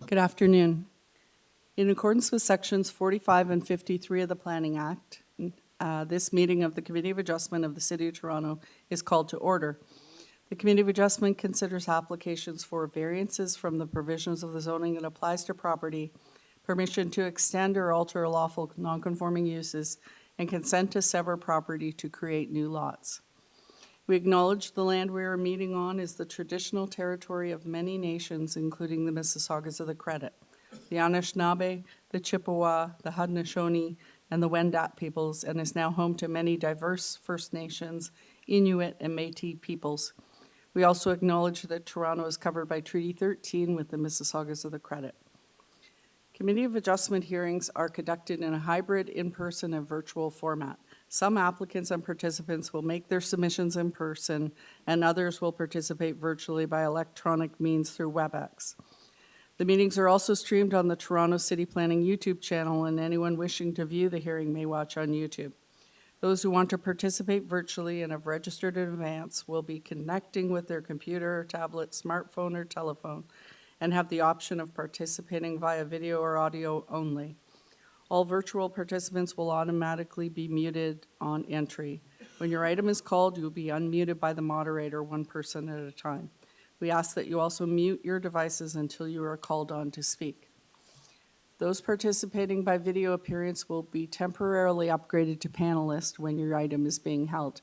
Good afternoon. In accordance with Sections 45 and 53 of the Planning Act, this meeting of the Committee of Adjustment of the City of Toronto is called to order. The Committee of Adjustment considers applications for variances from the provisions of the zoning that applies to property, permission to extend or alter lawful non-conforming uses, and consent to sever property to create new lots. We acknowledge the land we are meeting on is the traditional territory of many nations, including the Mississaugas of the Credit, the Anishinaabe, the Chippewa, the Haudenosaunee, and the Wendat peoples, and is now home to many diverse First Nations, Inuit, and Métis peoples. We also acknowledge that Toronto is covered by Treaty 13 with the Mississaugas of the Credit. Committee of Adjustment hearings are conducted in a hybrid, in-person, and virtual format. Some applicants and participants will make their submissions in person, and others will participate virtually by electronic means through WebEx. The meetings are also streamed on the Toronto City Planning YouTube channel, and anyone wishing to view the hearing may watch on YouTube. Those who want to participate virtually and have registered in advance will be connecting with their computer, tablet, smartphone, or telephone, and have the option of participating via video or audio only. All virtual participants will automatically be muted on entry. When your item is called, you will be unmuted by the moderator, one person at a time. We ask that you also mute your devices until you are called on to speak. Those participating by video appearance will be temporarily upgraded to panelist when your item is being held.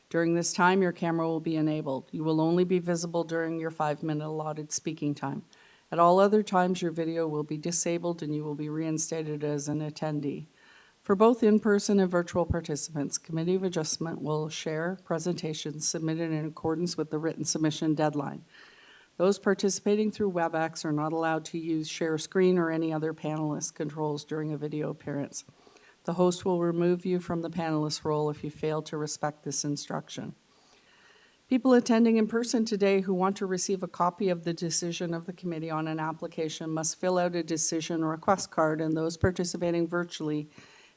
During this time, your camera will be enabled. You will only be visible during your 5-minute allotted speaking time. At all other times, your video will be disabled and you will be reinstated as an attendee. For both in-person and virtual participants, Committee of Adjustment will share presentations submitted in accordance with the written submission deadline. Those participating through WebEx are not allowed to use share screen or any other panelist controls during a video appearance. The host will remove you from the panelist role if you fail to respect this instruction. People attending in person today who want to receive a copy of the decision of the committee on an application must fill out a decision request card, and those participating virtually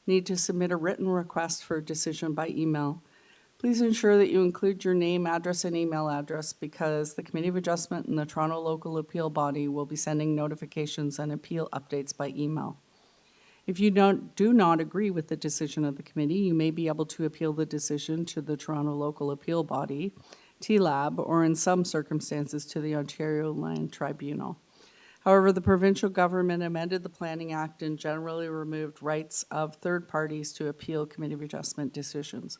need to submit a written request for a decision by email. Please ensure that you include your name, address, and email address because the Committee of Adjustment and the Toronto Local Appeal Body will be sending notifications and appeal updates by email. If you do not agree with the decision of the committee, you may be able to appeal the decision to the Toronto Local Appeal Body, TLAB, or in some circumstances to the Ontario Land Tribunal. However, the provincial government amended the Planning Act and generally removed rights of third parties to appeal Committee of Adjustment decisions.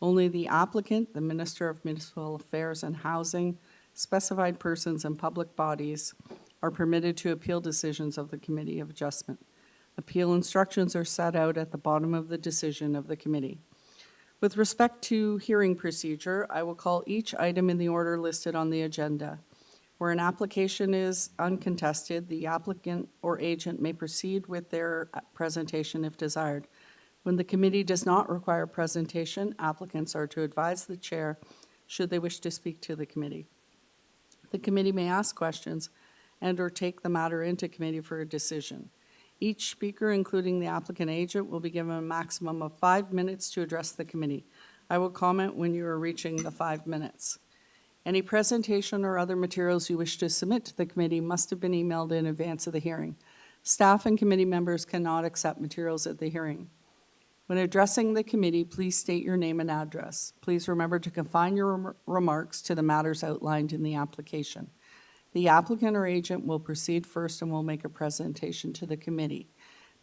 Only the applicant, the Minister of Municipal Affairs and Housing, specified persons, and public bodies are permitted to appeal decisions of the Committee of Adjustment. Appeal instructions are set out at the bottom of the decision of the committee. With respect to hearing procedure, I will call each item in the order listed on the agenda. Where an application is uncontested, the applicant or agent may proceed with their presentation if desired. When the committee does not require presentation, applicants are to advise the chair should they wish to speak to the committee. The committee may ask questions and/or take the matter into committee for a decision. Each speaker, including the applicant agent, will be given a maximum of 5 minutes to address the committee. I will comment when you are reaching the 5 minutes. Any presentation or other materials you wish to submit to the committee must have been emailed in advance of the hearing. Staff and committee members cannot accept materials at the hearing. When addressing the committee, please state your name and address. Please remember to confine your remarks to the matters outlined in the application. The applicant or agent will proceed first and will make a presentation to the committee.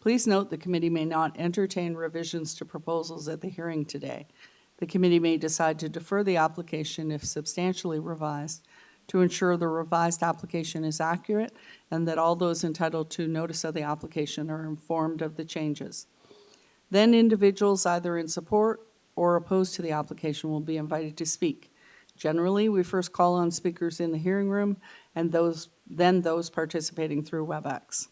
Please note the committee may not entertain revisions to proposals at the hearing today. The committee may decide to defer the application if substantially revised to ensure the revised application is accurate and that all those entitled to notice of the application are informed of the changes. Then individuals either in support or opposed to the application will be invited to speak. Generally, we first call on speakers in the hearing room and then those participating through WebEx.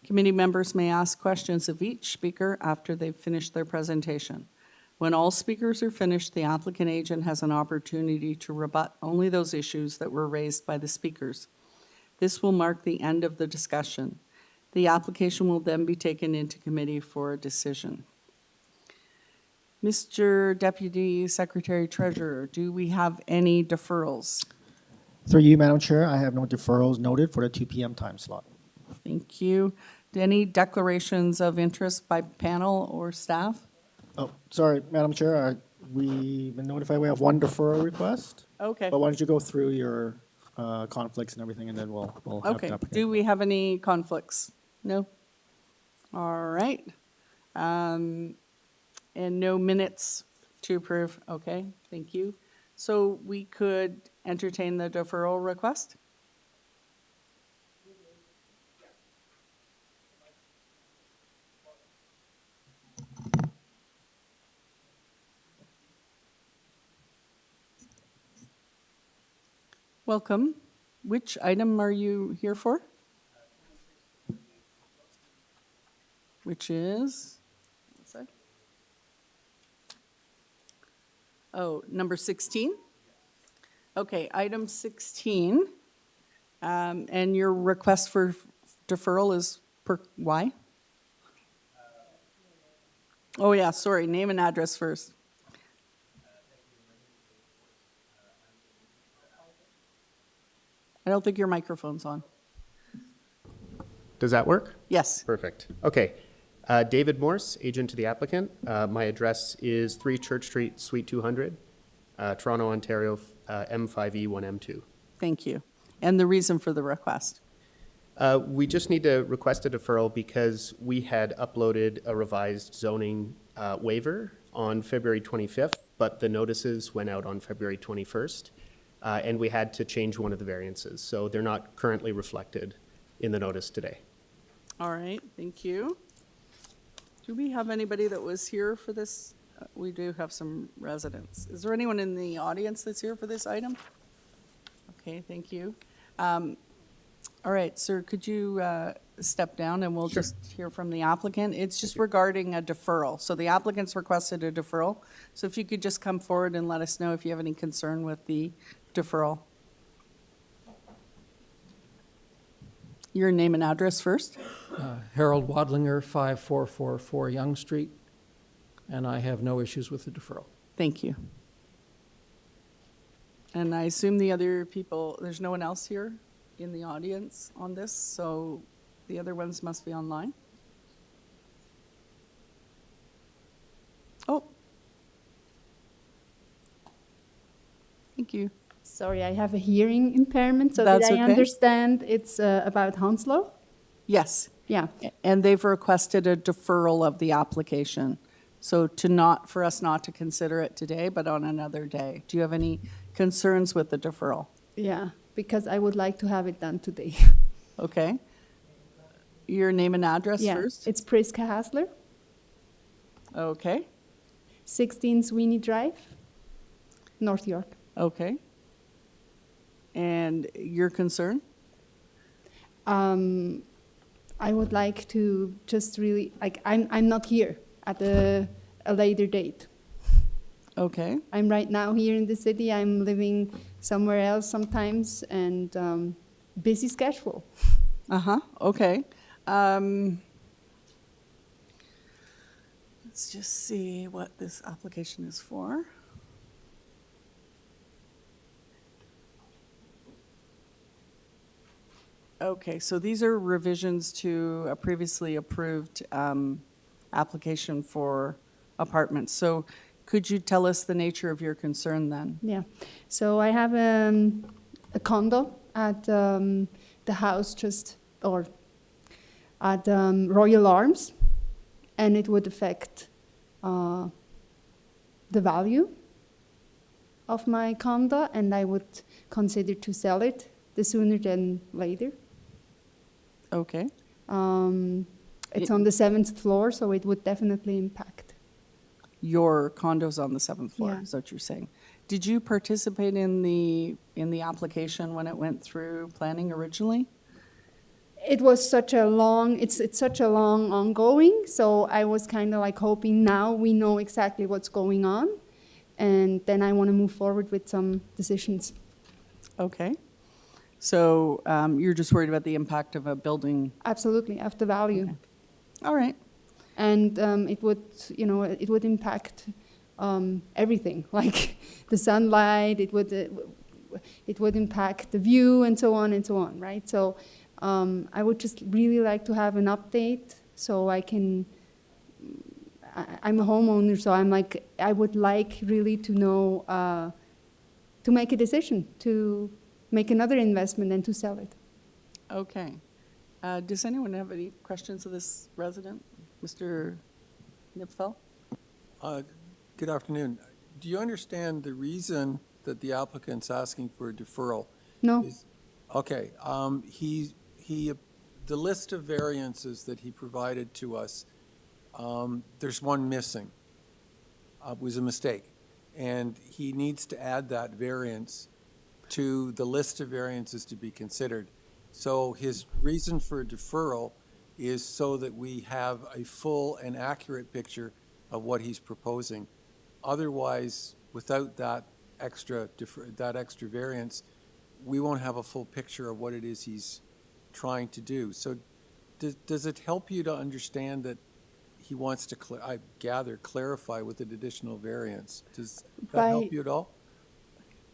Committee members may ask questions of each speaker after they've finished their presentation. When all speakers are finished, the applicant agent has an opportunity to rebut only those issues that were raised by the speakers. This will mark the end of the discussion. The application will then be taken into committee for a decision. Mr. Deputy Secretary Treasurer, do we have any deferrals? Through you, Madam Chair, I have no deferrals noted for the 2 p.m. time slot. Thank you. Any declarations of interest by panel or staff? Oh, sorry, Madam Chair, we've been notified we have one deferral request. Okay. But why don't you go through your conflicts and everything, and then we'll have Okay. the applicant. Do we have any conflicts? No? All right. And no minutes to approve? Okay, thank you. So we could entertain the deferral request? Welcome. Which item are you here for? Which is? What's that? Oh, number 16? Okay, item 16. And your request for deferral is per, why? Oh yeah, sorry, name and address first. I don't think your microphone's on. Does that work? Yes. Perfect. Okay. David Morse, agent to the applicant. My address is 3 Church Street, Suite 200, Toronto, Ontario, M5E1M2. Thank you. And the reason for the request? We just need to request a deferral because we had uploaded a revised zoning waiver on February 25th, but the notices went out on February 21st, and we had to change one of the variances. So they're not currently reflected in the notice today. All right, thank you. Do we have anybody that was here for this? We do have some residents. Is there anyone in the audience that's here for this item? Okay, thank you. All right, sir, could you step down and we'll just hear from the applicant? It's just regarding a deferral. So the applicant's requested a deferral. So if you could just come forward and let us know if you have any concern with the deferral. Your name and address first. Harold Wadlinger, 5444 Yonge Street, and I have no issues with the deferral. Thank you. And I assume the other people, there's no one else here in the audience on this, so the other ones must be online. Oh. Thank you. Sorry, I have a hearing impairment, so That's did I okay. understand it's about HOUNSLOW? Yes. Yeah. And they've requested a deferral of the application. So to not, for us not to consider it today, but on another day. Do you have any concerns with the deferral? Yeah, because I would like to have it done today. Okay. Your name and address Yeah, first? it's Priska Hasler, Okay. 16 Sweeney Drive, North York. Okay. And your concern? I would like to just really, like, I'm not here at a later date. Okay. I'm right now here in the city. I'm living somewhere else sometimes, and busy schedule. Uh-huh, okay. Let's just see what this application is for. Okay, so these are revisions to a previously approved application for apartments. So could you tell us the nature of your concern then? Yeah, so I have a condo at the house just, or at Royal Arms, and it would affect the value of my condo, and I would consider to sell it the sooner than later. Okay, It's on the 7th floor, so it would definitely impact. your condo's on the 7th floor, Yeah. is that what you're saying? Did you participate in the application when it went through planning originally? It was such a long, it's such a long ongoing, so I was kind of like hoping now we know exactly what's going on, and then I want to move forward with some decisions. Okay. So you're just worried about the impact of a building. Absolutely, of the value. Okay. All right. And it would, it would impact everything, like the sunlight, it would impact the view and so on, right? So I would just really like to have an update so I can, I'm a homeowner, so I'm like, I would like really to know, to make a decision, to make another investment and to sell it. Okay. Does anyone have any questions of this resident? Mr. Nipfel? Good afternoon. Do you understand the reason that the applicant's asking for a deferral? No, Okay, the list of variances that he provided to us, there's one missing. It was a mistake. And he needs to add that variance to the list of variances to be considered. So his reason for deferral is so that we have a full and accurate picture of what he's proposing. Otherwise, without that extra variance, we won't have a full picture of what it is he's trying to do. So does it help you to understand that he wants to, I gather, clarify with an additional variance? Does that help Right. you at all?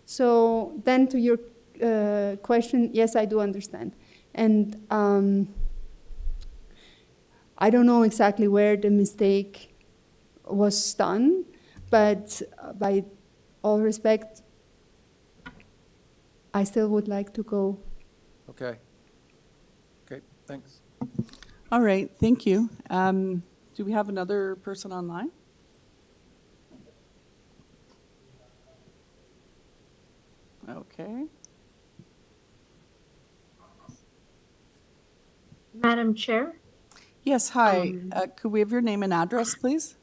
so then to your question, yes, I do understand. And I don't know exactly where the mistake was done, but by all respect, I still would like to go. Okay. Okay, thanks. All right, thank you. Do we have another person online? Okay. Madam Chair? Yes, hi. Could we have your name and address, please?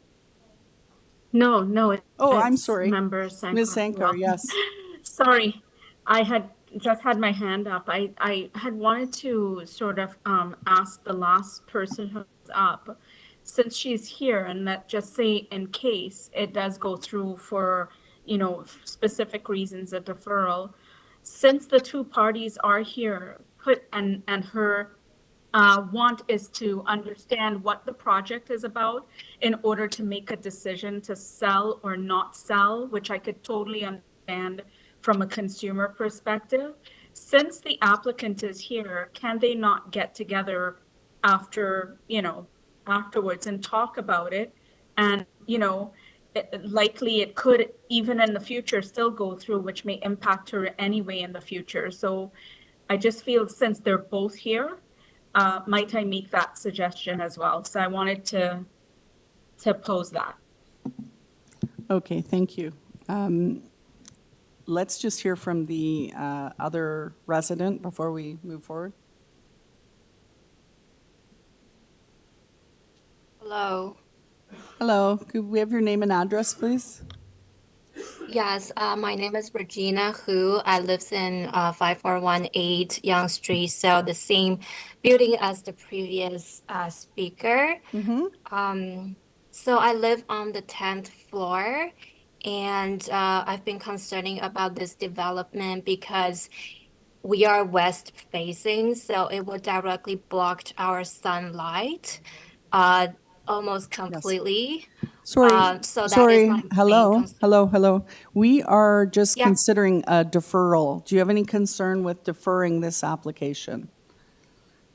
No, Oh, I'm it's sorry. Member Sankar. Ms. Sankar, Well, yes. Sorry, I had just had my hand up. I had wanted to sort of ask the last person who's up, since she's here, and let just say in case it does go through for, specific reasons, a deferral, since the two parties are here, and her want is to understand what the project is about in order to make a decision to sell or not sell, which I could totally understand from a consumer perspective. Since the applicant is here, can they not get together afterwards and talk about it? And, likely it could, even in the future, still go through, which may impact her anyway in the future. So I just feel since they're both here, might I make that suggestion as well? So I wanted to pose that. Okay, thank you. Let's just hear from the other resident before we move forward. Hello. Hello, could we have your name and address, please? Yes, my name is Regina Hu. I live in 5418 Yonge Street, so the same building as the previous speaker. So I live on the 10th floor, and I've been concerning about this development because we are west facing, so it will directly block our sunlight almost completely. Sorry, So that is sorry, my main hello, concern. hello. We are just Yeah. considering a deferral. Do you have any concern with deferring this application?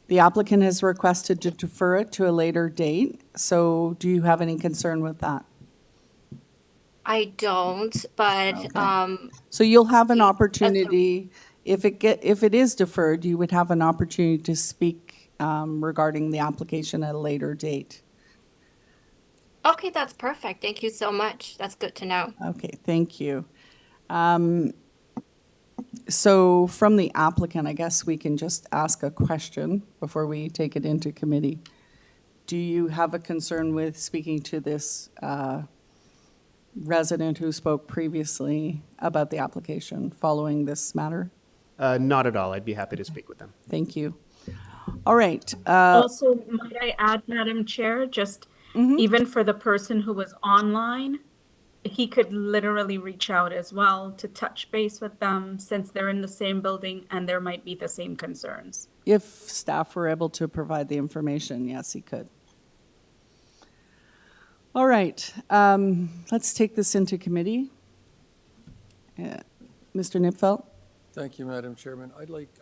The applicant has requested to defer it to a later date, so do you have any concern with that? I don't, but So you'll have an as a- opportunity, if it is deferred, you would have an opportunity to speak regarding the application at a later date. okay, that's perfect. Thank you so much. That's good to know. Okay, thank you. So from the applicant, I guess we can just ask a question before we take it into committee. Do you have a concern with speaking to this resident who spoke previously about the application following this matter? Not at all. I'd be happy to speak with them. Thank you. All right. Also, might I add, Madam Chair, just even for the person who was online, he could literally reach out as well to touch base with them since they're in the same building and there might be the same concerns. If staff were able to provide the information, yes, he could. All right, let's take this into committee. Mr. Nipfeld? Thank you, Madam Chairman.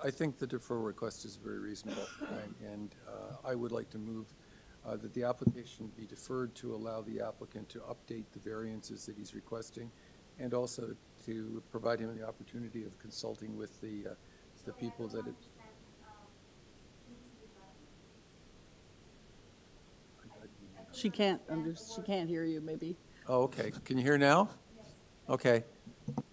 I think the deferral request is very reasonable, and I would like to move that the application be deferred to allow the applicant to update the variances that he's requesting, and also to provide him the opportunity of consulting with the people that it. She can't hear you, maybe. Oh, okay. Can you hear now? Okay.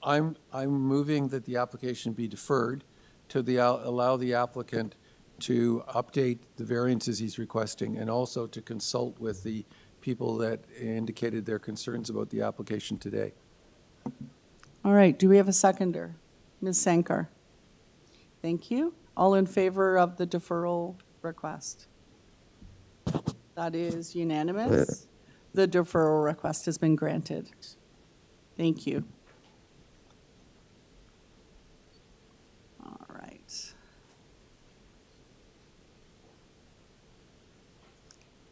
I'm moving that the application be deferred to allow the applicant to update the variances he's requesting, and also to consult with the people that indicated their concerns about the application today. All right, do we have a seconder? Ms. Sankar? Thank you. All in favor of the deferral request? That is unanimous. The deferral request has been granted. Thank you. All right.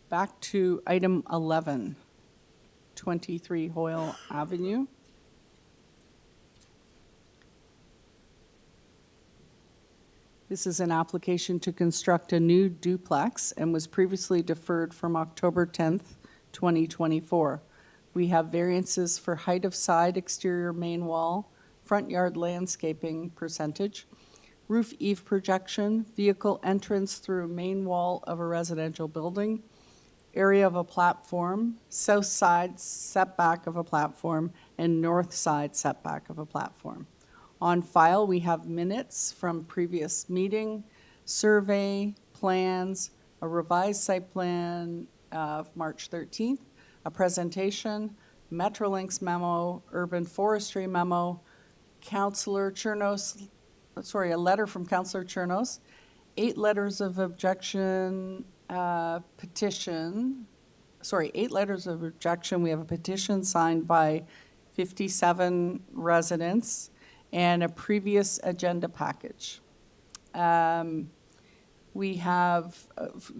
Back to item 11, 23 Hoyle Avenue. This is an application to construct a new duplex and was previously deferred from October 10th, 2024. We have variances for height of side exterior main wall, front yard landscaping percentage, roof eave projection, vehicle entrance through main wall of a residential building, area of a platform, south side setback of a platform, and north side setback of a platform. On file, we have minutes from previous meeting, survey, plans, a revised site plan of March 13th, a presentation, Metrolinx memo, urban forestry memo, Councillor Chernos, a letter from Councillor Chernos, 8 letters of objection, petition. 8 letters of objection. We have a petition signed by 57 residents, and a previous agenda package. We have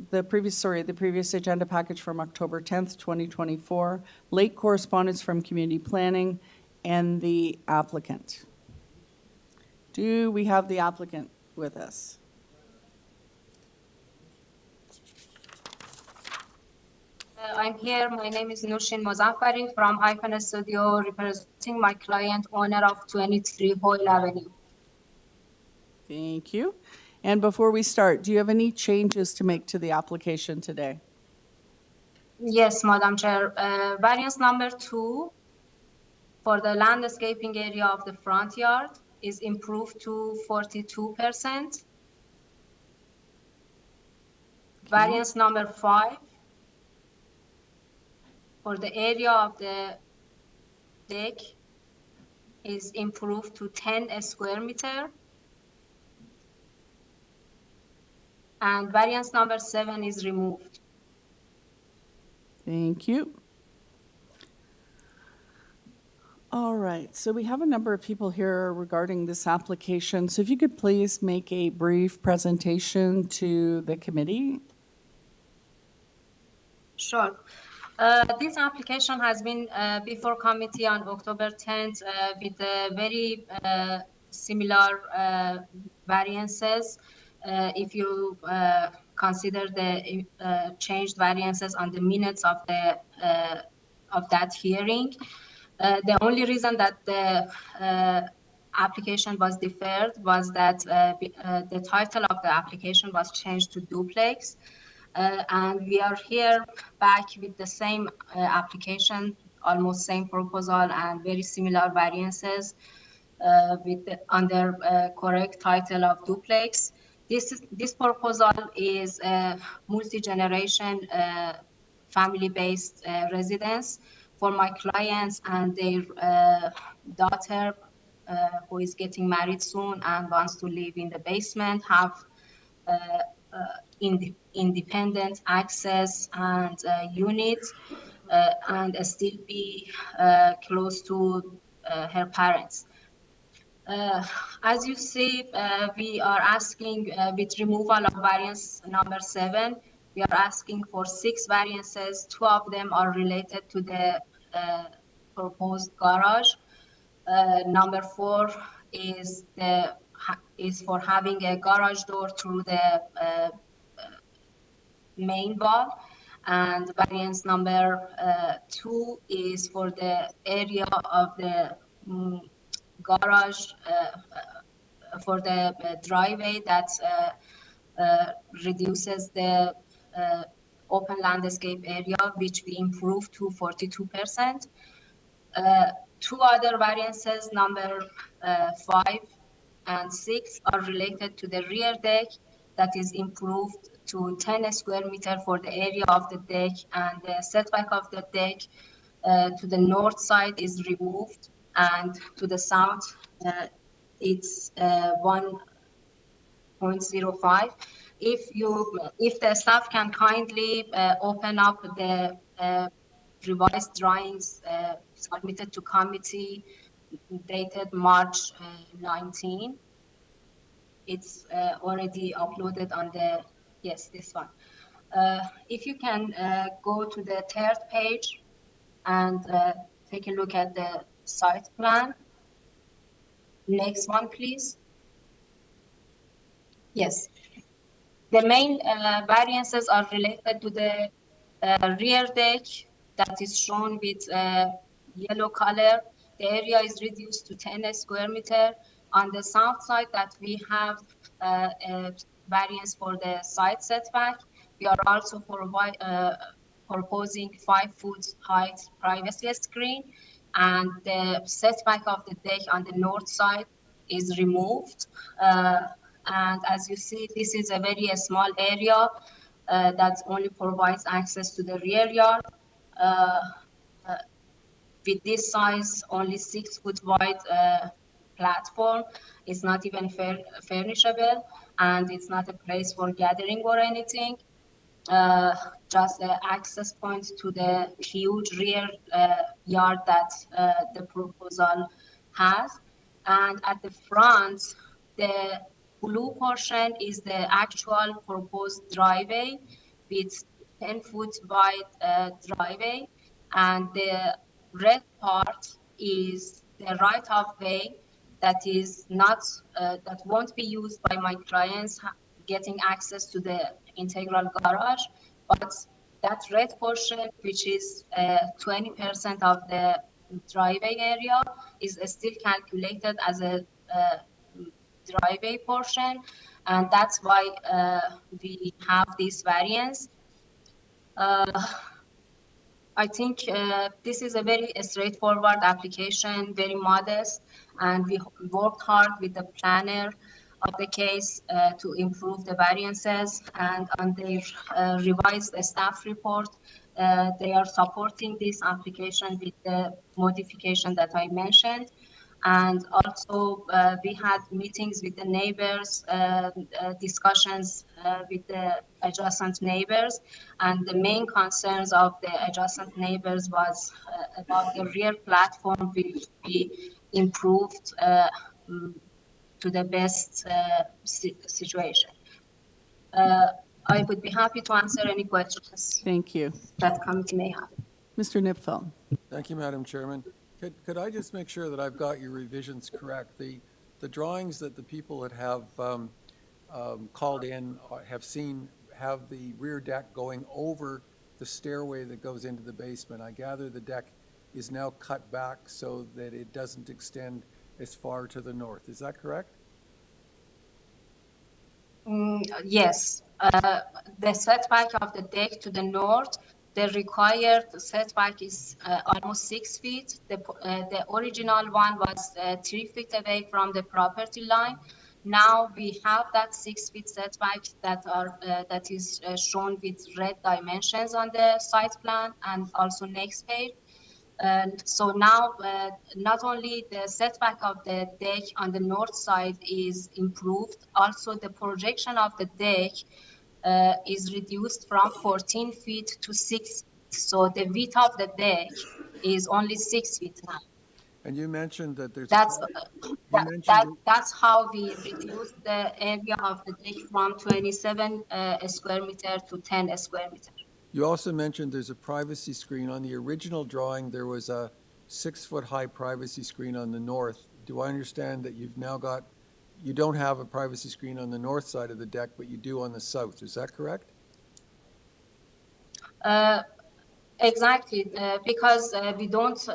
the previous agenda package from October 10th, 2024, late correspondence from community planning, and the applicant. Do we have the applicant with us? I'm here. My name is Nushin Mozaffari from Icon Studio, representing my client, owner of 23 HOYLE Avenue. Thank you. And before we start, do you have any changes to make to the application today? Yes, Madam Chair. Variance number 2 for the landscaping area of the front yard is improved to 42%. Variance number 5 for the area of the deck is improved to 10 square meter. And variance number 7 is removed. Thank you. All right, so we have a number of people here regarding this application. So if you could please make a brief presentation to the committee. Sure. This application has been before committee on October 10th with very similar variances. If you consider the changed variances on the minutes of that hearing, the only reason that the application was deferred was that the title of the application was changed to duplex. And we are here back with the same application, almost same proposal and very similar variances under correct title of duplex. This proposal is a multi-generation family-based residence for my clients and their daughter who is getting married soon and wants to live in the basement, have independent access and units, and still be close to her parents. As you see, we are asking with removal of variance number 7, we are asking for 6 variances. 2 of them are related to the proposed garage. Number 4 is for having a garage door through the main wall, and variance number 2 is for the area of the garage for the driveway that reduces the open landscape area, which we improved to 42%. Two other variances, number 5 and 6, are related to the rear deck that is improved to 10 square meter for the area of the deck, and the setback of the deck to the north side is removed, and to the south it's 1.05. If the staff can kindly open up the revised drawings submitted to committee dated March 19. It's already uploaded on the, yes, this one. If you can go to the third page and take a look at the site plan. Next one, please. Yes. The main variances are related to the rear deck that is shown with yellow color. The area is reduced to 10 square meter. On the south side that we have a variance for the side setback. We are also proposing 5-foot height privacy screen, and the setback of the deck on the north side is removed. And as you see, this is a very small area that only provides access to the rear yard. With this size, only 6 foot wide platform, it's not even furnishable, and it's not a place for gathering or anything. Just the access point to the huge rear yard that the proposal has. And at the front, the blue portion is the actual proposed driveway with 10-foot wide driveway, and the red part is the right-of-way that is not that won't be used by my clients getting access to the integral garage, but that red portion, which is 20% of the driveway area, is still calculated as a driveway portion, and that's why we have this variance. I think this is a very straightforward application, very modest, and we worked hard with the planner of the case to improve the variances, and on their revised staff report, they are supporting this application with the modification that I mentioned. And also we had meetings with the neighbors, discussions with the adjacent neighbors, and the main concerns of the adjacent neighbors was about the rear platform, which we improved to the best situation. I would be happy to answer any questions Thank you. that committee may have. Mr. Nipfel. Thank you, Madam Chairman. Could I just make sure that I've got your revisions correct? The drawings that the people that have called in have the rear deck going over the stairway that goes into the basement. I gather the deck is now cut back so that it doesn't extend as far to the north. Is that correct? Yes. The setback of the deck to the north, the required setback is almost 6 feet. The original one was 3 feet away from the property line. Now we have that 6 feet setback that is shown with red dimensions on the site plan and also next page. So now not only the setback of the deck on the north side is improved, also the projection of the deck is reduced from 14 feet to 6 feet. So the width of the deck is only 6 feet now. And you mentioned that there's... That's how we reduced the area of the deck from 27 square meter to 10 square meter. You also mentioned there's a privacy screen. On the original drawing, there was a 6-foot high privacy screen on the north. do I understand that you've now got, you don't have a privacy screen on the north side of the deck, but you do on the south, is that correct? Exactly, because we don't,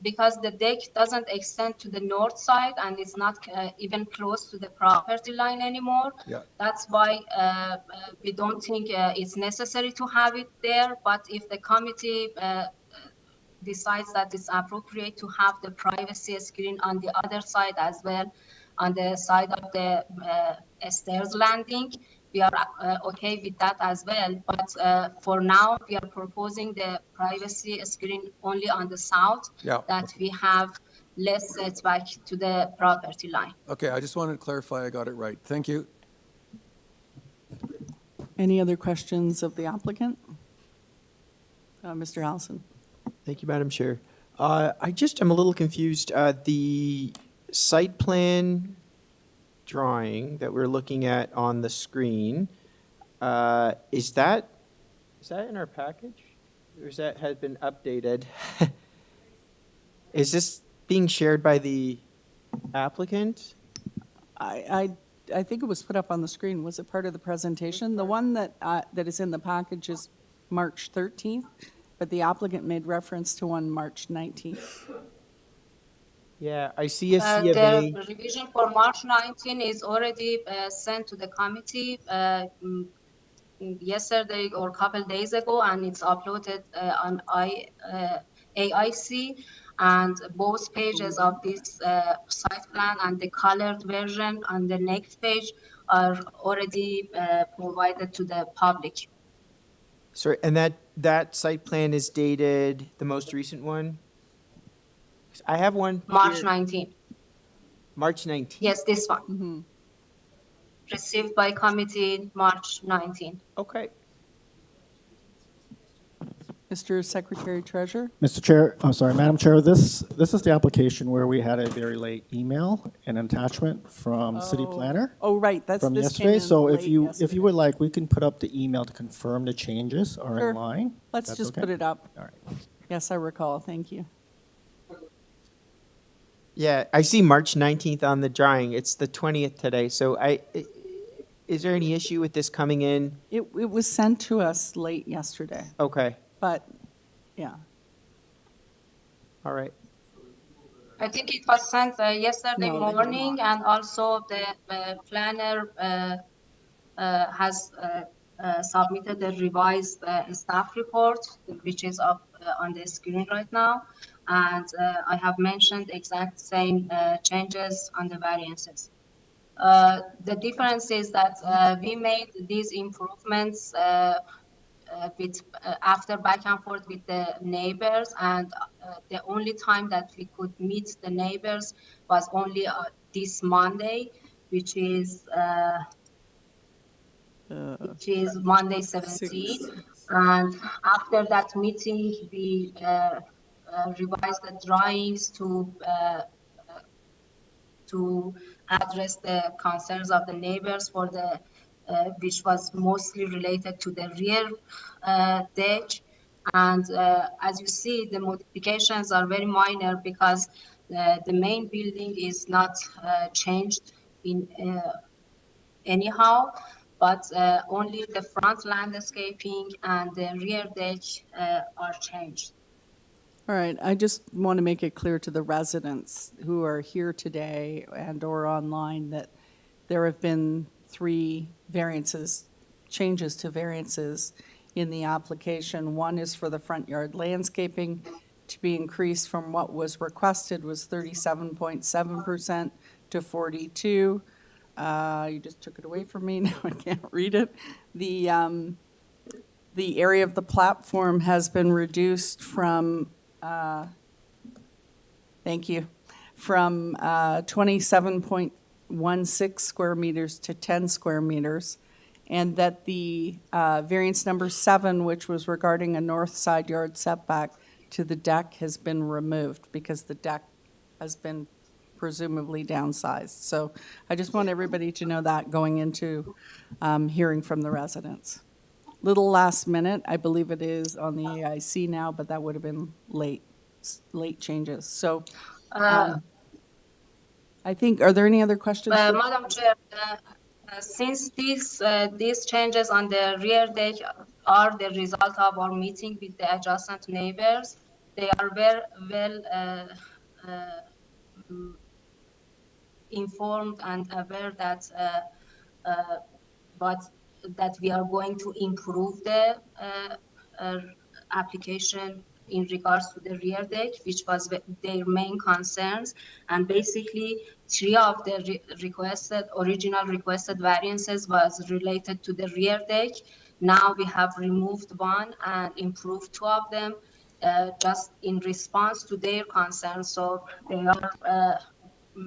because the deck doesn't extend to the north side and it's not even close to the property line anymore. Yeah. That's why we don't think it's necessary to have it there. But if the committee decides that it's appropriate to have the privacy screen on the other side as well, on the side of the stairs landing, we are okay with that as well. But for now, we are proposing the privacy screen only on the south, Yeah. that we have less setback to the property line. Okay, I just wanted to clarify I got it right. Thank you. Any other questions of the applicant? Mr. Allison? Thank you, Madam Chair. I just am a little confused. The site plan drawing that we're looking at on the screen, is that in our package? Or is that had been updated? Is this being shared by the applicant? I think it was put up on the screen. Was it part of the presentation? The one that is in the package is March 13th, but the applicant made reference to one March 19th. Yeah, I see a C of A. The revision for March 19 is already sent to the committee yesterday or a couple days ago, and it's uploaded on AIC. And both pages of this site plan and the colored version on the next page are already provided to the public. Sorry, and that site plan is dated, the most recent one? 'Cause I have one March here. 19. March 19th? Yes, this one. Received by committee March 19. Okay. Mr. Secretary Treasurer? Mr. Chair, I'm sorry, Madam Chair, this is the application where we had a very late email and attachment from city planner Oh, right, from this came yesterday. in So if late you yesterday. would like, we can put up the email to confirm the changes are Sure. in line. Let's That's just okay? put it up. All right. Yes, I recall. Thank you. Yeah, I see March 19th on the drawing. It's the 20th today. So is there any issue with this coming in? It was sent to us late yesterday, Okay, but, yeah. all right. I think it was sent yesterday No, they did morning, not. and also the planner has submitted a revised staff report, which is up on the screen right now. And I have mentioned exact same changes on the variances. The difference is that we made these improvements after back and forth with the neighbors, and the only time that we could meet the neighbors was only this Monday, which is Monday 17. And after that meeting, we revised the drawings to address the concerns of the neighbors for the which was mostly related to the rear deck. And as you see, the modifications are very minor because the main building is not changed in anyhow, but only the front landscaping and the rear deck are changed. All right, I just want to make it clear to the residents who are here today and or online that there have been 3 variances, changes to variances in the application. One is for the front yard landscaping to be increased from what was requested was 37.7% to 42. You just took it away from me, now I can't read it. The area of the platform has been reduced from thank you, from 27.16 square meters to 10 square meters, and that the variance number 7, which was regarding a north side yard setback to the deck, has been removed because the deck has been presumably downsized. So I just want everybody to know that going into hearing from the residents. Little last minute, I believe it is on the AIC now, but that would have been late changes. So I think, are there any other questions? Madam Chair, since these changes on the rear deck are the result of our meeting with the adjacent neighbors, they are very well informed and aware that but that we are going to improve the application in regards to the rear deck, which was their main concerns. And basically, 3 of the original requested variances was related to the rear deck. Now we have removed 1 and improved 2 of them, just in response to their concerns. So they are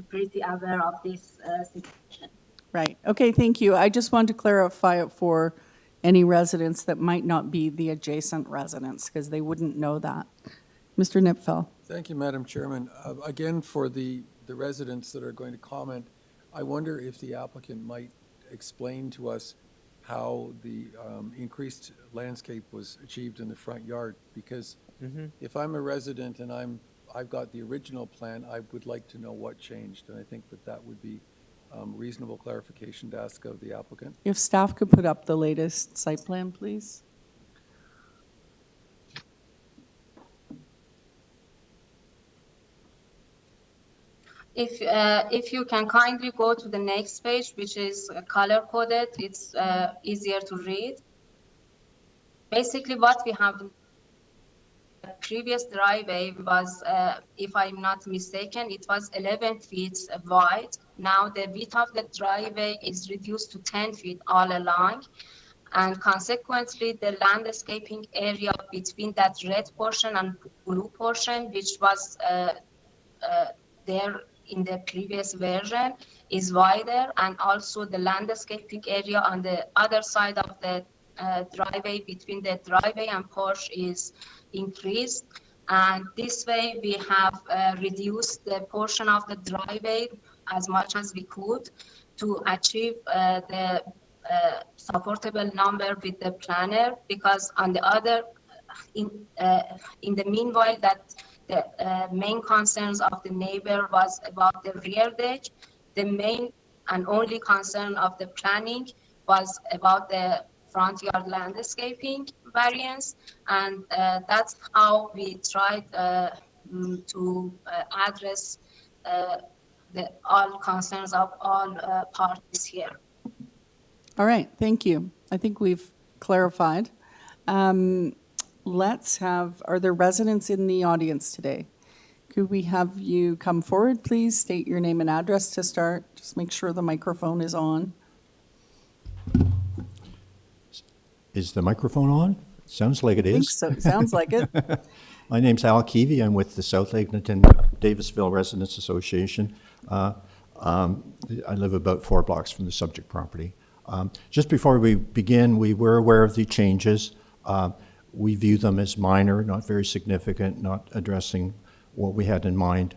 pretty aware of this situation. Right. Okay, thank you. I just wanted to clarify it for any residents that might not be the adjacent residents, because they wouldn't know that. Mr. Nipfel. Thank you, Madam Chairman. Again, for the residents that are going to comment, I wonder if the applicant might explain to us how the increased landscape was achieved in the front yard, because if I'm a resident and I've got the original plan, I would like to know what changed, and I think that would be reasonable clarification to ask of the applicant. If staff could put up the latest site plan, please. If you can kindly go to the next page, which is color coded, it's easier to read. Basically, what we have, the previous driveway was, if I'm not mistaken, it was 11 feet wide. Now the width of the driveway is reduced to 10 feet all along. And consequently, the landscaping area between that red portion and blue portion, which was there in the previous version, is wider. And also the landscaping area on the other side of the driveway, between the driveway and porch, is increased. And this way we have reduced the portion of the driveway as much as we could to achieve the supportable number with the planner, because on the other, in the meanwhile, that the main concerns of the neighbor was about the rear deck. The main and only concern of the planning was about the front yard landscaping variance, and that's how we tried to address all concerns of all parties here. All right, thank you. I think we've clarified. Are there residents in the audience today? Could we have you come forward, please? State your name and address to start. Just make sure the microphone is on. Is the microphone on? Sounds like it I think is. so. Sounds like it. My name's Al Keevy. I'm with the South Eglinton Davisville Residents Association. I live about 4 blocks from the subject property. Just before we begin, we were aware of the changes. We view them as minor, not very significant, not addressing what we had in mind.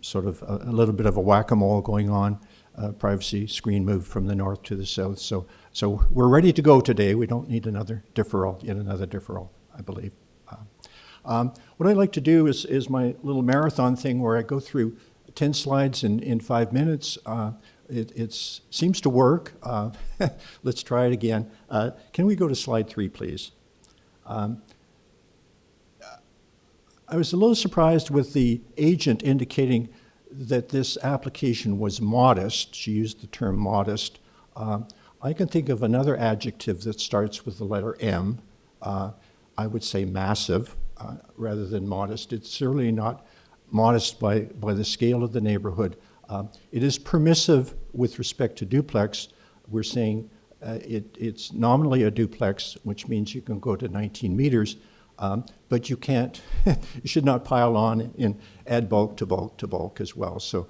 Sort of a little bit of a whack-a-mole going on. Privacy screen moved from the north to the south. So we're ready to go today. We don't need another deferral, yet another deferral, I believe. What I'd like to do is my little marathon thing where I go through 10 slides in 5 minutes. It seems to work. Let's try it again. Can we go to slide 3, please? I was a little surprised with the agent indicating that this application was modest. She used the term modest. I can think of another adjective that starts with the letter M. I would say massive rather than modest. It's certainly not modest by the scale of the neighborhood. It is permissive with respect to duplex. We're saying it's nominally a duplex, which means you can go to 19 meters, but you can't, you should not pile on and add bulk to bulk to bulk as well. So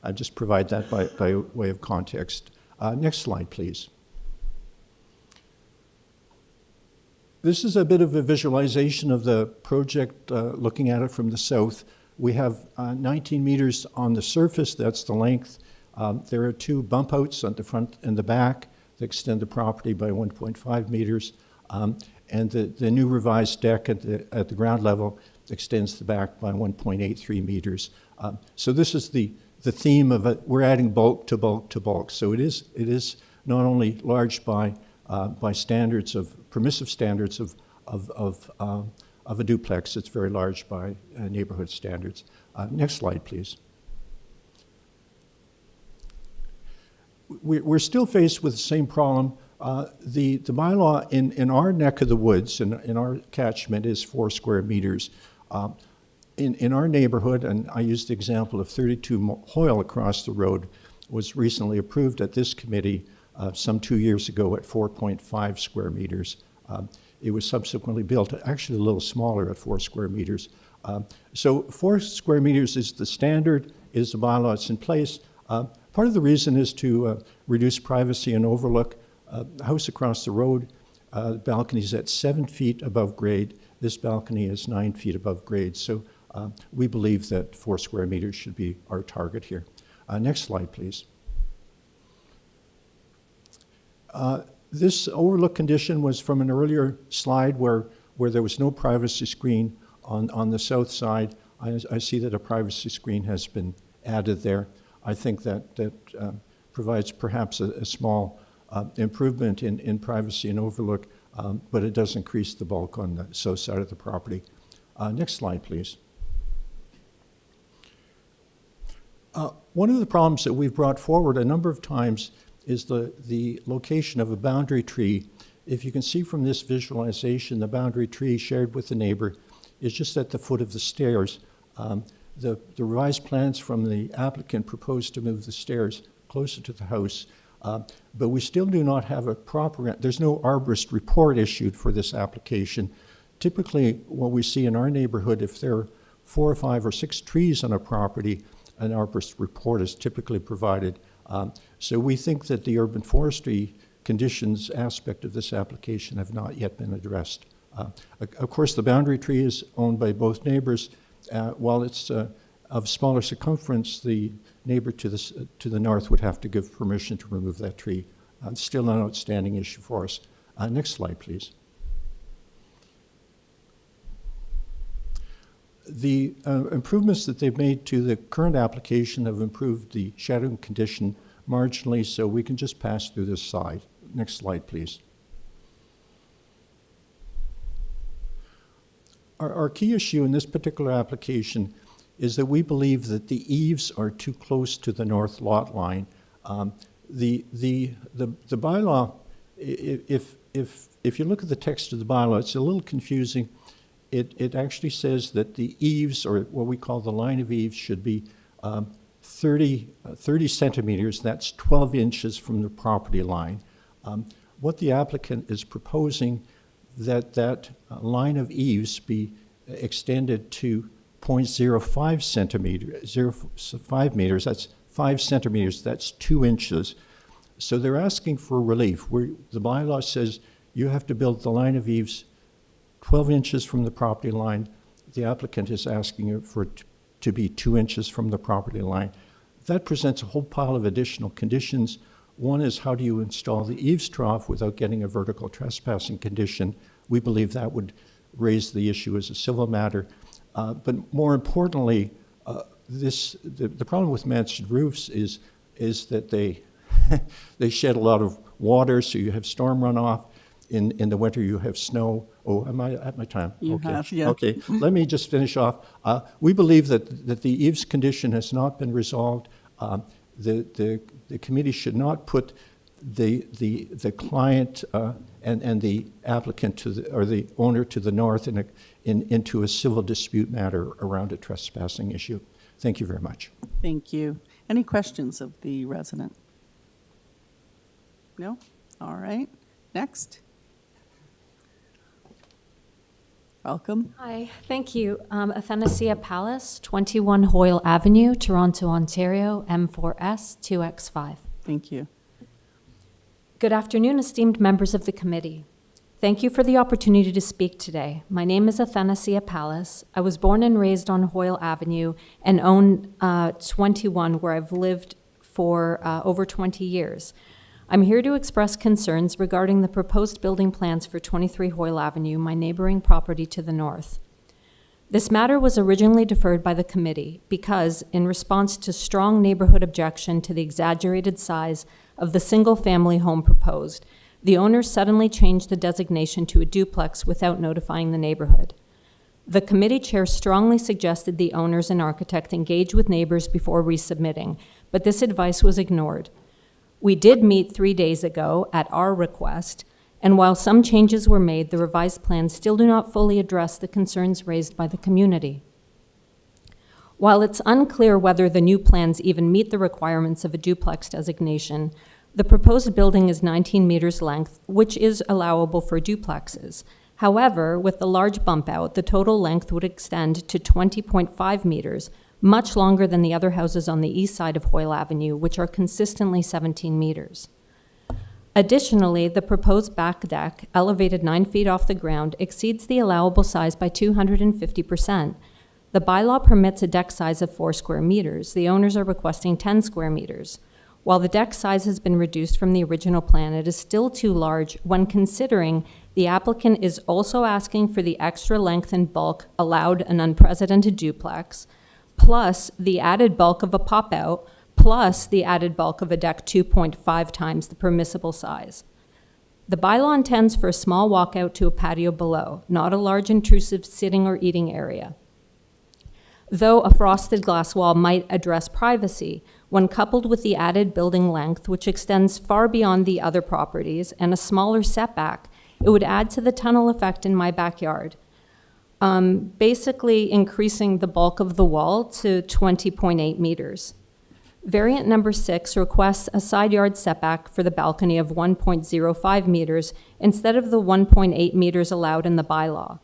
I just provide that by way of context. Next slide, please. This is a bit of a visualization of the project, looking at it from the south. We have 19 meters on the surface, that's the length. There are 2 bump outs on the front and the back that extend the property by 1.5 meters. And the new revised deck at the ground level extends the back by 1.83 meters. So this is the the theme of it, we're adding bulk to bulk to bulk. So it is not only large by standards of, permissive standards of a duplex, it's very large by neighborhood standards. Next slide, please. We're still faced with the same problem. The bylaw in our neck of the woods, in our catchment, is 4 square meters. In our neighborhood, and I used the example of 32 HOYLE across the road, was recently approved at this committee some 2 years ago at 4.5 square meters. It was subsequently built, actually a little smaller at 4 square meters. So 4 square meters is the standard, is the bylaw that's in place. Part of the reason is to reduce privacy and overlook. The house across the road, the balcony is at 7 feet above grade. This balcony is 9 feet above grade. So we believe that 4 square meters should be our target here. Next slide, please. This overlook condition was from an earlier slide where there was no privacy screen on the south side. I see that a privacy screen has been added there. I think that provides perhaps a small improvement in privacy and overlook, but it does increase the bulk on the south side of the property. Next slide, please. One of the problems that we've brought forward a number of times is the location of a boundary tree. If you can see from this visualization, the boundary tree shared with the neighbor is just at the foot of the stairs. The revised plans from the applicant propose to move the stairs closer to the house, but we still do not have a proper, there's no arborist report issued for this application. Typically, what we see in our neighborhood, if there are 4 or 5 or 6 trees on a property, an arborist report is typically provided. So we think that the urban forestry conditions aspect of this application have not yet been addressed. Of course, the boundary tree is owned by both neighbors. While it's of smaller circumference, the neighbor to the north would have to give permission to remove that tree. It's still an outstanding issue for us. Next slide, please. The improvements that they've made to the current application have improved the shadowing condition marginally, so we can just pass through this slide. Next slide, please. Our key issue in this particular application is that we believe that the eaves are too close to the north lot line. The bylaw, if you look at the text of the bylaw, it's a little confusing. It actually says that the eaves, or what we call the line of eaves, should be 30 centimeters. That's 12 inches from the property line. What the applicant is proposing that line of eaves be extended to 0.05 centimeters, 0.5 meters. That's 5 centimeters. That's 2 inches. So they're asking for relief. The bylaw says you have to build the line of eaves 12 inches from the property line. The applicant is asking for it to be 2 inches from the property line. That presents a whole pile of additional conditions. One is, how do you install the eaves trough without getting a vertical trespassing condition? We believe that would raise the issue as a civil matter. But more importantly, the problem with mansard roofs is that they they shed a lot of water, so you have storm runoff. In the winter, you have snow. Oh, am I at my time? You okay. have, yeah. Okay, let me just finish off. We believe that the eaves condition has not been resolved. The committee should not put the client and the applicant or the owner to the north into a civil dispute matter around a trespassing issue. Thank you very much. Thank you. Any questions of the resident? No? All right. Next. Welcome. Hi, thank you. Athanasia Palace, 21 Hoyle Avenue, Toronto, Ontario, M4S 2X5. Thank you. Good afternoon, esteemed members of the committee. Thank you for the opportunity to speak today. My name is Athanasia Palace. I was born and raised on Hoyle Avenue and own 21, where I've lived for over 20 years. I'm here to express concerns regarding the proposed building plans for 23 Hoyle Avenue, my neighboring property to the north. This matter was originally deferred by the committee because, in response to strong neighborhood objection to the exaggerated size of the single-family home proposed, the owners suddenly changed the designation to a duplex without notifying the neighborhood. The committee chair strongly suggested the owners and architect engage with neighbors before resubmitting, but this advice was ignored. We did meet 3 days ago at our request, and while some changes were made, the revised plans still do not fully address the concerns raised by the community. While it's unclear whether the new plans even meet the requirements of a duplex designation, the proposed building is 19 meters length, which is allowable for duplexes. However, with the large bump out, the total length would extend to 20.5 meters, much longer than the other houses on the east side of Hoyle Avenue, which are consistently 17 meters. Additionally, the proposed back deck, elevated 9 feet off the ground, exceeds the allowable size by 250%. The bylaw permits a deck size of 4 square meters. The owners are requesting 10 square meters. While the deck size has been reduced from the original plan, it is still too large when considering the applicant is also asking for the extra length and bulk allowed an unprecedented duplex, plus the added bulk of a pop-out, plus the added bulk of a deck 2.5 times the permissible size. The bylaw intends for a small walkout to a patio below, not a large intrusive sitting or eating area. Though a frosted glass wall might address privacy, when coupled with the added building length, which extends far beyond the other properties, and a smaller setback, it would add to the tunnel effect in my backyard, basically increasing the bulk of the wall to 20.8 meters. Variant number 6 requests a side yard setback for the balcony of 1.05 meters instead of the 1.8 meters allowed in the bylaw.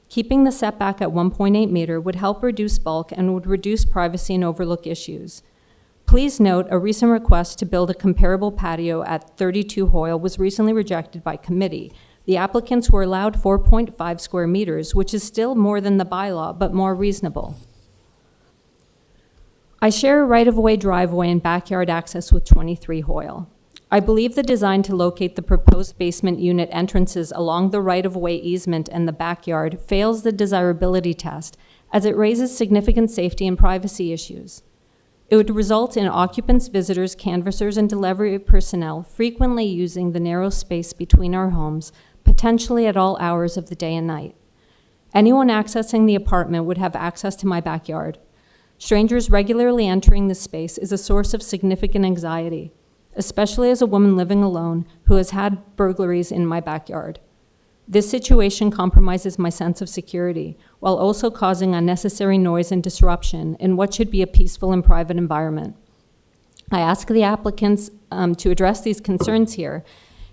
Keeping the setback at 1.8 meter would help reduce bulk and would reduce privacy and overlook issues. Please note, a recent request to build a comparable patio at 32 Hoyle was recently rejected by committee. The applicants were allowed 4.5 square meters, which is still more than the bylaw, but more reasonable. I share a right-of-way driveway and backyard access with 23 Hoyle. I believe the design to locate the proposed basement unit entrances along the right-of-way easement and the backyard fails the desirability test, as it raises significant safety and privacy issues. It would result in occupants, visitors, canvassers, and delivery personnel frequently using the narrow space between our homes, potentially at all hours of the day and night. Anyone accessing the apartment would have access to my backyard. Strangers regularly entering this space is a source of significant anxiety, especially as a woman living alone who has had burglaries in my backyard. This situation compromises my sense of security, while also causing unnecessary noise and disruption in what should be a peaceful and private environment. I ask the applicants to address these concerns here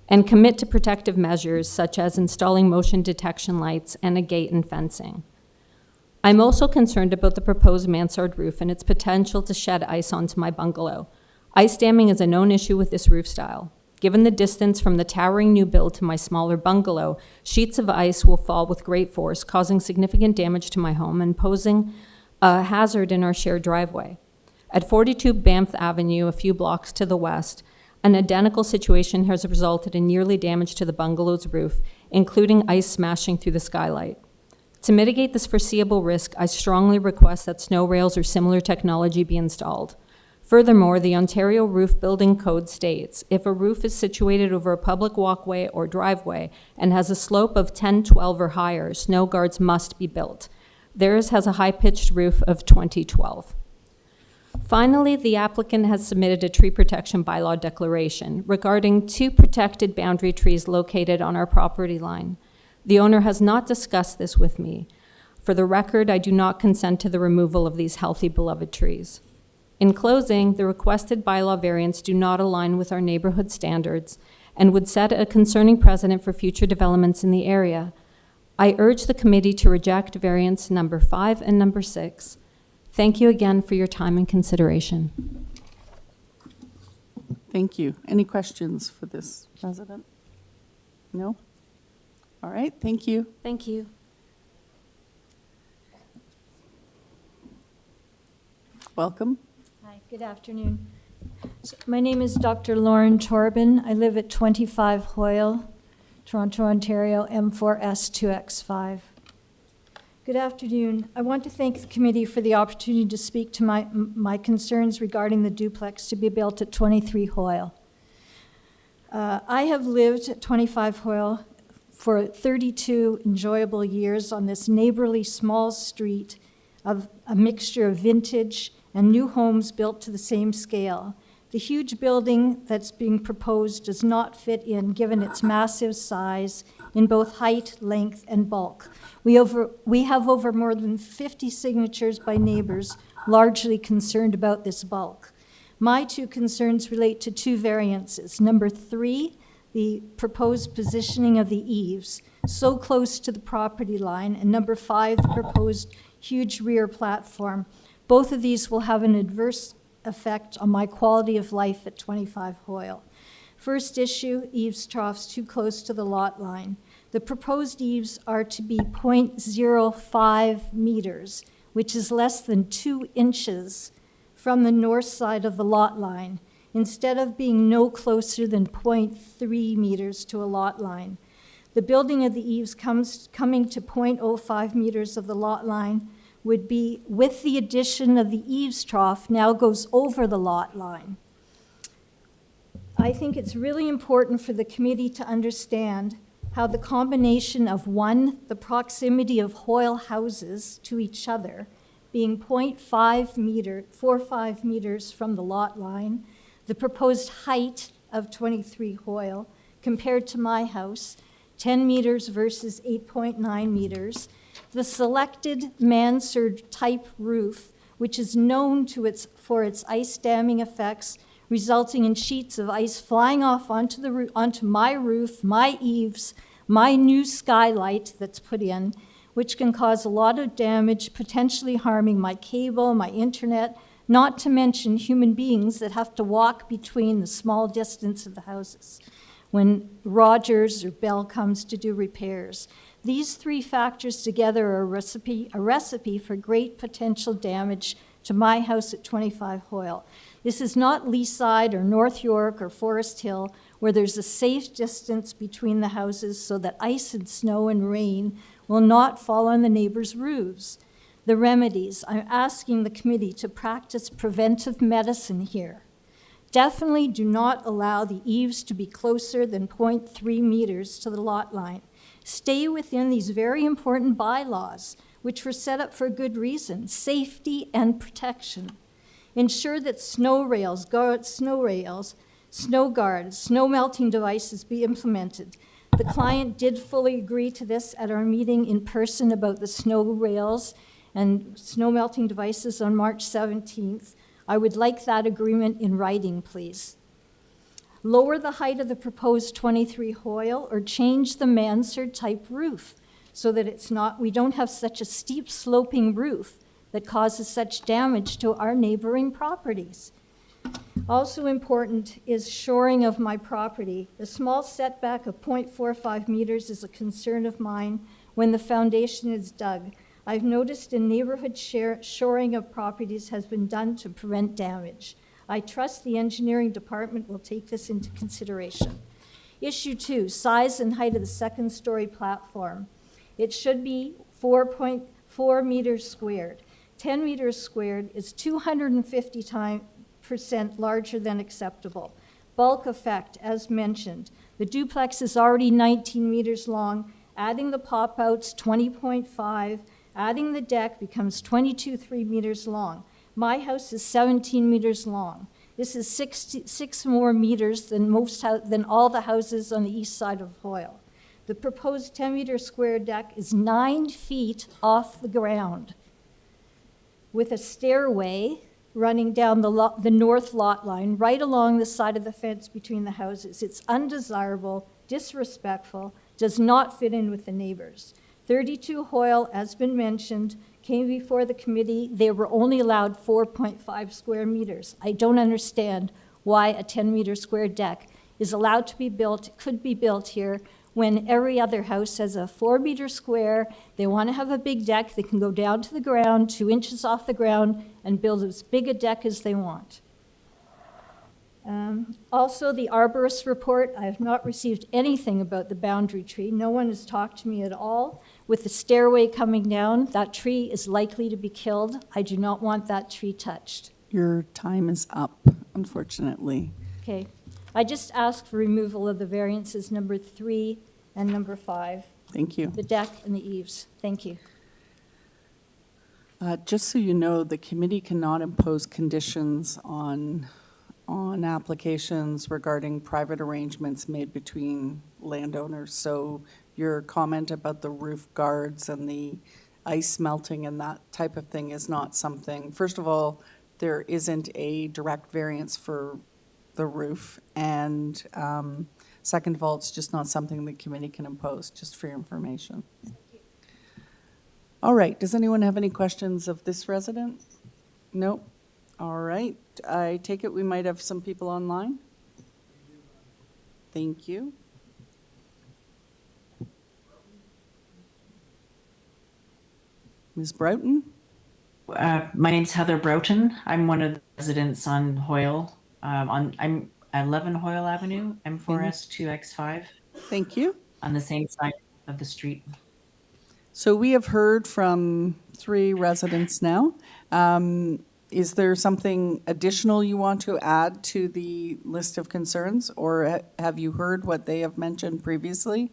and commit to protective measures such as installing motion detection lights and a gate and fencing. I'm also concerned about the proposed mansard roof and its potential to shed ice onto my bungalow. Ice damming is a known issue with this roof style. Given the distance from the towering new build to my smaller bungalow, sheets of ice will fall with great force, causing significant damage to my home and posing a hazard in our shared driveway. At 42 Banff Avenue, a few blocks to the west, an identical situation has resulted in yearly damage to the bungalow's roof, including ice smashing through the skylight. To mitigate this foreseeable risk, I strongly request that snow rails or similar technology be installed. Furthermore, the Ontario Roof Building Code states, if a roof is situated over a public walkway or driveway and has a slope of 10, 12 or higher, snow guards must be built. Theirs has a high-pitched roof of 2012. Finally, the applicant has submitted a tree protection bylaw declaration regarding 2 protected boundary trees located on our property line. The owner has not discussed this with me. For the record, I do not consent to the removal of these healthy, beloved trees. In closing, the requested bylaw variants do not align with our neighborhood standards and would set a concerning precedent for future developments in the area. I urge the committee to reject variants number 5 and number 6. Thank you again for your time and consideration. Thank you. Any questions for this resident? No? All right, thank you. Thank you. Welcome. Hi, good afternoon. So my name is Dr. Lauren Torben. I live at 25 Hoyle, Toronto, Ontario, M4S2X5. Good afternoon. I want to thank the committee for the opportunity to speak to my concerns regarding the duplex to be built at 23 Hoyle. I have lived at 25 Hoyle for 32 enjoyable years on this neighborly small street of a mixture of vintage and new homes built to the same scale. The huge building that's being proposed does not fit in given its massive size in both height, length, and bulk. We have over more than 50 signatures by neighbors largely concerned about this bulk. My two concerns relate to two variances. Number 3, the proposed positioning of the eaves so close to the property line, and number 5, the proposed huge rear platform. Both of these will have an adverse effect on my quality of life at 25 Hoyle. First issue, eaves troughs too close to the lot line. The proposed eaves are to be 0.05 meters, which is less than 2 inches from the north side of the lot line, instead of being no closer than 0.3 meters to a lot line. The building of the eaves coming to 0.05 meters of the lot line would be, with the addition of the eaves trough, now goes over the lot line. I think it's really important for the committee to understand how the combination of, 1, the proximity of Hoyle houses to each other, being 0.45 meters from the lot line, the proposed height of 23 Hoyle compared to my house, 10 meters versus 8.9 meters, the selected mansard type roof, which is known for its ice damming effects, resulting in sheets of ice flying off onto my roof, my eaves, my new skylight that's put in, which can cause a lot of damage, potentially harming my cable, my internet, not to mention human beings that have to walk between the small distance of the houses when Rogers or Bell comes to do repairs. These 3 factors together are a recipe for great potential damage to my house at 25 Hoyle. This is not Leaside or North York or Forest Hill, where there's a safe distance between the houses so that ice and snow and rain will not fall on the neighbors' roofs. The remedies, I'm asking the committee to practice preventive medicine here. Definitely do not allow the eaves to be closer than 0.3 meters to the lot line. Stay within these very important bylaws, which were set up for a good reason, safety and protection. Ensure that snow guards, snow melting devices be implemented. The client did fully agree to this at our meeting in person about the snow rails and snow melting devices on March 17th. I would like that agreement in writing, please. Lower the height of the proposed 23 Hoyle or change the mansard type roof so that we don't have such a steep sloping roof that causes such damage to our neighboring properties. Also important is shoring of my property. The small setback of 0.45 meters is a concern of mine when the foundation is dug. I've noticed in neighborhood shoring of properties has been done to prevent damage. I trust the engineering department will take this into consideration. Issue 2, size and height of the second story platform. It should be 4.4 meters squared. 10 meters squared is 250% larger than acceptable. Bulk effect, as mentioned. The duplex is already 19 meters long. Adding the pop-outs, 20.5. Adding the deck becomes 22.3 meters long. My house is 17 meters long. This is 6 more meters than all the houses on the east side of Hoyle. The proposed 10-meter square deck is 9 feet off the ground, with a stairway running down the north lot line right along the side of the fence between the houses. It's undesirable, disrespectful, does not fit in with the neighbors. 32 Hoyle, as been mentioned, came before the committee. They were only allowed 4.5 square meters. I don't understand why a 10-meter square deck is allowed to be built, could be built here, when every other house has a 4-meter square. They want to have a big deck. They can go down to the ground, 2 inches off the ground, and build as big a deck as they want. Also, the arborist report, I have not received anything about the boundary tree. No one has talked to me at all. With the stairway coming down, that tree is likely to be killed. I do not want that tree touched. Your time is up, unfortunately. Okay. I just ask for removal of the variances number 3 and number 5, Thank you. the deck and the eaves. Thank you. Just so you know, the committee cannot impose conditions on applications regarding private arrangements made between landowners. So your comment about the roof guards and the ice melting and that type of thing is not something, first of all, there isn't a direct variance for the roof. And second of all, it's just not something the committee can impose, just for your information. All right, does anyone have any questions of this resident? Nope. All right, I take it we might have some people online? Thank you. Ms. Broughton? My name's Heather Broughton. I'm one of the residents on HOYLE. I'm 11 HOYLE Avenue, M4S2X5. Thank you. On the same side of the street. So we have heard from 3 residents now. Is there something additional you want to add to the list of concerns, or have you heard what they have mentioned previously?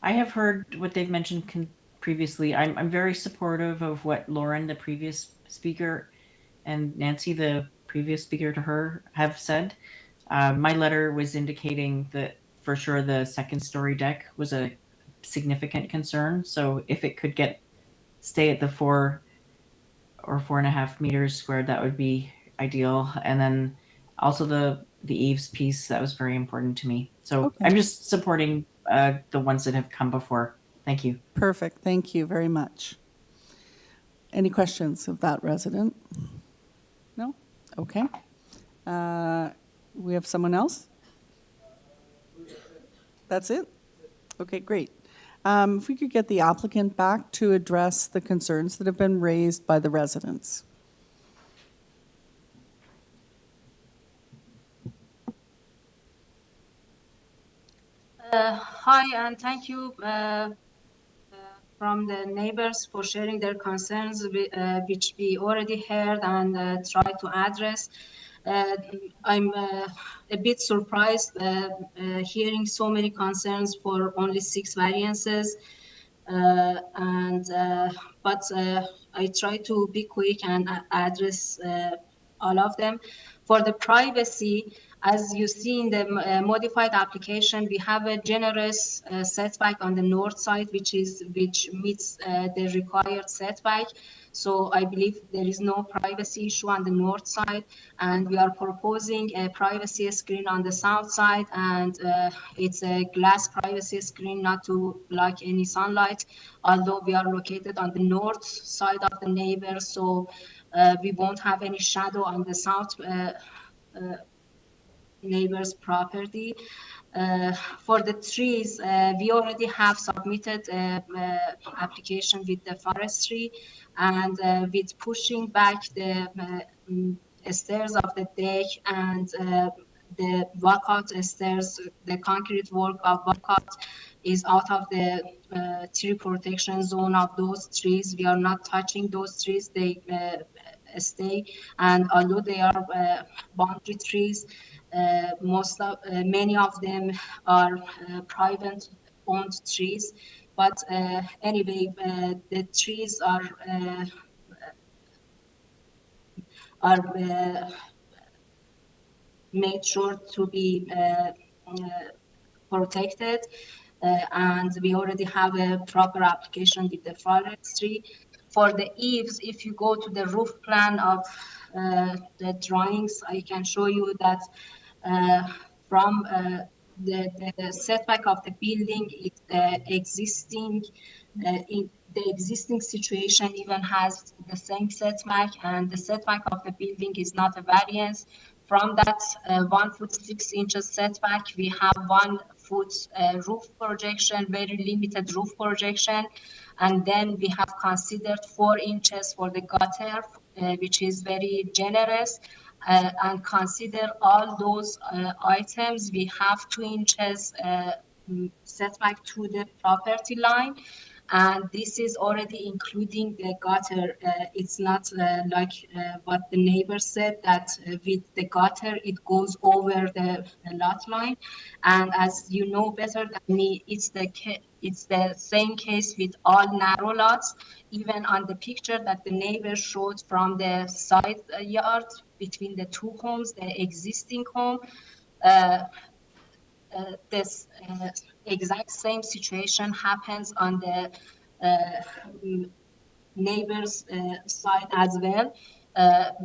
I have heard what they've mentioned previously. I'm very supportive of what Lauren, the previous speaker, and Nancy, the previous speaker to her, have said. My letter was indicating that for sure the second-story deck was a significant concern. So if it could stay at the 4 or 4.5 meters squared, that would be ideal. And then also the eaves piece, that was very important to me. So Okay. I'm just supporting the ones that have come before. Thank you. Perfect, thank you very much. Any questions of that resident? No? Okay. We have someone else? That's it? Okay, great. If we could get the applicant back to address the concerns that have been raised by the residents. Hi, and thank you from the neighbors for sharing their concerns, which we already heard and tried to address. I'm a bit surprised hearing so many concerns for only 6 variances. But I try to be quick and address all of them. For the privacy, as you see in the modified application, we have a generous setback on the north side, which meets the required setback. So I believe there is no privacy issue on the north side, and we are proposing a privacy screen on the south side, and it's a glass privacy screen not to block any sunlight, although we are located on the north side of the neighbor, so we won't have any shadow on the south neighbor's property. For the trees, we already have submitted application with the forestry, and with pushing back the stairs of the deck and the walkout stairs, the concrete work of walkout is out of the tree protection zone of those trees. We are not touching those trees. They stay, and although they are boundary trees, many of them are private owned trees, but anyway, the trees are made sure to be protected, and we already have a proper application with the forestry. For the eaves, if you go to the roof plan of the drawings, I can show you that from the setback of the building, the existing situation even has the same setback, and the setback of the building is not a variance. From that 1 foot 6 inches setback, we have 1 foot roof projection, very limited roof projection, and then we have considered 4 inches for the gutter, which is very generous, and consider all those items, we have 2 inches setback to the property line. And this is already including the gutter. It's not like what the neighbor said, that with the gutter, it goes over the lot line. And as you know better than me, it's the same case with all narrow lots. Even on the picture that the neighbor showed from the side yard between the 2 homes, the existing home, this exact same situation happens on the neighbor's side as well.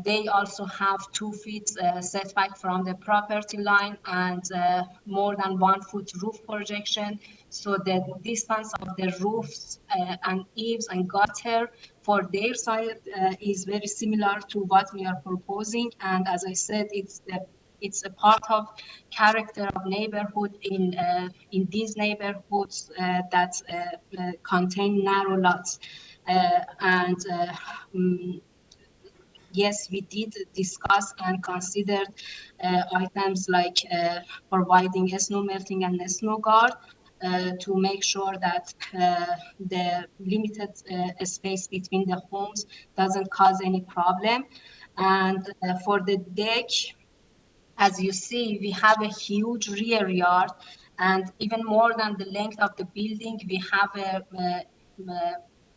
They also have 2 feet setback from the property line and more than 1 foot roof projection. So the distance of the roofs and eaves and gutter for their side is very similar to what we are proposing. And as I said, it's a part of character of neighborhood in these neighborhoods that contain narrow lots. Yes, we did discuss and consider items like providing a snow melting and a snow guard to make sure that the limited space between the homes doesn't cause any problem. And for the deck, as you see, we have a huge rear yard, and even more than the length of the building, we have a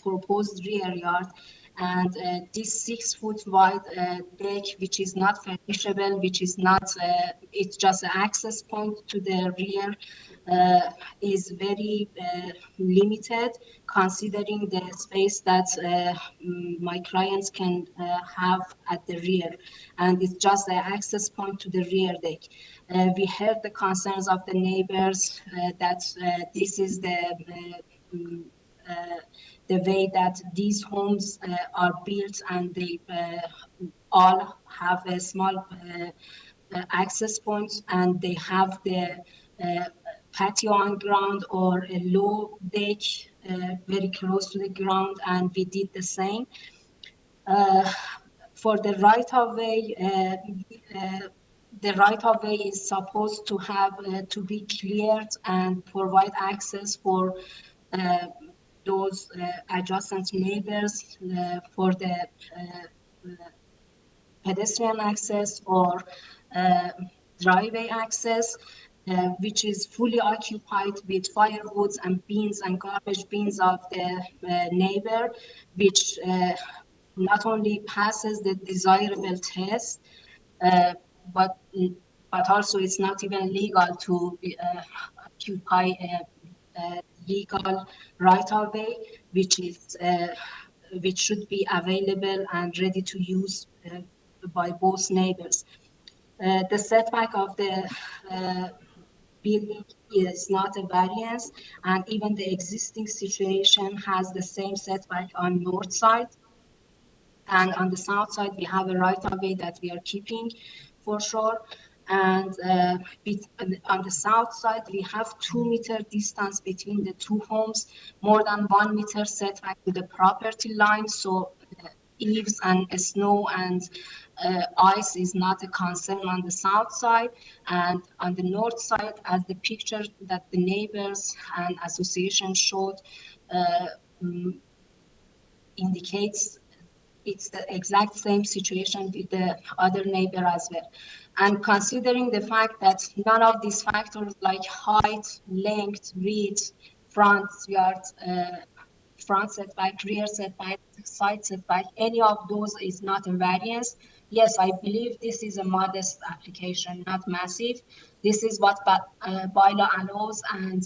proposed rear yard. And this 6 foot wide deck, which is not furnishable, which is not, it's just an access point to the rear, is very limited, considering the space that my clients can have at the rear. And it's just an access point to the rear deck. We heard the concerns of the neighbors that this is the way that these homes are built, and they all have a small access points, and they have the patio on ground or a low deck very close to the ground, and we did the same. For the right-of-way, the right-of-way is supposed to have to be cleared and provide access for those adjacent neighbors for the pedestrian access or driveway access, which is fully occupied with firewoods and bins and garbage bins of the neighbor, which not only passes the desirable test, but also it's not even legal to occupy a legal right-of-way, which should be available and ready to use by both neighbors. The setback of the building is not a variance, and even the existing situation has the same setback on north side. And on the south side, we have a right-of-way that we are keeping for sure. And on the south side, we have 2 meter distance between the 2 homes, more than 1 meter setback to the property line. So eaves and snow and ice is not a concern on the south side. And on the north side, as the picture that the neighbors and association showed indicates, it's the exact same situation with the other neighbor as well. And considering the fact that none of these factors like height, length, width, front yard, front setback, rear setback, side setback, any of those is not a variance. Yes, I believe this is a modest application, not massive. This is what bylaw allows, and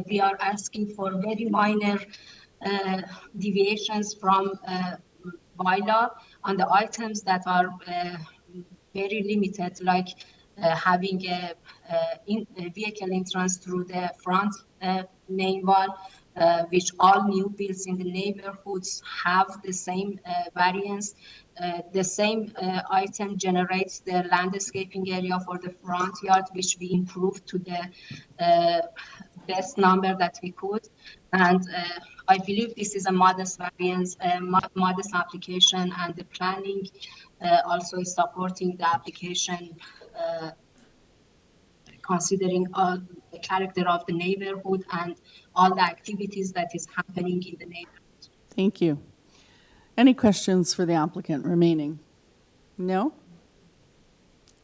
we are asking for very minor deviations from bylaw on the items that are very limited, like having a vehicle entrance through the front main wall, which all new builds in the neighborhoods have the same variance. The same item generates the landscaping area for the front yard, which we improved to the best number that we could. And I believe this is a modest variance, modest application, and the planning also is supporting the application, considering all the character of the neighborhood and all the activities that is happening in the neighborhood. Thank you. Any questions for the applicant remaining? No?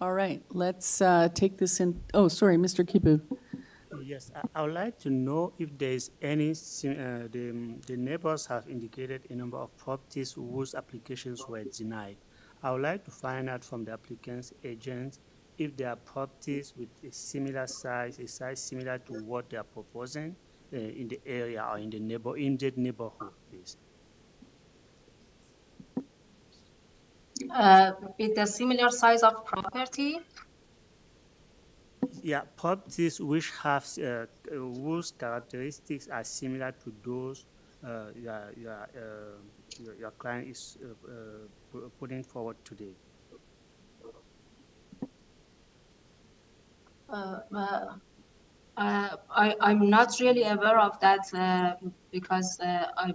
All right, let's take this in. Oh, sorry, Mr. Kipu. Yes, I would like to know if there is any, the neighbors have indicated a number of properties whose applications were denied. I would like to find out from the applicant's agent if there are properties with a similar size, a size similar to what they are proposing in the area or in the neighborhood, please. With a similar size of property, Yeah, properties which have whose characteristics are similar to those your client is putting forward today. I'm not really aware of that because I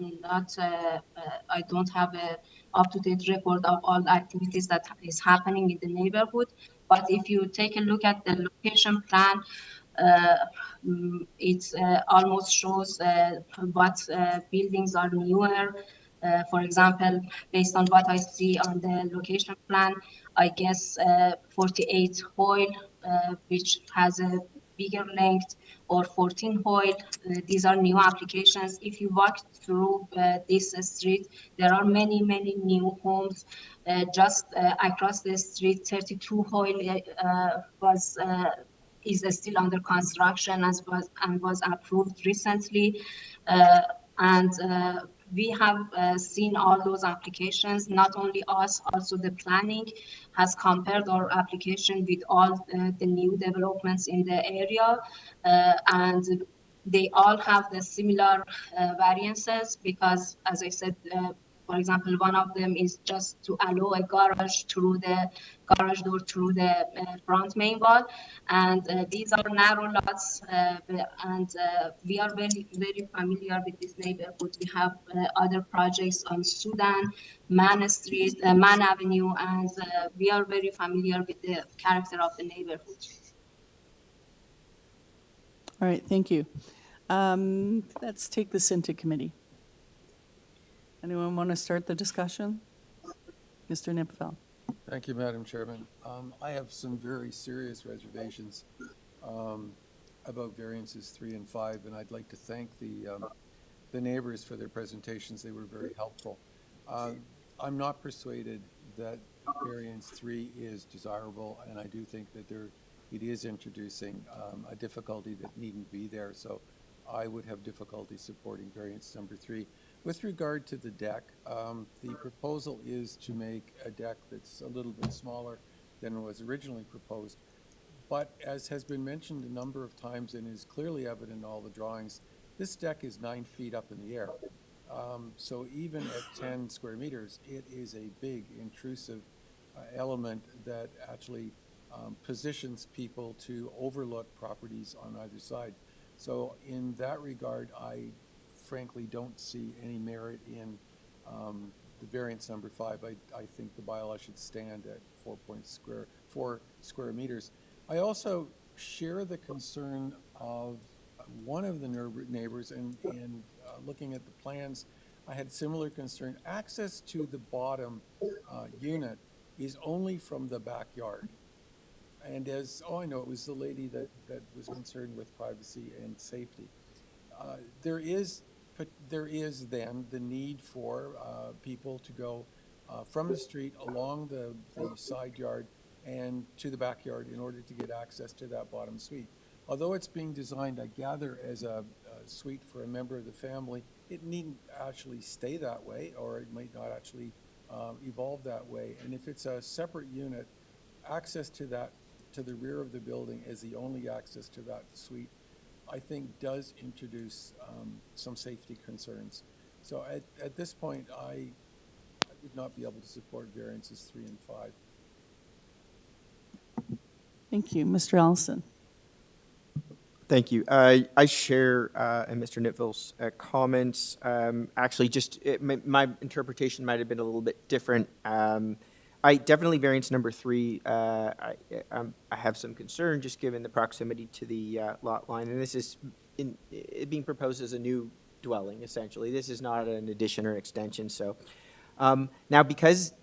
don't have a up-to-date record of all the activities that is happening in the neighborhood. But if you take a look at the location plan, it almost shows what buildings are newer. For example, based on what I see on the location plan, I guess 48 HOYLE, which has a bigger length, or 14 HOYLE. These are new applications. If you walk through this street, there are many, many new homes. Just across the street, 32 HOYLE is still under construction and was approved recently. We have seen all those applications. Not only us, also the planning has compared our application with all the new developments in the area, and they all have the similar variances because, as I said, for example, one of them is just to allow a garage door through the front main wall, and these are narrow lots, and we are very, very familiar with this neighborhood. We have other projects on Sudan, Man Street, Man Avenue, and we are very familiar with the character of the neighborhood. All right, thank you. Let's take this into committee. Anyone want to start the discussion? Mr. Nipfel. Thank you, Madam Chairman. I have some very serious reservations about variances 3 and 5, and I'd like to thank the neighbors for their presentations. They were very helpful. I'm not persuaded that variance 3 is desirable, and I do think that it is introducing a difficulty that needn't be there. So I would have difficulty supporting variance number 3. With regard to the deck, the proposal is to make a deck that's a little bit smaller than was originally proposed. But as has been mentioned a number of times and is clearly evident in all the drawings, this deck is 9 feet up in the air. So even at 10 square meters, it is a big intrusive element that actually positions people to overlook properties on either side. So in that regard, I frankly don't see any merit in the variance number 5. I think the bylaw should stand at 4 square meters. I also share the concern of one of the neighbors, and looking at the plans, I had similar concern. Access to the bottom unit is only from the backyard. And I know it was the lady that was concerned with privacy and safety. There is then the need for people to go from the street along the side yard and to the backyard in order to get access to that bottom suite. Although it's being designed, I gather, as a suite for a member of the family, it needn't actually stay that way, or it might not actually evolve that way. And if it's a separate unit, access to the rear of the building as the only access to that suite, I think does introduce some safety concerns. So at this point, I would not be able to support variances 3 and 5. Thank you. Mr. Allison. Thank you. I share Mr. Nitville's comments. Actually, my interpretation might have been a little bit different. I definitely variance number 3. I have some concern just given the proximity to the lot line, and this is it being proposed as a new dwelling. Essentially, this is not an addition or extension. So now, because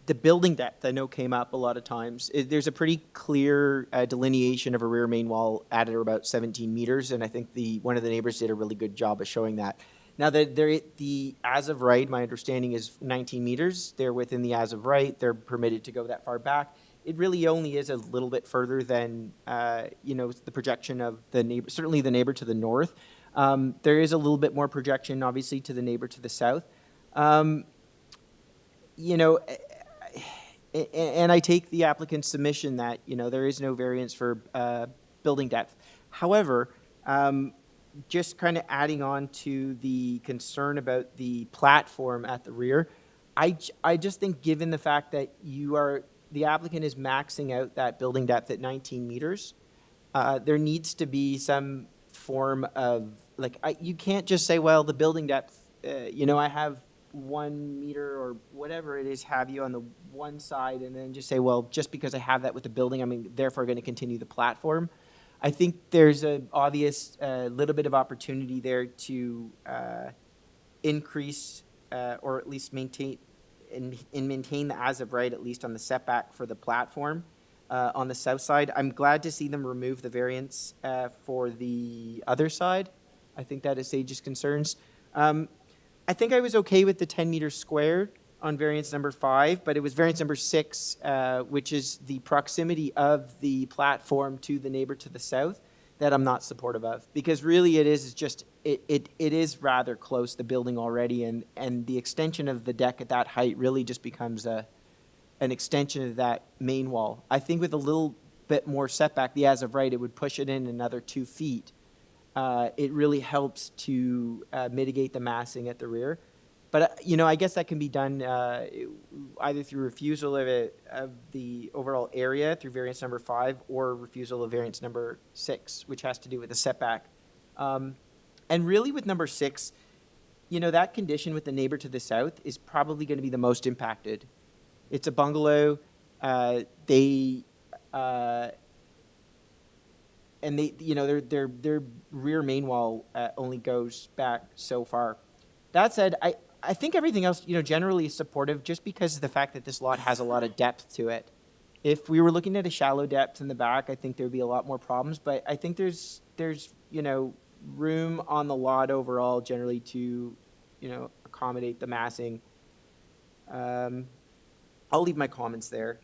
the building depth I know came up a lot of times, there's a pretty clear delineation of a rear main wall at or about 17 meters, and I think one of the neighbors did a really good job of showing that. Now, the as of right, my understanding is 19 meters. They're within the as of right. They're permitted to go that far back. It really only is a little bit further than the projection of the neighbor. Certainly, the neighbor to the north. There is a little bit more projection, obviously, to the neighbor to the south. And I take the applicant's submission that there is no variance for building depth. However, just kind of adding on to the concern about the platform at the rear, I just think given the fact that the applicant is maxing out that building depth at 19 meters, there needs to be some form of, you can't just say, well, the building depth, I have 1 meter or whatever it is, have you on the one side, and then just say, well, just because I have that with the building, I'm therefore going to continue the platform. I think there's an obvious little bit of opportunity there to increase or at least maintain the as of right, at least on the setback for the platform on the south side. I'm glad to see them remove the variance for the other side. I think that assuages concerns. I think I was okay with the 10 meters squared on variance number 5, but it was variance number 6, which is the proximity of the platform to the neighbor to the south, that I'm not supportive of. Because really it is rather close, the building already, and the extension of the deck at that height really just becomes an extension of that main wall. I think with a little bit more setback, the as of right, it would push it in another 2 feet. It really helps to mitigate the massing at the rear. But, I guess that can be done either through refusal of the overall area through variance number 5 or refusal of variance number 6, which has to do with the setback. And really with number 6, that condition with the neighbor to the south is probably going to be the most impacted. It's a bungalow. And their rear main wall only goes back so far. That said, I think everything else, generally is supportive just because of the fact that this lot has a lot of depth to it. If we were looking at a shallow depth in the back, I think there'd be a lot more problems. But I think there's room on the lot overall generally to, accommodate the massing. I'll leave my comments there.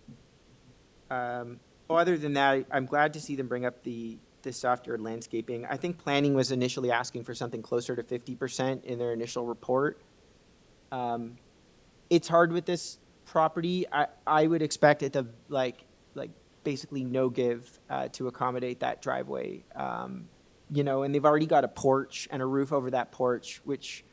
Other than that, I'm glad to see them bring up the softer landscaping. I think planning was initially asking for something closer to 50% in their initial report. It's hard with this property. I would expect it to basically no give to accommodate that driveway. And they've already got a porch and a roof over that porch, which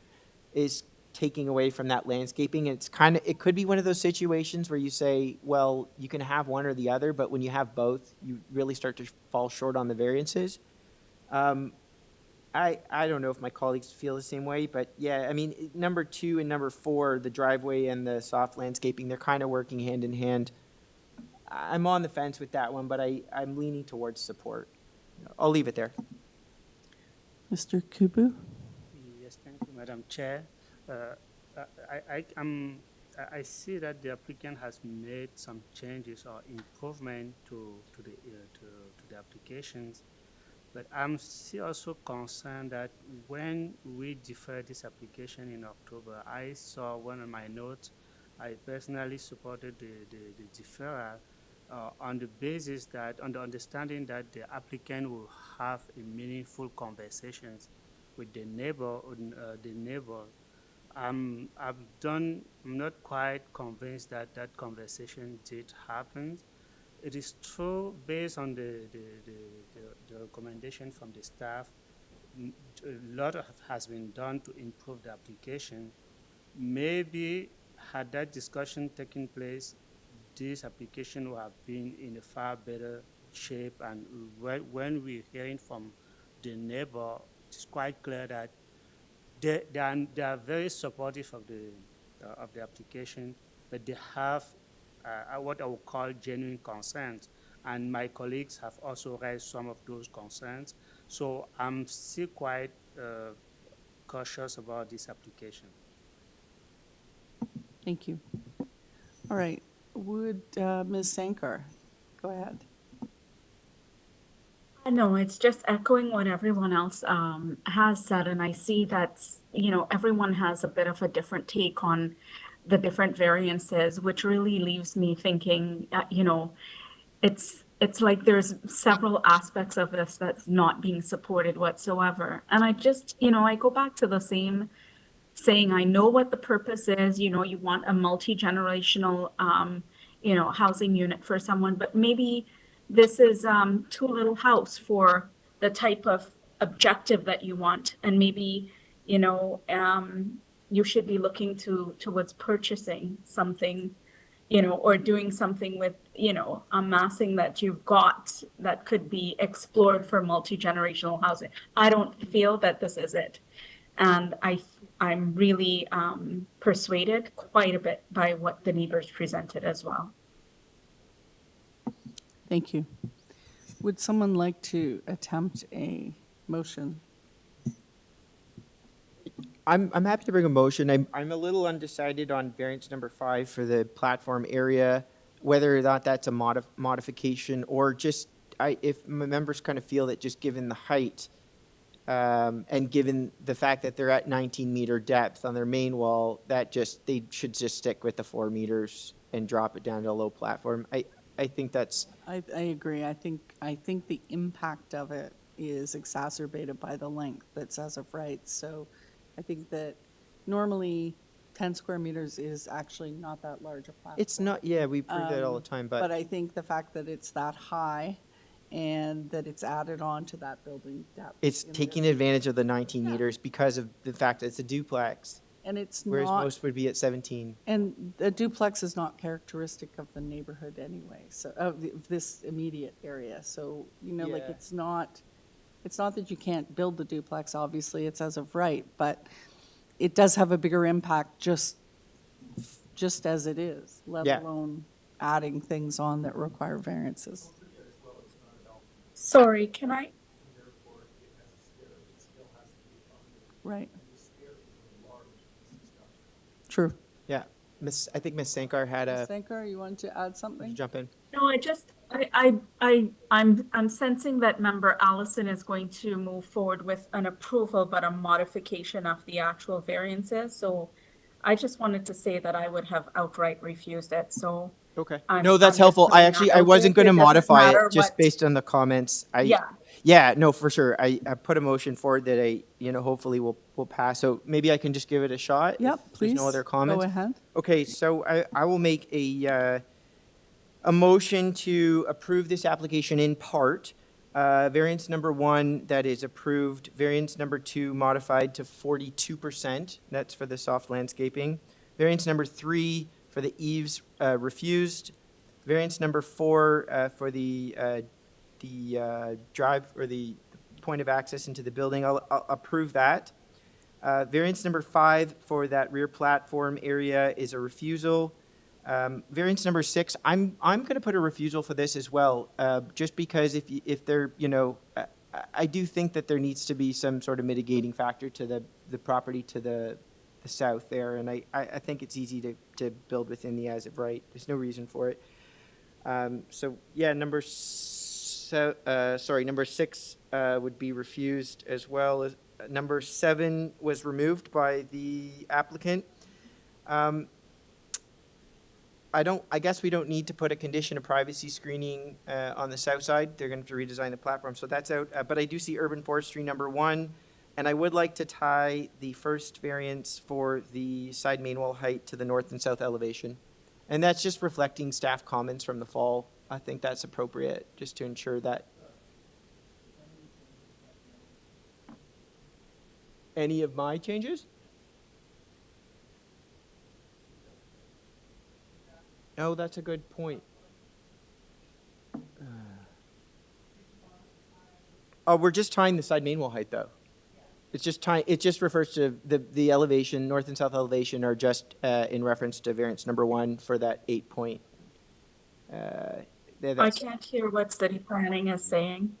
is taking away from that landscaping. It could be one of those situations where you say, well, you can have one or the other, but when you have both, you really start to fall short on the variances. I don't know if my colleagues feel the same way, but yeah, number 2 and number 4, the driveway and the soft landscaping, they're kind of working hand in hand. I'm on the fence with that one, but I'm leaning towards support. I'll leave it there. Mr. Kubu? Yes, thank you, Madam Chair. I see that the applicant has made some changes or improvement to the applications, but I'm still also concerned that when we deferred this application in October, I saw one of my notes. I personally supported the deferral on the basis that, on the understanding that the applicant will have a meaningful conversations with the neighbor. I'm not quite convinced that that conversation did happen. It is true, based on the recommendation from the staff, a lot has been done to improve the application. Maybe had that discussion taken place, this application would have been in a far better shape. And when we're hearing from the neighbor, it's quite clear that they are very supportive of the application, but they have what I would call genuine concerns. And my colleagues have also raised some of those concerns. So I'm still quite cautious about this application. Thank you. All right, would Ms. Sankar, go ahead. No, it's just echoing what everyone else has said, and I see that, you know, everyone has a bit of a different take on the different variances, which really leaves me thinking, you know, it's like there's several aspects of this that's not being supported whatsoever. And I just, you know, I go back to the same saying, I know what the purpose is, you know, you want a multi-generational, you know, housing unit for someone, but maybe this is too little house for the type of objective that you want. And maybe, you know, you should be looking towards purchasing something, you know, or doing something with, you know, amassing that you've got that could be explored for multi-generational housing. I don't feel that this is it. And I'm really persuaded quite a bit by what the neighbors presented as well. Thank you. Would someone like to attempt a motion? I'm happy to bring a motion. I'm a little undecided on variance number 5 for the platform area, whether or not that's a modification or just if my members kind of feel that just given the height and given the fact that they're at 19-meter depth on their main wall, that they should just stick with the 4 meters and drop it down to a low platform. I think that's. I agree. I think the impact of it is exacerbated by the length that's as of right. So I think that normally 10 square meters is actually not that large a platform. It's not, yeah, we prove that all the time, but. But I think the fact that it's that high and that it's added on to that building depth. It's taking advantage of the 19 meters because of the fact that it's a duplex. And it's whereas not, most would be at 17. and the duplex is not characteristic of the neighborhood anyway, so of this immediate area. So, you know, like Yeah. it's not that you can't build the duplex, obviously, it's as of right, but it does have a bigger impact just as it is, let Yeah. alone adding things on that require variances. Sorry, can I? Right. True. Yeah, I think Ms. Sankar had Ms. a, Sankar, you want to add something? jump in. No, I'm sensing that member Allison is going to move forward with an approval, but a modification of the actual variances. So I just wanted to say that I would have outright refused it, so. Okay. I'm- No, that's I'm just helpful. putting that I out wasn't there. going to It doesn't modify matter it just what- based on the comments. Yeah. Yeah, no, for sure. I put a motion forward that hopefully will pass. So maybe I can just give it a shot? if Yep, please. There's no other comments? Go ahead. Okay, so I will make a motion to approve this application in part. Variance number 1 that is approved, variance number 2 modified to 42%. That's for the soft landscaping. Variance number 3 for the eaves refused. Variance number 4 for the drive or the point of access into the building. I'll approve that. Variance number 5 for that rear platform area is a refusal. Variance number 6, I'm going to put a refusal for this as well, just because if there, I do think that there needs to be some sort of mitigating factor to the property to the south there, and I think it's easy to build within the as of right. There's no reason for it. So yeah, number 6 would be refused as well. As number 7 was removed by the applicant. I guess we don't need to put a condition of privacy screening on the south side. They're going to have to redesign the platform, so that's out. But I do see urban forestry number 1, and I would like to tie the first variance for the side main wall height to the north and south elevation. And that's just reflecting staff comments from the fall. I think that's appropriate, just to ensure that. Any of my changes? Oh, that's a good point. We're just tying the side main wall height, though. It's just tying, it just refers to the elevation, north and south elevation are just in reference to variance number 1 for that 8 point. I That's, can't hear what city planning is saying.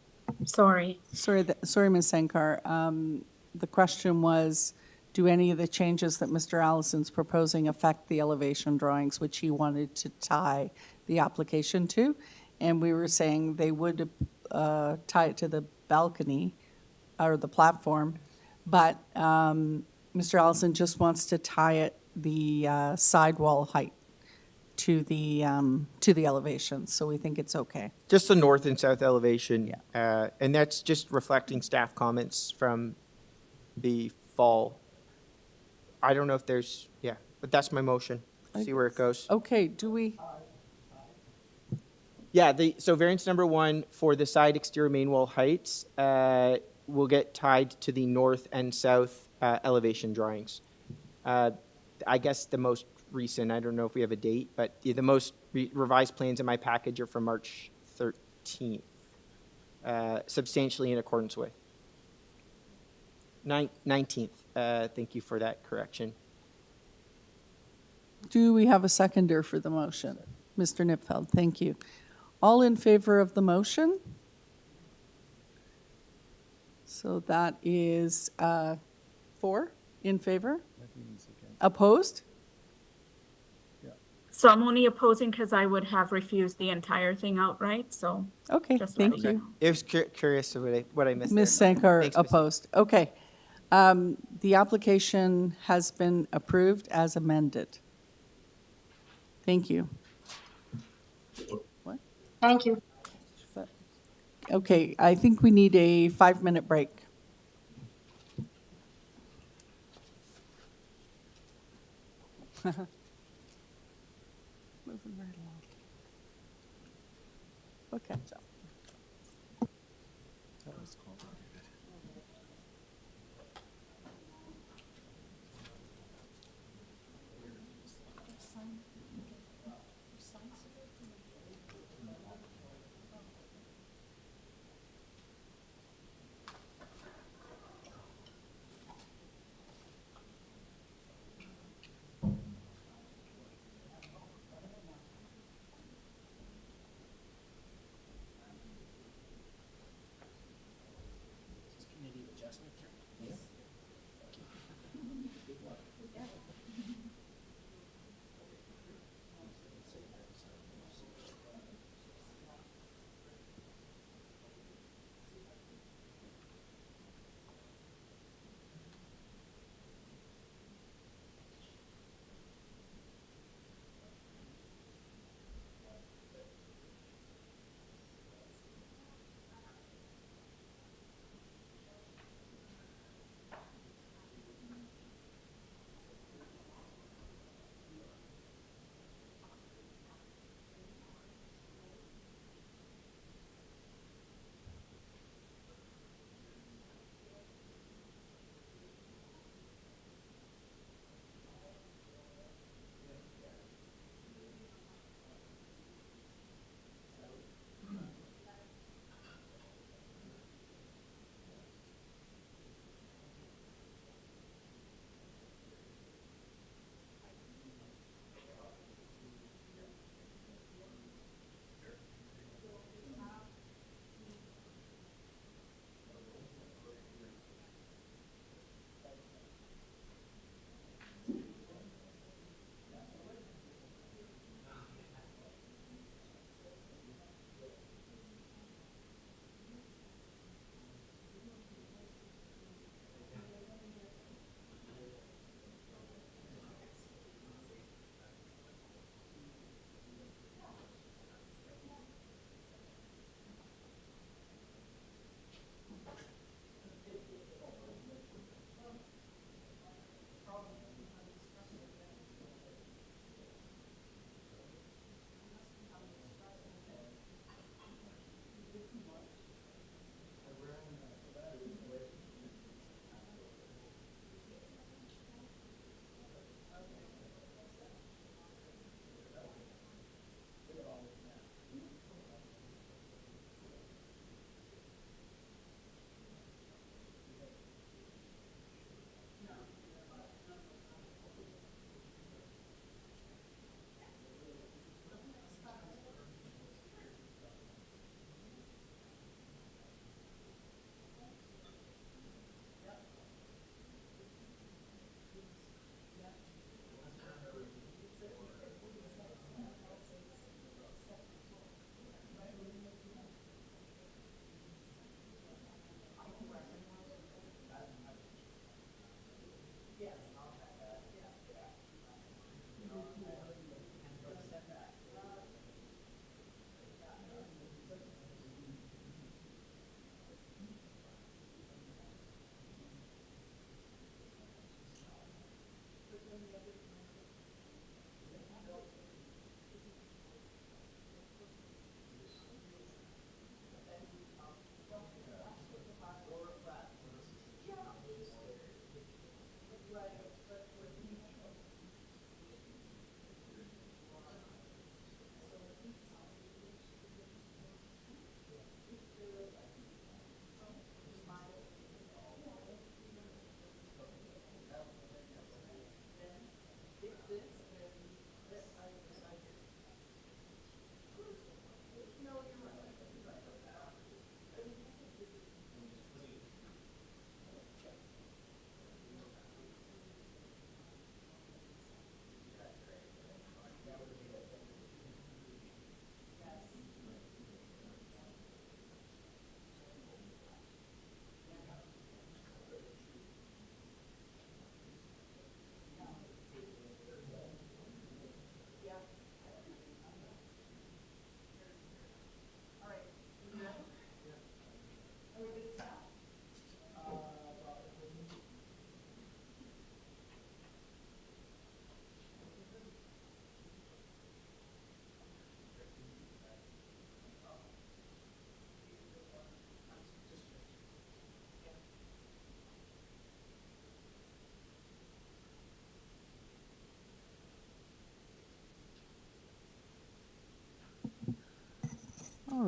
Sorry. Sorry, Ms. Sankar. The question was, do any of the changes that Mr. Allison's proposing affect the elevation drawings, which he wanted to tie the application to? And we were saying they would tie it to the balcony or the platform, but Mr. Allison just wants to tie it the sidewall height to the elevation, so we think it's okay. just the north and south elevation. And that's just reflecting staff comments from the fall. I don't know if there's, yeah, but that's my motion. See where it goes. Okay, do we, Yeah, so variance number 1 for the side exterior main wall heights will get tied to the north and south elevation drawings. I guess the most recent, I don't know if we have a date, but the most revised plans in my package are from March 13th, substantially in accordance with. 19th, thank you for that correction. do we have a seconder for the motion? Mr. Nipfeld, thank you. All in favor of the motion? So that is 4 in favor? Opposed? So I'm only opposing because I would have refused the entire thing outright, so. Okay, just thank letting you. It was curious of what I missed. Ms. there. Sankar Thanks, Ms. opposed. Okay. The application has been approved as amended. Thank you. What? Thank you. Okay, I think we need a 5-minute break. Moving right along. We'll catch up.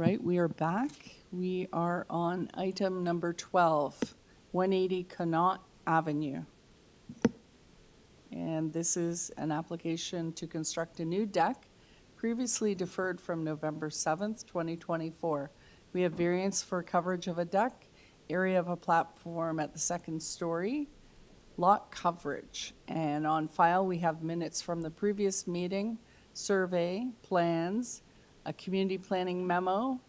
right, we are back. We are on item number 12, 180 Connaught Avenue. And this is an application to construct a new deck, previously deferred from November 7th, 2024. We have variance for coverage of a deck, area of a platform at the second story, lot coverage. And on file, we have minutes from the previous meeting, survey, plans, a community planning memo,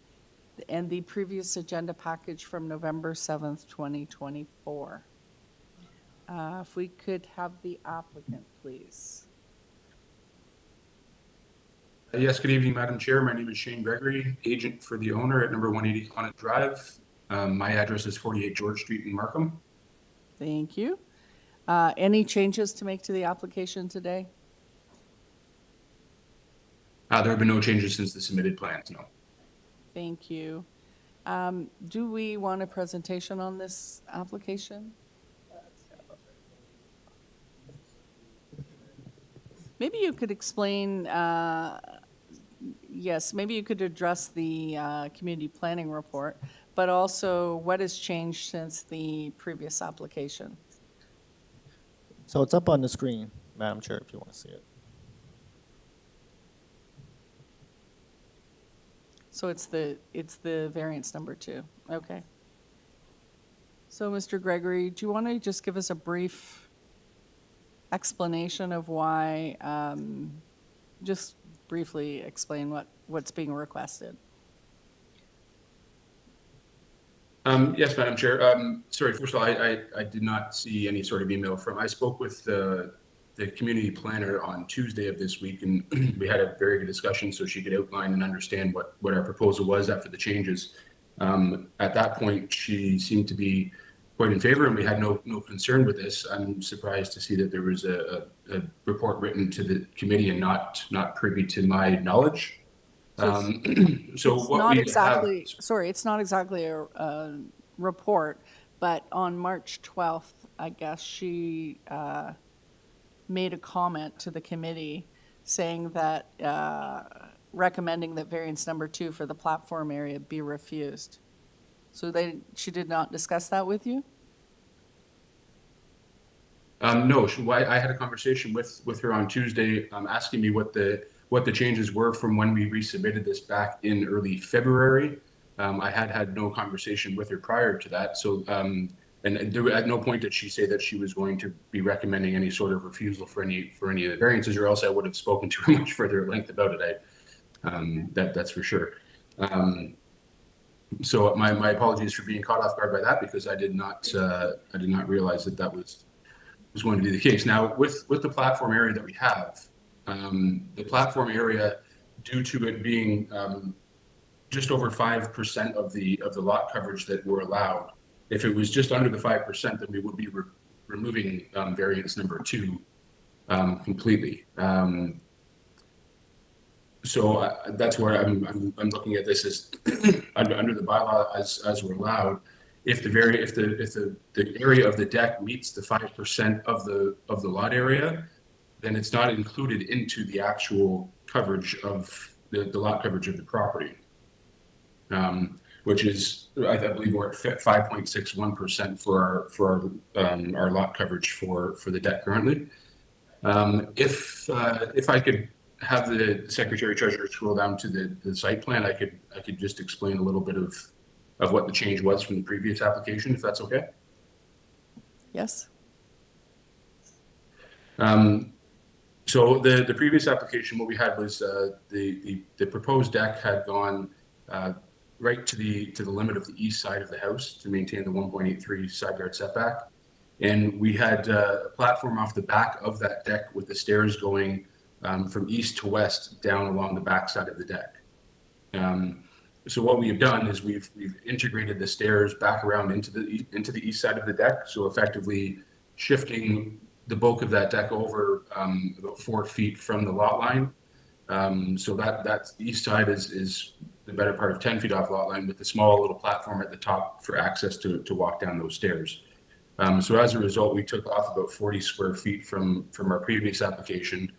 and the previous agenda package from November 7th, 2024. If we could have the applicant, please. Yes, good evening, Madam Chair. My name is Shane Gregory, agent for the owner at number 180 Connaught Drive. My address is 48 George Street in Markham. Thank you. Any changes to make to the application today? There have been no changes since the submitted plans, no. Thank you. Do we want a presentation on this application? Maybe you could explain, yes, maybe you could address the community planning report, but also what has changed since the previous application? So it's up on the screen, Madam Chair, if you want to see it. So it's the variance number 2. Okay. So Mr. Gregory, do you want to just give us a brief explanation of why, just briefly explain what's being requested? Yes, Madam Chair. Sorry, first of all, I did not see any sort of email from, I spoke with the community planner on Tuesday of this week, and we had a very good discussion so she could outline and understand what our proposal was after the changes. At that point, she seemed to be quite in favor, and we had no concern with this. I'm surprised to see that there was a report written to the committee and not privy to my knowledge. So it's what not we exactly, have, sorry, it's not exactly a report, but on March 12th, I guess she made a comment to the committee saying that, recommending that variance number 2 for the platform area be refused. So she did not discuss that with you? no, I had a conversation with her on Tuesday, asking me what the changes were from when we resubmitted this back in early February. I had no conversation with her prior to that. So, and there, at no point did she say that she was going to be recommending any sort of refusal for any of the variances, or else I would have spoken to her much further at length about it. That's for sure. So my apologies for being caught off guard by that, because I did not realize that was going to be the case. Now with the platform area that we have, the platform area, due to it being just over 5% of the lot coverage that we're allowed, if it was just under the 5%, then we would be removing variance number 2 completely. So that's where I'm looking at this as under the bylaw as we're allowed. If the area of the deck meets the 5% of the lot area, then it's not included into the actual coverage of the lot coverage of the property, which is, I believe we're at 5.61% for our lot coverage for the deck currently. If I could have the Secretary Treasurer scroll down to the site plan, I could just explain a little bit of what the change was from the previous application, if that's okay. Yes. So the previous application, what we had was the proposed deck had gone right to the limit of the east side of the house to maintain the 1.83 side yard setback, and we had a platform off the back of that deck with the stairs going from east to west down along the back side of the deck. So what we have done is we've integrated the stairs back around into the east side of the deck, so effectively shifting the bulk of that deck over about 4 feet from the lot line. So that east side is the better part of 10 feet off lot line, with the small little platform at the top for access to walk down those stairs. So as a result, we took off about 40 square feet from our previous application,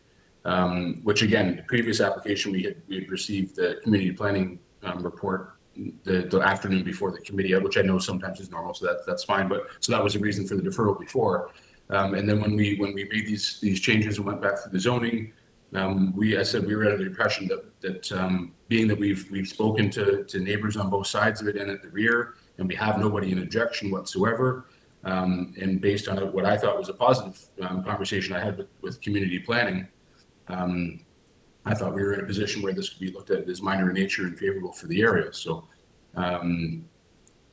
which again, the previous application we had received the community planning report the afternoon before the committee, which I know sometimes is normal, so that's fine. But so that was the reason for the deferral before. And then when we made these changes and went back through the zoning, I said we were under the impression that being that we've spoken to neighbors on both sides of it and at the rear, and we have nobody in objection whatsoever. And based on what I thought was a positive conversation I had with community planning, I thought we were in a position where this could be looked at as minor in nature and favorable for the area. So,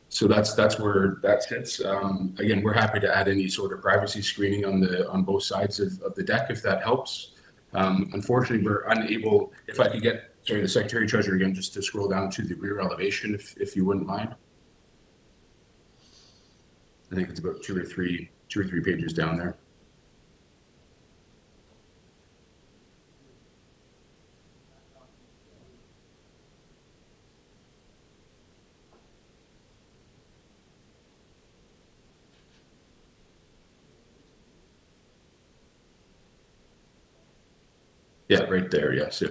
so that's where that sits. Again, we're happy to add any sort of privacy screening on both sides of the deck if that helps. Unfortunately, we're unable. If I could get the Secretary Treasurer again, just to scroll down to the rear elevation, if you wouldn't mind. I think it's about two or three pages down there. Yeah, right there. Yes.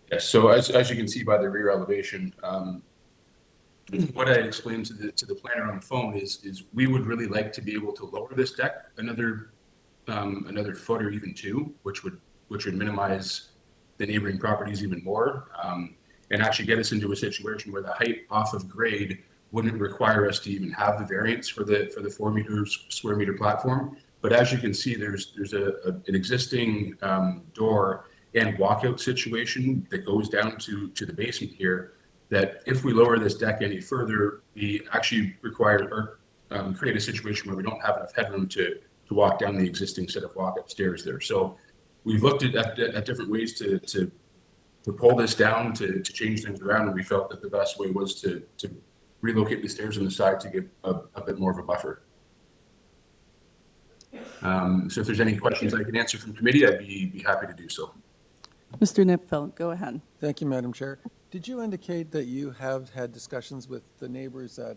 Yes. So as you can see by the rear elevation, what I explained to the planner on the phone is we would really like to be able to lower this deck another foot or even two, which would minimize the neighboring properties even more, and actually get us into a situation where the height off of grade wouldn't require us to even have the variance for the 4 square meter platform. But as you can see, there's an existing door and walkout situation that goes down to the basement here, that if we lower this deck any further, we actually require or create a situation where we don't have enough headroom to walk down the existing set of walk-up stairs there. So we've looked at different ways to pull this down, to change things around, and we felt that the best way was to relocate the stairs on the side to give a bit more of a buffer. So if there's any questions I can answer from committee, I'd be happy to do so. Mr. Nipfeld, go ahead. Thank you, Madam Chair. Did you indicate that you have had discussions with the neighbors at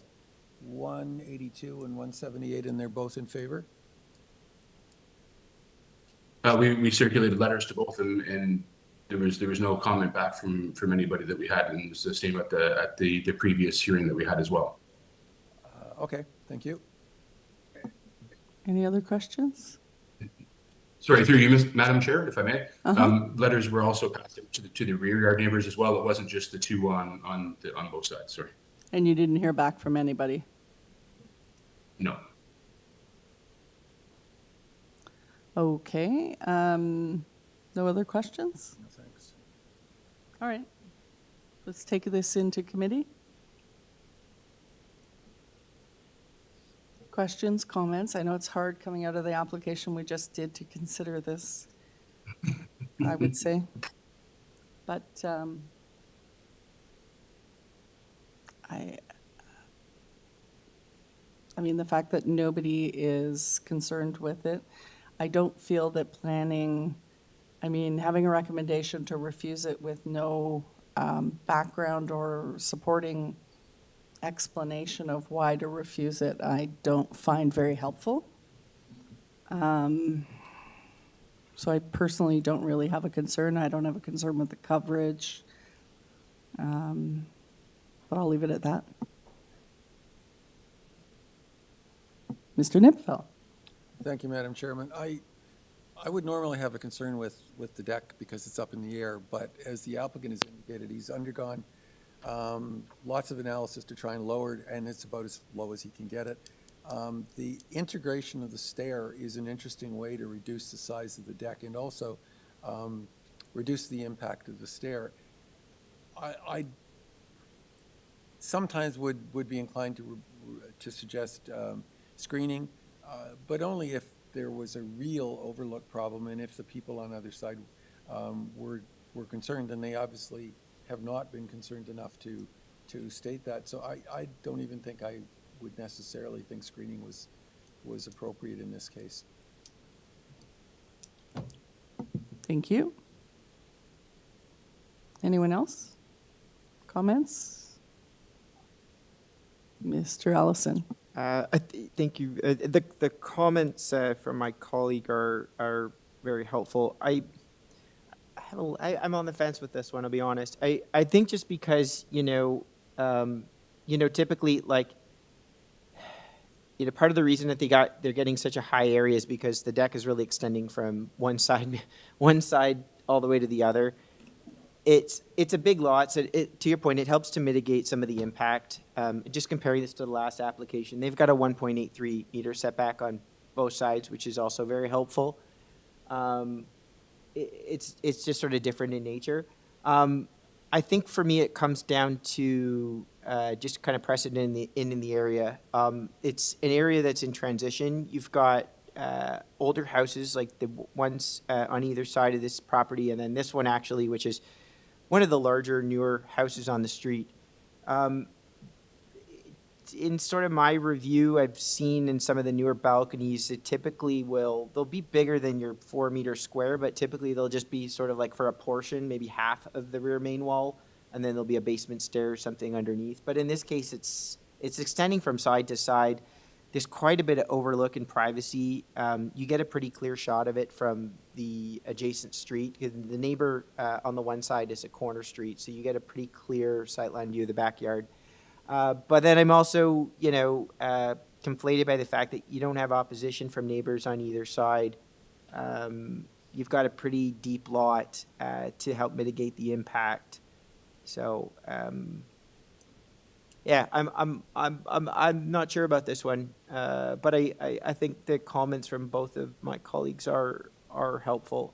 182 and 178, and they're both in favor? We circulated letters to both of them, and there was no comment back from anybody that we had, and it was the same at the previous hearing that we had as well. Okay, thank you. Any other questions? Sorry, through you, Madam Chair, if I may. Letters were also passed to the rear yard neighbors as well. It wasn't just the two on both sides. Sorry. And you didn't hear back from anybody? No. Okay. No other questions? No, thanks. All right. Let's take this into committee. Questions, comments? I know it's hard coming out of the application we just did to consider this, I would say. But I mean, the fact that nobody is concerned with it, I don't feel that planning, I mean, having a recommendation to refuse it with no background or supporting explanation of why to refuse it, I don't find very helpful. So I personally don't really have a concern. I don't have a concern with the coverage. But I'll leave it at that. Mr. Nipfeld. Thank you, Madam Chairman. I would normally have a concern with the deck because it's up in the air, but as the applicant has indicated, he's undergone lots of analysis to try and lower it, and it's about as low as he can get it. The integration of the stair is an interesting way to reduce the size of the deck and also reduce the impact of the stair. I sometimes would be inclined to suggest screening, but only if there was a real overlook problem and if the people on the other side were concerned, and they obviously have not been concerned enough to state that. So I don't even think I would necessarily think screening was appropriate in this case. Thank you. Anyone else? Comments? Mr. Allison. Thank you. The comments from my colleague are very helpful. I'm on the fence with this one, I'll be honest. I think just because, typically, like, part of the reason that they're getting such a high area is because the deck is really extending from one side all the way to the other. It's a big lot, so to your point, it helps to mitigate some of the impact. Just comparing this to the last application, they've got a 1.83 meter setback on both sides, which is also very helpful. It's just sort of different in nature. I think for me, it comes down to just kind of precedent in the area. It's an area that's in transition. You've got older houses, like the ones on either side of this property, and then this one actually, which is one of the larger, newer houses on the street. In sort of my review, I've seen in some of the newer balconies, it typically they'll be bigger than your 4 meter square, but typically they'll just be sort of like for a portion, maybe half of the rear main wall, and then there'll be a basement stair or something underneath. But in this case, it's extending from side to side. There's quite a bit of overlook and privacy. You get a pretty clear shot of it from the adjacent street. The neighbor on the one side is a corner street, so you get a pretty clear sightline view of the backyard. But then I'm also, conflated by the fact that you don't have opposition from neighbors on either side. You've got a pretty deep lot to help mitigate the impact. So, yeah, I'm not sure about this one, but I think the comments from both of my colleagues are helpful.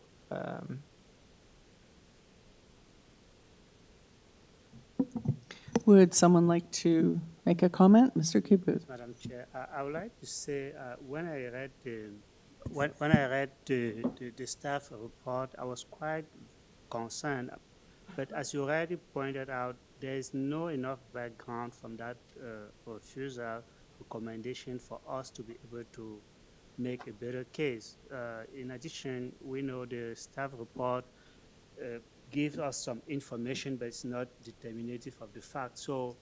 Would someone like to make a comment? Mr. Kibbutz. Madam Chair, I would like to say when I read the staff report, I was quite concerned. But as you already pointed out, there is no enough background from that refusal recommendation for us to be able to make a better case. In addition, we know the staff report gives us some information, but it's not determinative of the fact. So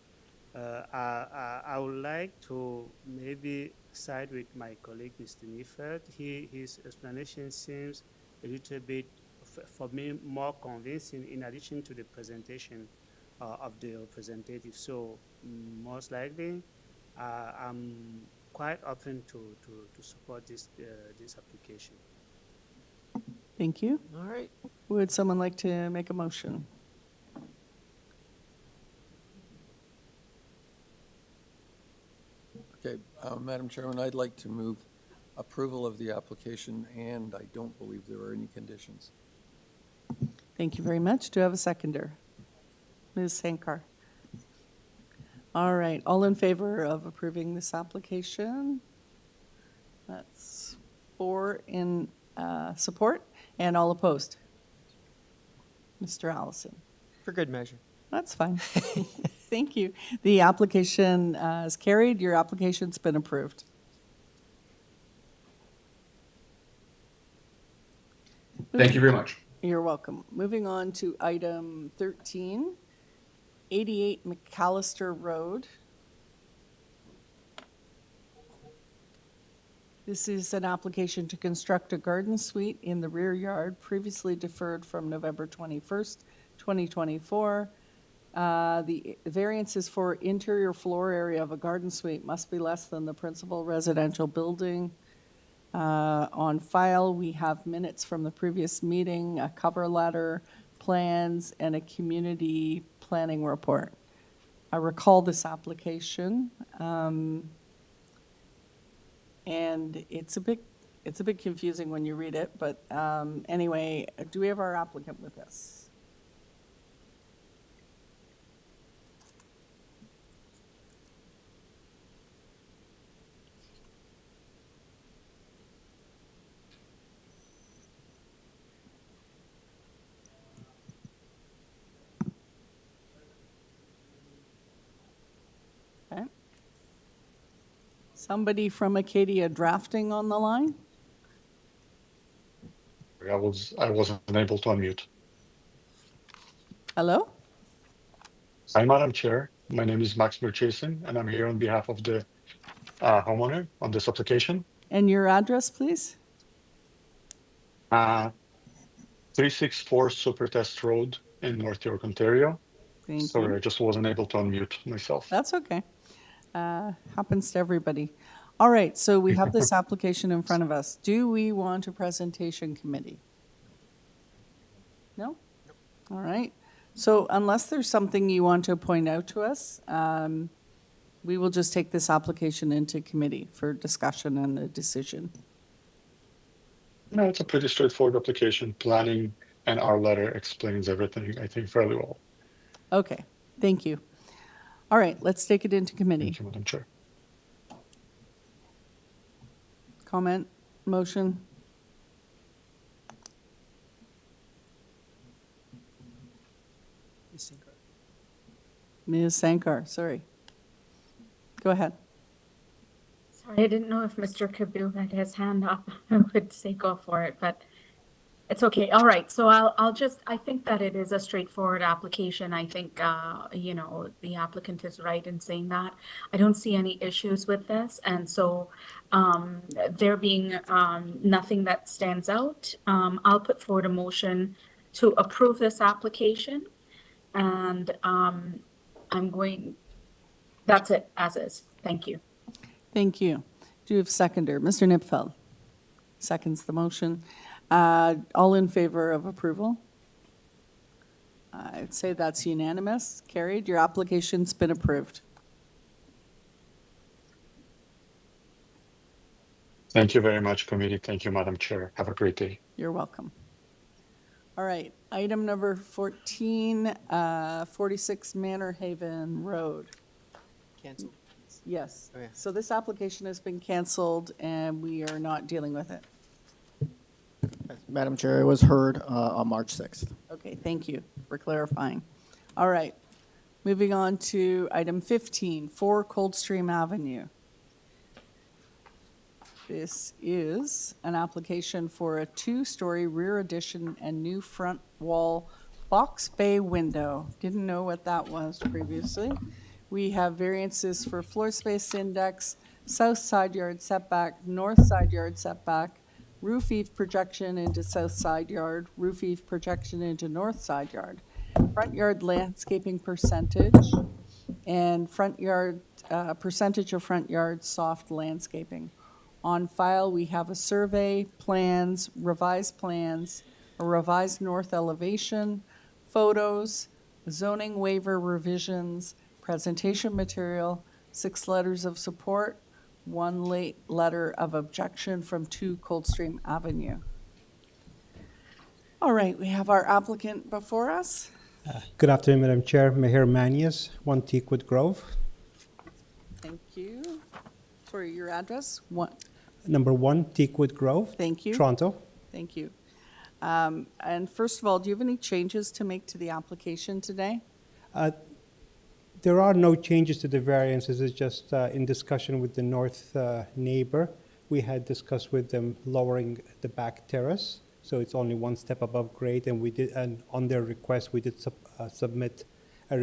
I would like to maybe side with my colleague, Mr. Niffert. His explanation seems a little bit, for me, more convincing in addition to the presentation of the representative. So most likely, I'm quite open to support this application. Thank you. All right. Would someone like to make a motion? Okay, Madam Chairman, I'd like to move approval of the application, and I don't believe there are any conditions. Thank you very much. Do I have a seconder? Ms. Sankar. All right, all in favor of approving this application? That's 4 in support, and all opposed? Mr. Allison. For good measure. That's fine. Thank you. The application is carried. Your application's been approved. Thank you very much. You're welcome. Moving on to item 13, 88 McAllister Road. This is an application to construct a garden suite in the rear yard, previously deferred from November 21st, 2024. The variances for interior floor area of a garden suite must be less than the principal residential building. On file, we have minutes from the previous meeting, a cover letter, plans, and a community planning report. I recall this application, and it's a bit confusing when you read it, but anyway, do we have our applicant with us? Okay. Somebody from Acadia Drafting on the line? I wasn't able to unmute. Hello? Hi, Madam Chair. My name is Max Murchison, and I'm here on behalf of the homeowner on this application. And your address, please? 364 Supertest Road in North York, Ontario. Thank Sorry, you. I just wasn't able to unmute myself. That's okay. Happens to everybody. All right, so we have this application in front of us. Do we want a presentation committee? No? All right. So unless there's something you want to point out to us, we will just take this application into committee for discussion and a decision. No, it's a pretty straightforward application. Planning and our letter explains everything, I think, fairly well. Okay, thank you. All right, let's take it into committee. Thank you, Madam Chair. Comment, motion? Ms. Sankar, sorry. Go ahead. Sorry, I didn't know if Mr. Kabil had his hand up. I would say go for it, but it's okay. All right. So I think that it is a straightforward application. I think, you know, the applicant is right in saying that. I don't see any issues with this. And so there being nothing that stands out, I'll put forward a motion to approve this application. And that's it as is. Thank you. Thank you. Do you have seconder? Mr. Nipfeld seconds the motion. All in favor of approval? I'd say that's unanimous. Carried. Your application's been approved. Thank you very much, committee. Thank you, Madam Chair. Have a great day. You're welcome. All right. Item number 14, 46 Manor Haven Road. Cancelled. Yes. Oh, yeah. So this application has been canceled and we are not dealing with it. Madam Chair, it was heard on March 6th. Okay, thank you for clarifying. All right. Moving on to item 15, 4 Coldstream Avenue. This is an application for a 2-story rear addition and new front wall box bay window. Didn't know what that was previously. We have variances for floor space index, south side yard setback, north side yard setback, roof eave projection into south side yard, roof eave projection into north side yard, front yard landscaping percentage, and front yard, percentage of front yard soft landscaping. On file, we have a survey, plans, a revised north elevation, photos, zoning waiver revisions, presentation material, 6 letters of support, 1 late letter of objection from 2 Coldstream Avenue. All right, we have our applicant before us. Good afternoon, Madam Chair. Meher Manias, 1 Teakwood Grove. Thank you. Sorry, your address? Number 1, Teakwood Grove. Thank you. Toronto. Thank you. And first of all, do you have any changes to make to the application today? There are no changes to the variances. It's just in discussion with the north neighbor. We had discussed with them lowering the back terrace, so it's only 1 step above grade. And on their request, we did submit a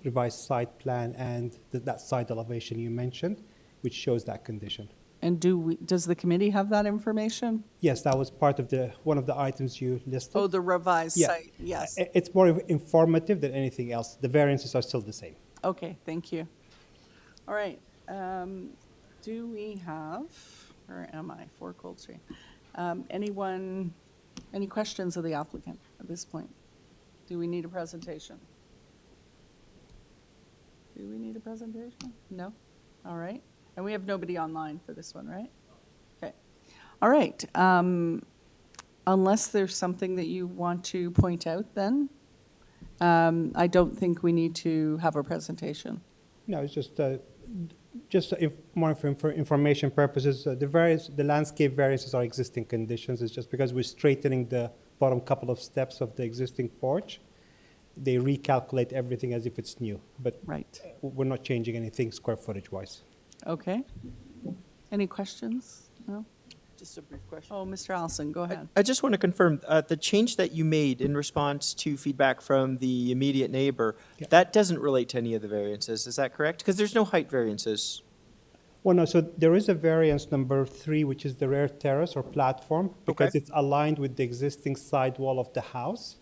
revised site plan and that side elevation you mentioned, which shows that condition. And does the committee have that information? Yes, that was part of one of the items you listed. Oh, the revised Yeah. site, yes. It's more informative than anything else. The variances are still the same. Okay, thank you. All right, do we have, where am I, 4 Coldstream? Any questions of the applicant at this point? Do we need a presentation? Do we need a presentation? No? All right. And we have nobody online for this one, right? Okay. All right. Unless there's something that you want to point out then, I don't think we need to have a presentation. No, it's just more for information purposes. The landscape variances are existing conditions. It's just because we're straightening the bottom couple of steps of the existing porch, they recalculate everything as if it's new. But right. We're not changing anything square footage wise. Okay. Any questions? No? Just a brief question. Oh, Mr. Allison, go ahead. I just want to confirm, the change that you made in response to feedback from the immediate neighbor, that doesn't relate to any of the variances, is that correct? Because there's no height variances. Well, no, so there is a variance number 3, which is the rear terrace or platform, because it's aligned with the existing side wall of the house.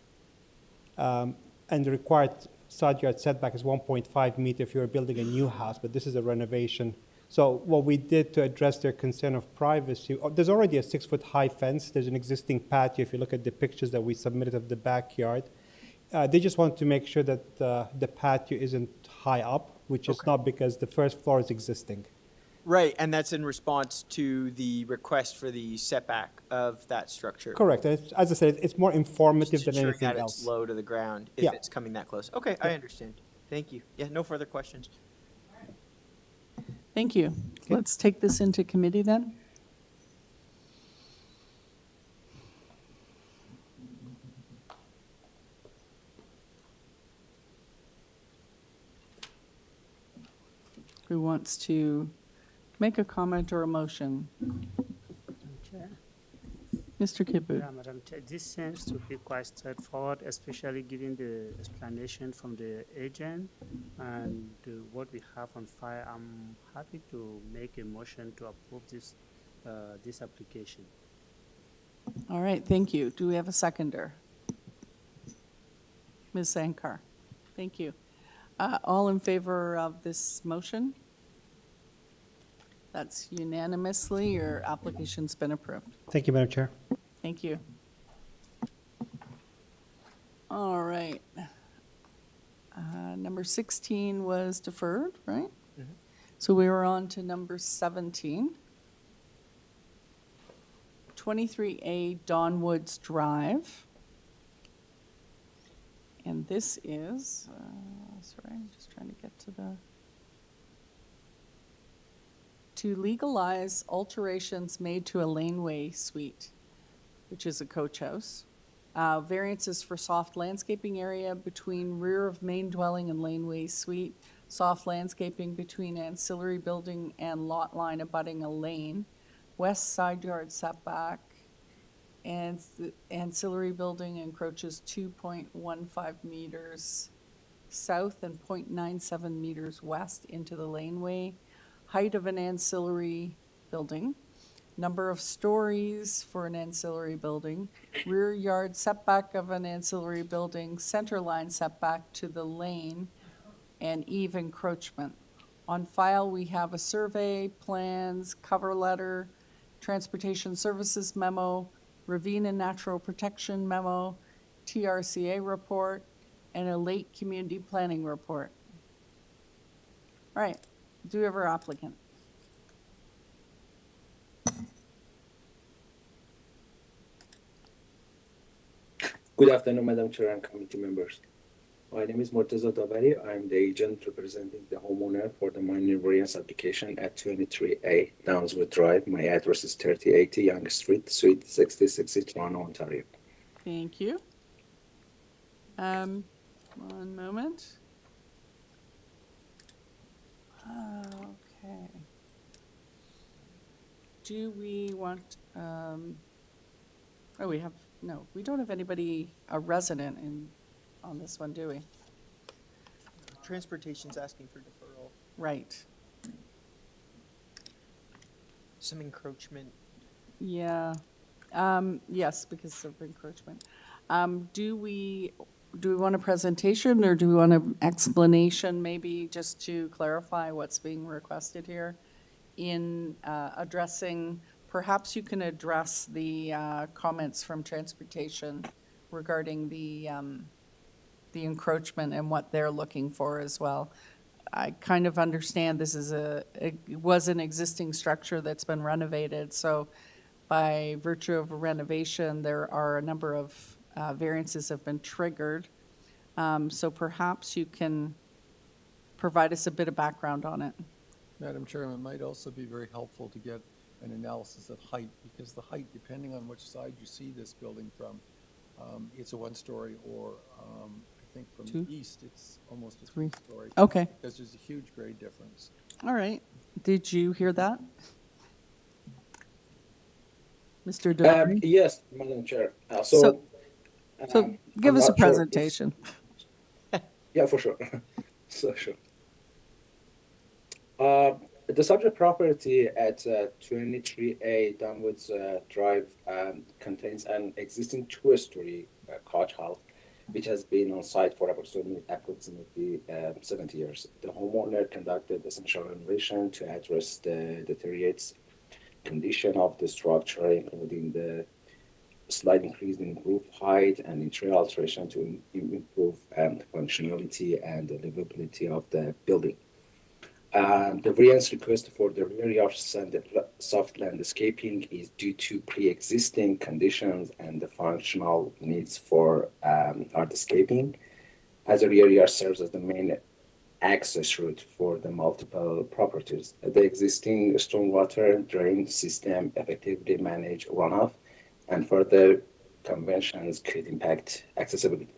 And the required side yard setback is 1.5 meter if you're building a new house, but this is a renovation. So what we did to address their concern of privacy, there's already a 6-foot high fence. There's an existing patio. If you look at the pictures that we submitted of the backyard, they just want to make sure that the patio isn't high up, which is not because the first floor is existing. Right, and that's in response to the request for the setback of that structure. Correct. As I said, it's more informative Just than ensuring anything that else. it's low to the ground if Yeah. it's coming that close. Okay, I understand. Thank you. Yeah, no further questions. Thank you. Let's take this into committee then. Who wants to make a comment or a motion? Mr. Kibu. Yeah, Madam Chair, this seems to be quite straightforward, especially given the explanation from the agent and what we have on file. I'm happy to make a motion to approve this application. All right, thank you. Do we have a seconder? Ms. Sankar. Thank you. All in favor of this motion? That's unanimously. Your application's been approved. Thank you, Madam Chair. Thank you. All right. Number 16 was deferred, right? So we were on to number 17. 23A DONWOODS Drive. And this is, sorry, I'm just trying to get to to legalize alterations made to a laneway suite, which is a coach house. Variances for soft landscaping area between rear of main dwelling and laneway suite, soft landscaping between ancillary building and lot line abutting a lane, west side yard setback, and the ancillary building encroaches 2.15 meters south and 0.97 meters west into the laneway. Height of an ancillary building, number of stories for an ancillary building, rear yard setback of an ancillary building, center line setback to the lane, and eve encroachment. On file, we have a survey, plans, cover letter, transportation services memo, ravine and natural protection memo, TRCA report, and a late community planning report. All right. Do you have our applicant? Good afternoon, Madam Chair and committee members. My name is Morteza Davari. I'm the agent representing the homeowner for the minor variance application at 23A Downswood Drive. My address is 3080 Yonge Street, Suite 6060, Toronto, Ontario. Thank you. One moment. Okay. Do we want, oh, we have, no, we don't have anybody, a resident on this one, do we? Transportation's asking for deferral. Right. Some encroachment. Yeah. Yes, because of encroachment. Do we want a presentation or do we want an explanation maybe just to clarify what's being requested here in addressing, perhaps you can address the comments from transportation regarding the encroachment and what they're looking for as well. I kind of understand this is it was an existing structure that's been renovated, so by virtue of a renovation, there are a number of variances have been triggered. So perhaps you can provide us a bit of background on it. Madam Chairman, it might also be very helpful to get an analysis of height, because the height, depending on which side you see this building from, it's a one-story, or I think from the east, it's almost a three-story. Okay. Because there's a huge grade difference. All right. Did you hear that? Mr. Doherty? Yes, Madam Chair. So give I'm us a not sure if- presentation. Yeah, for sure. So sure. The subject property at 23A Donwoods Drive contains an existing two-story cottage house, which has been on site for approximately 70 years. The homeowner conducted essential renovation to address the deteriorates condition of the structure, including the slight increase in roof height and interior alteration to improve functionality and the livability of the building. The variance request for the rear yard soft landscaping is due to pre-existing conditions and the functional needs for hardscaping, as the rear yard serves as the main access route for the multiple properties. The existing stormwater drain system effectively manage runoff, and further conventions could impact accessibility.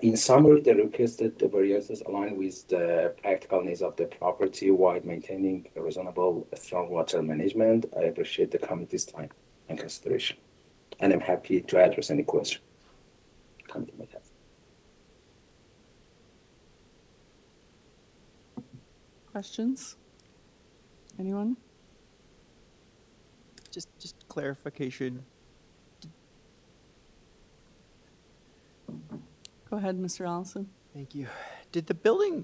In summary, the requested variances align with the practical needs of the property while maintaining a reasonable stormwater management. I appreciate the committee's time and consideration, and I'm happy to address any question the committee might have. Questions? Anyone? Just clarification. Go ahead, Mr. Allison. Thank you. Did the building,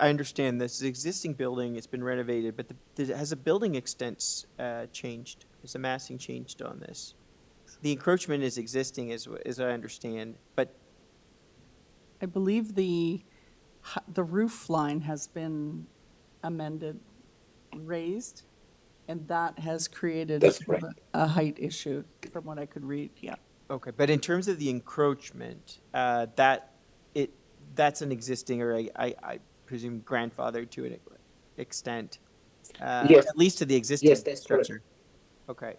I understand this is existing building, it's been renovated, but has the building extent changed? Has the massing changed on this? The encroachment is existing as I understand, but. I believe the roof line has been amended, raised, and that has created a height issue from what I could read, yeah. Okay, but in terms of the encroachment, that's an existing, or I presume grandfathered to an extent, yes. at least to the existing yes, that's structure. Correct. Okay.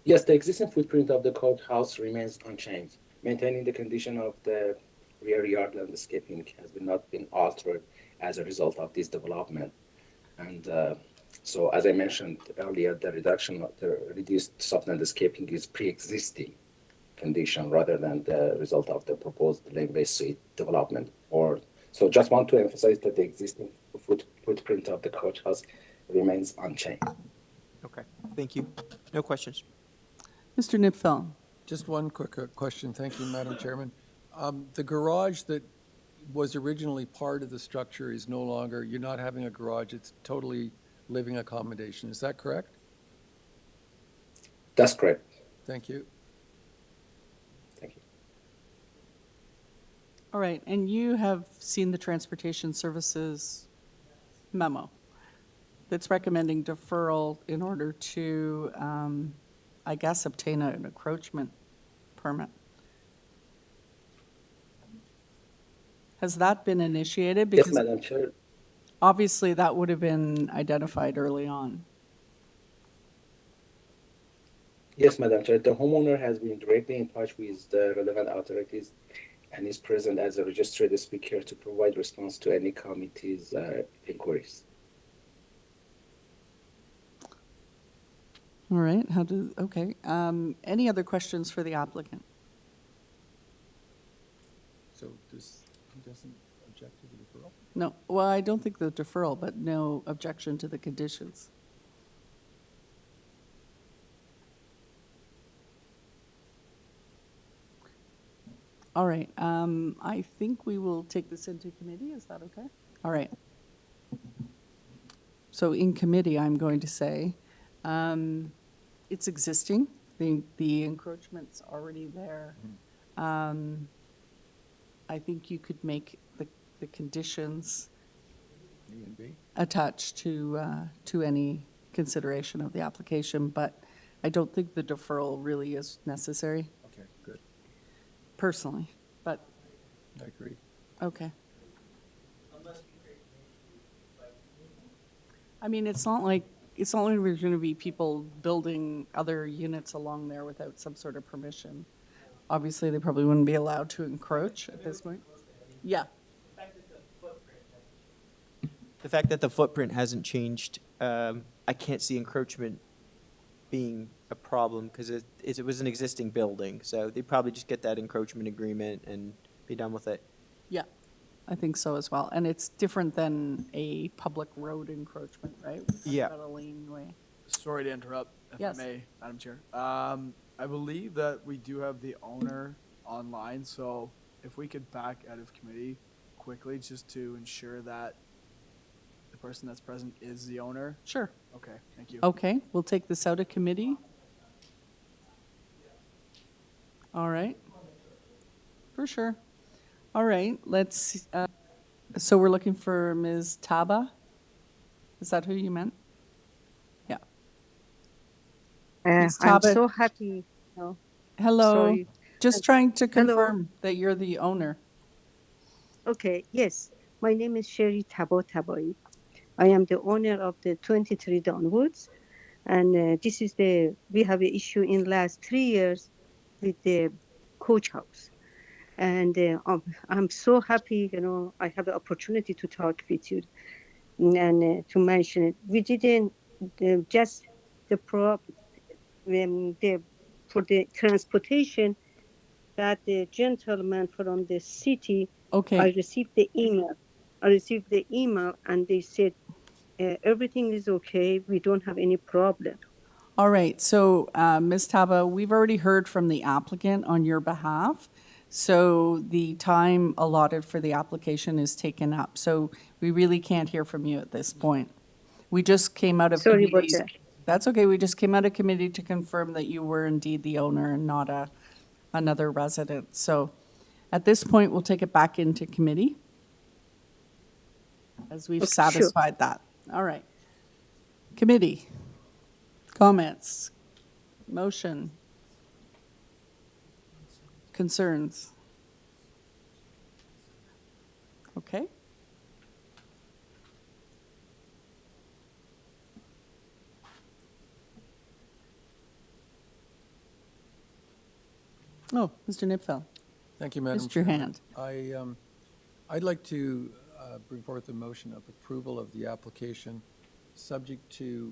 Yes, the existing footprint of the courthouse remains unchanged. Maintaining the condition of the rear yard landscaping has not been altered as a result of this development. And so, as I mentioned earlier, the reduced soft landscaping is pre-existing condition rather than the result of the proposed lane-based suite development. So just want to emphasize that the existing footprint of the courthouse remains unchanged. Okay, thank you. No questions. Mr. Nipfel. Just one quick question. Thank you, Madam Chairman. The garage that was originally part of the structure is no longer, you're not having a garage, it's totally living accommodation. Is that correct? That's correct. Thank you. Thank you. All right, and you have seen the Transportation Services memo that's recommending deferral in order to, I guess, obtain an encroachment permit. Has that been initiated? Yes, Because Madam Chair. obviously that would have been identified early on. Yes, Madam Chair. The homeowner has been directly in touch with the relevant authorities and is present as a registered speaker to provide response to any committee's inquiries. All right, okay. Any other questions for the applicant? So he doesn't object to the deferral? No, well, I don't think the deferral, but no objection to the conditions. All right, I think we will take this into committee, is that okay? All right. So in committee, I'm going to say, it's existing, the encroachment's already there. I think you could make the conditions A and B? attached to any consideration of the application, but I don't think the deferral really is necessary. Okay, good. Personally, but, I agree. okay. I mean, it's not like there's going to be people building other units along there without some sort of permission. Obviously, they probably wouldn't be allowed to encroach at this point. Yeah. The fact that the footprint hasn't changed, I can't see encroachment being a problem because it was an existing building. So they'd probably just get that encroachment agreement and be done with it. Yeah. I think so as well. And it's different than a public road encroachment, right? We're talking Yeah. about a laneway. Sorry to interrupt, if Yes. I may, Madam Chair. I believe that we do have the owner online, so if we could back out of committee quickly, just to ensure that the person that's present is the owner. Sure. Okay, thank you. Okay, we'll take this out of committee. All right. For sure. All right, let's, so we're looking for Ms. Taba? Is that who you meant? Yeah. Ms. I'm Taba. so happy. No, Hello. sorry. Just trying to Hello. confirm that you're the owner. Okay, yes. My name is Sherry Tabo Tabai. I am the owner of the 23 DONWOODS. And this is we have an issue in last 3 years with the coach house. And I'm so happy, I have the opportunity to talk with you and to mention it. We didn't just the for the transportation that the gentleman from the city, Okay. I received the email and they said, everything is okay. We don't have any problem. All right, so Ms. Taba, we've already heard from the applicant on your behalf. So the time allotted for the application is taken up. So we really can't hear from you at this point. We just came out of Sorry about committee. that. That's okay. We just came out of committee to confirm that you were indeed the owner and not another resident. So at this point, we'll take it back into committee as we've Okay, sure. satisfied that. All right. Committee, comments, motion, concerns? Okay. Oh, Mr. Nipfel. Thank you, Madam Raised your Chairman. hand. I'd like to bring forth a motion of approval of the application, subject to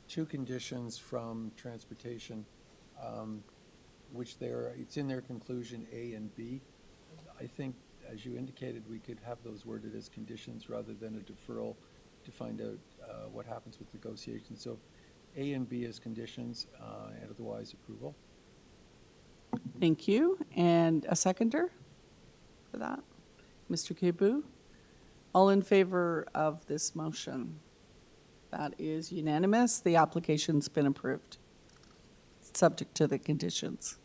two conditions from transportation, which it's in their conclusion A and B. I think, as you indicated, we could have those worded as conditions rather than a deferral to find out what happens with negotiations. So A and B as conditions, and otherwise approval. Thank you. And a seconder for that? Mr. Kebu? All in favor of this motion? That is unanimous. The application's been approved, subject to the conditions.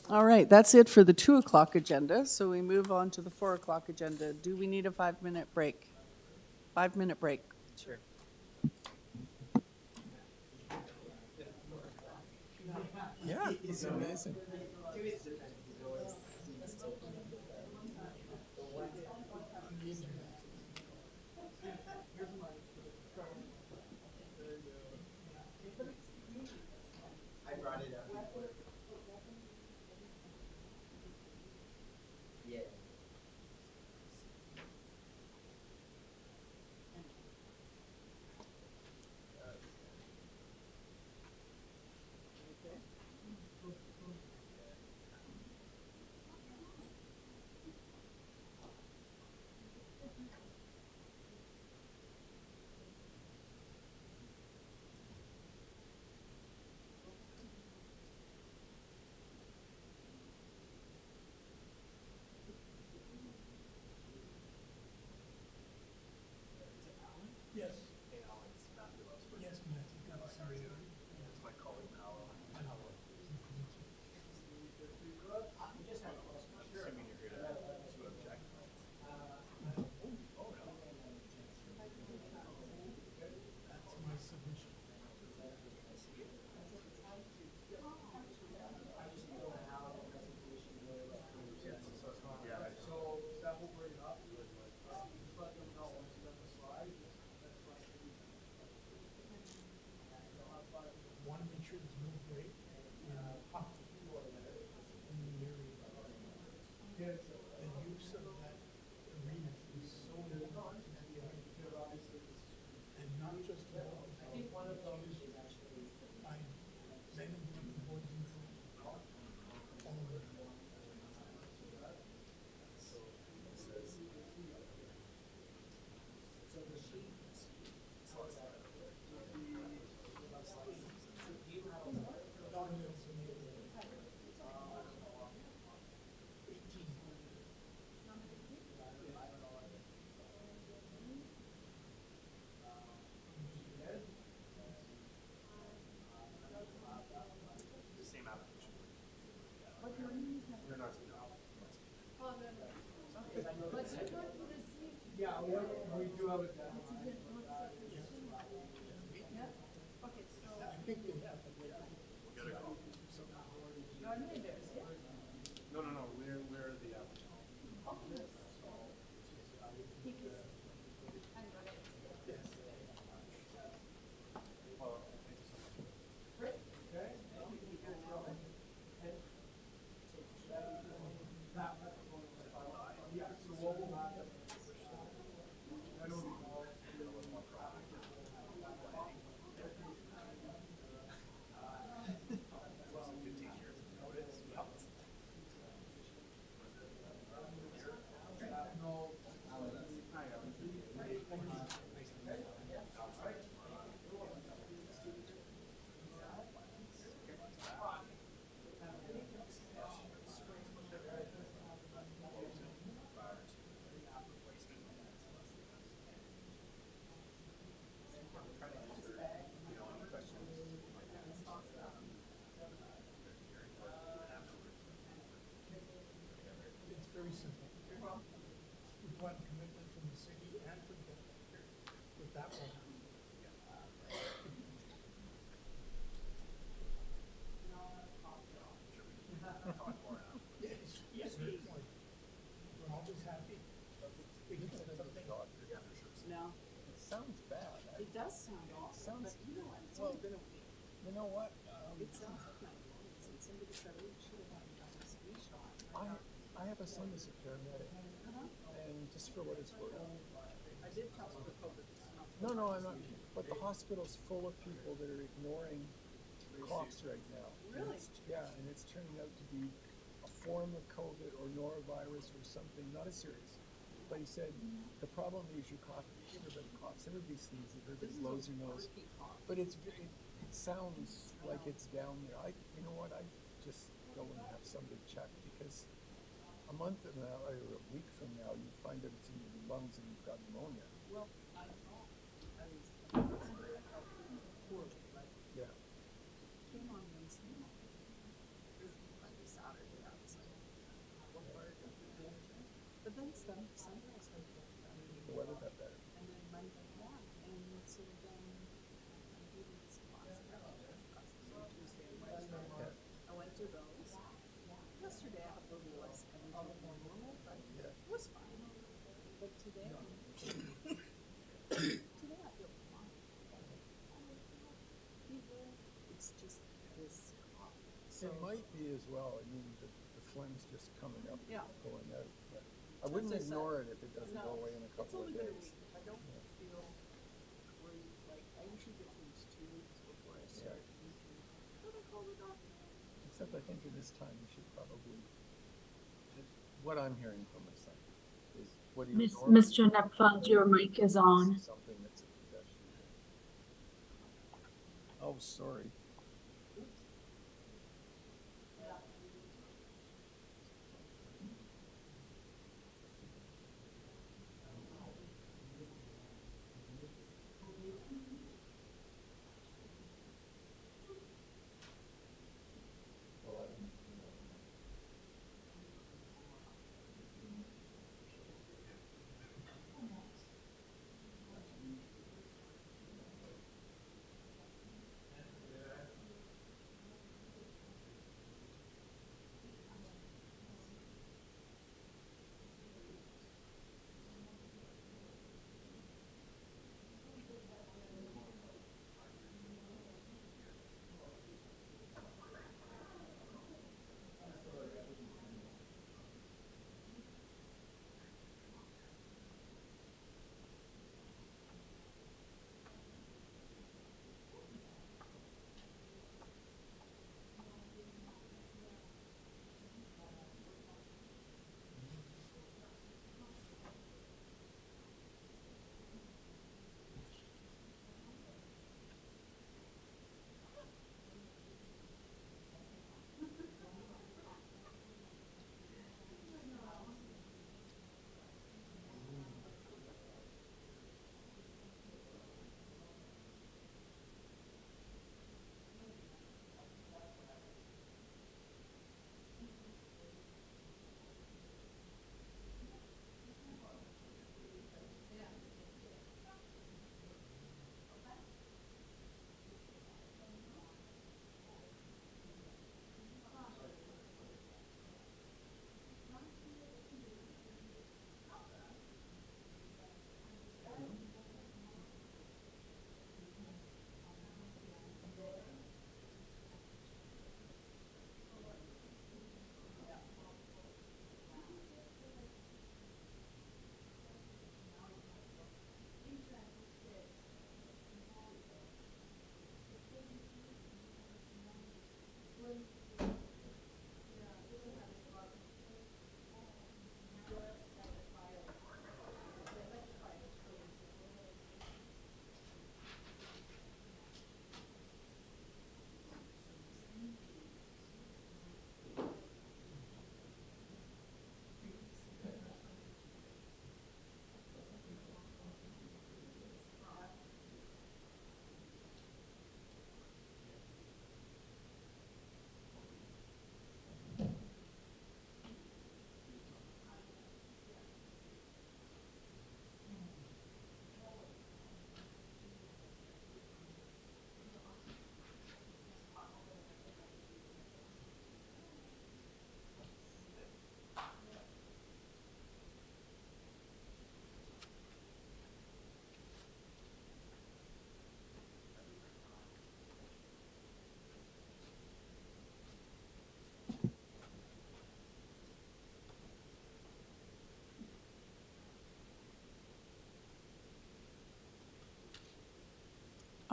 All right, that's it for the 2 o'clock agenda. So we move on to the 4 o'clock agenda. Do we need a 5-minute break? 5-minute break. Sure. Yeah, it's amazing. I brought it up before. Yeah. one commitment from the city and from the collector, but that won't happen. Yes, yes, good point. We're always happy. No. It sounds bad. It does sound awful, but you know what? It's only been a week. You know what? It sounds like my voice, and somebody said, oh, you should have had a WC shot. I have a son that's a paramedic, and just for what it's worth. I did tell them the COVID was not. No, I'm not. But the hospital's full of people that are ignoring coughs right now. Really? And it's turning out to be a form of COVID or norovirus or something, not as serious. But he said, the problem is you cough, everybody coughs, everybody sneezes, everybody blows their nose. But it sounds like it's down there. You know what, I just go and have somebody check, because a month from now, or a week from now, you find out it's in your lungs and you've got pneumonia. Well, I thought, I was poorly, but Yeah. came on Wednesday night. Friday, Saturday, I was like, what part of the danger? But then Sunday I started getting better. The weather got better. And then Monday, and so then I did this class, Tuesday and Wednesday. I went to those. Yesterday I had a little less energy than normal, but it was fine. But today, today I feel fine. Fever, it's just this cough. It might be as well. I mean, the phlegm's just coming up, Yeah. going out. But I wouldn't As I said, ignore it if it doesn't no, go away in a couple of It's only been a days. week. I don't feel worried. Like, I usually get these 2 weeks before I start thinking, should I call the doctor? Except I think in this time you should probably, what I'm hearing from my son is what he Mr. Nepfeld, your mic is on. Something that's a congestion. Oh, sorry.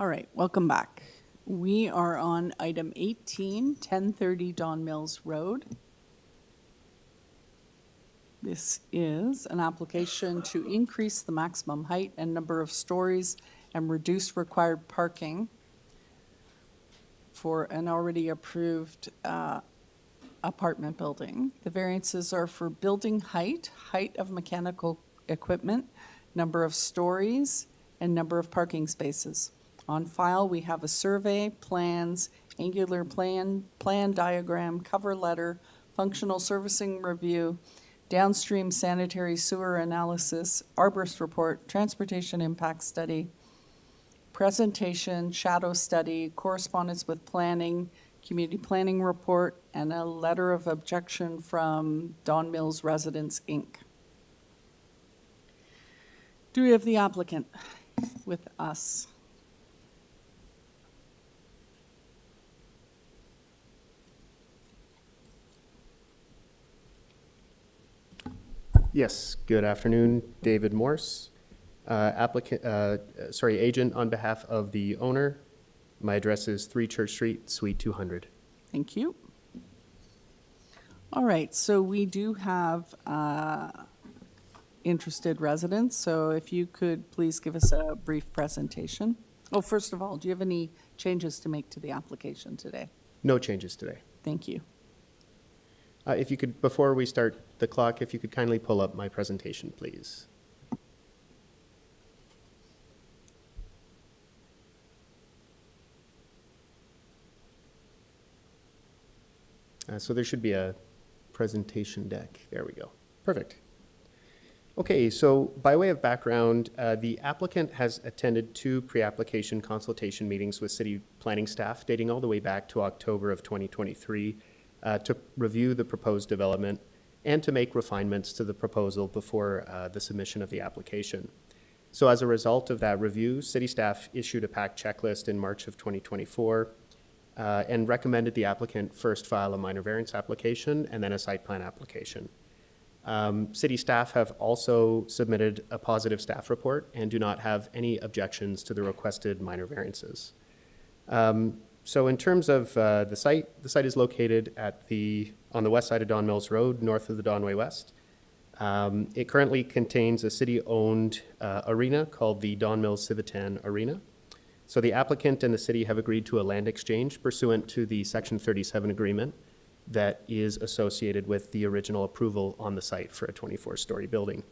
All right, welcome back. We are on item 18, 1030 Don Mills Road. This is an application to increase the maximum height and number of stories and reduce required parking for an already approved apartment building. The variances are for building height, height of mechanical equipment, number of stories, and number of parking spaces. On file, we have a survey, plans, angular plan diagram, cover letter, functional servicing review, downstream sanitary sewer analysis, arborist report, transportation impact study, presentation, shadow study, correspondence with planning, community planning report, and a letter of objection from Don Mills Residents, Inc. Do we have the applicant with us? Yes, good afternoon, David Morse, agent on behalf of the owner. My address is 3 Church Street, Suite 200. Thank you. All right, so we do have interested residents, so if you could please give us a brief presentation. Oh, first of all, do you have any changes to make to the application today? No changes today. Thank you. If you could, before we start the clock, if you could kindly pull up my presentation, please. So there should be a presentation deck. There we go. Perfect. Okay, so by way of background, the applicant has attended 2 pre-application consultation meetings with city planning staff dating all the way back to October of 2023 to review the proposed development and to make refinements to the proposal before the submission of the application. So as a result of that review, city staff issued a PAC checklist in March of 2024 and recommended the applicant first file a minor variance application and then a site plan application. City staff have also submitted a positive staff report and do not have any objections to the requested minor variances. So in terms of the site is located on the west side of Don Mills Road, north of the Donway West. It currently contains a city-owned arena called the Don Mills Civitan Arena. So the applicant and the city have agreed to a land exchange pursuant to the Section 37 agreement that is associated with the original approval on the site for a 24-story building.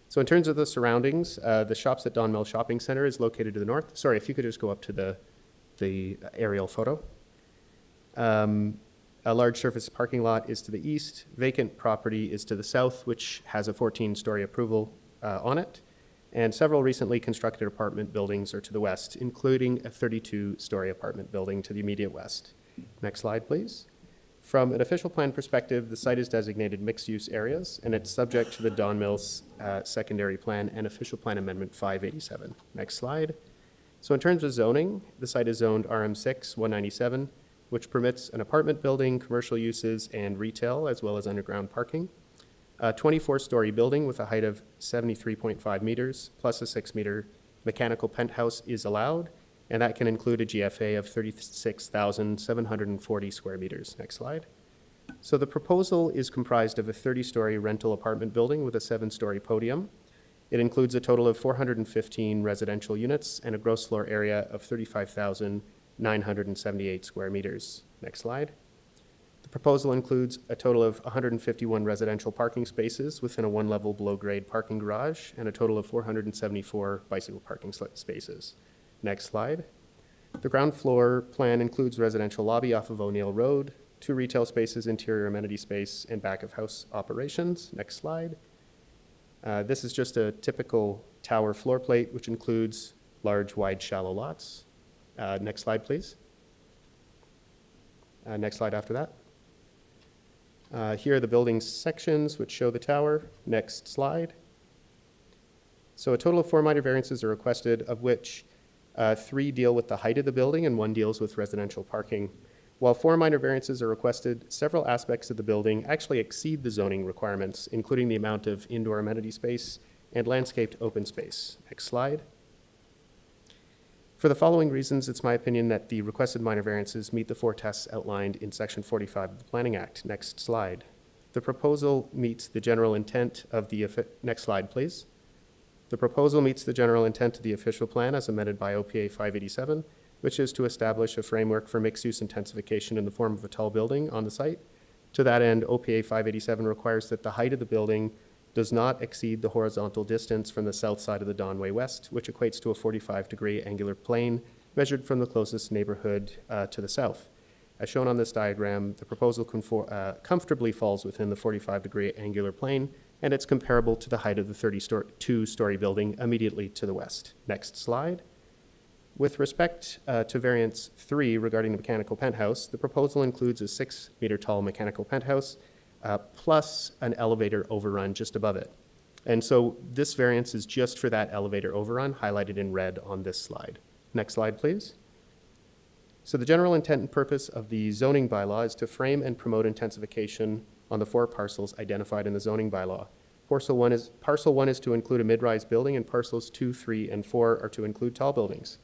So in terms of the surroundings, the Shops at Don Mills Shopping Center is located to the north. Sorry, if you could just go up to the aerial photo. A large surface parking lot is to the east. Vacant property is to the south, which has a 14-story approval on it. And several recently constructed apartment buildings are to the west, including a 32-story apartment building to the immediate west. Next slide, please. From an official plan perspective, the site is designated mixed-use areas, and it's subject to the Don Mills secondary plan and official plan amendment 587. Next slide. So in terms of zoning, the site is zoned RM6 197, which permits an apartment building, commercial uses, and retail, as well as underground parking. A 24-story building with a height of 73.5 meters plus a 6-meter mechanical penthouse is allowed, and that can include a GFA of 36,740 square meters. Next slide. So the proposal is comprised of a 30-story rental apartment building with a 7-story podium. It includes a total of 415 residential units and a gross floor area of 35,978 square meters. Next slide. The proposal includes a total of 151 residential parking spaces within a 1-level below-grade parking garage and a total of 474 bicycle parking spaces. Next slide. The ground floor plan includes residential lobby off of O'Neill Road, 2 retail spaces, interior amenity space, and back-of-house operations. Next slide. This is just a typical tower floor plate, which includes large, wide, shallow lots. Next slide, please. Next slide after that. Here are the building sections which show the tower. Next slide. So a total of 4 minor variances are requested, of which 3 deal with the height of the building and 1 deals with residential parking. While 4 minor variances are requested, several aspects of the building actually exceed the zoning requirements, including the amount of indoor amenity space and landscaped open space. Next slide. For the following reasons, it's my opinion that the requested minor variances meet the 4 tests outlined in Section 45 of the Planning Act. Next slide. The proposal meets the general intent of the, next slide, please. The proposal meets the general intent of the official plan as amended by OPA 587, which is to establish a framework for mixed-use intensification in the form of a tall building on the site. To that end, OPA 587 requires that the height of the building does not exceed the horizontal distance from the south side of the Donway West, which equates to a 45-degree angular plane measured from the closest neighborhood to the south. As shown on this diagram, the proposal comfortably falls within the 45-degree angular plane, and it's comparable to the height of the 32-story building immediately to the west. Next slide. With respect to variance 3 regarding the mechanical penthouse, the proposal includes a 6-meter-tall mechanical penthouse plus an elevator overrun just above it. And so this variance is just for that elevator overrun, highlighted in red on this slide. Next slide, please. So the general intent and purpose of the zoning bylaw is to frame and promote intensification on the 4 parcels identified in the zoning bylaw. Parcel one is to include a mid-rise building, and parcels 2, 3, and 4 are to include tall buildings.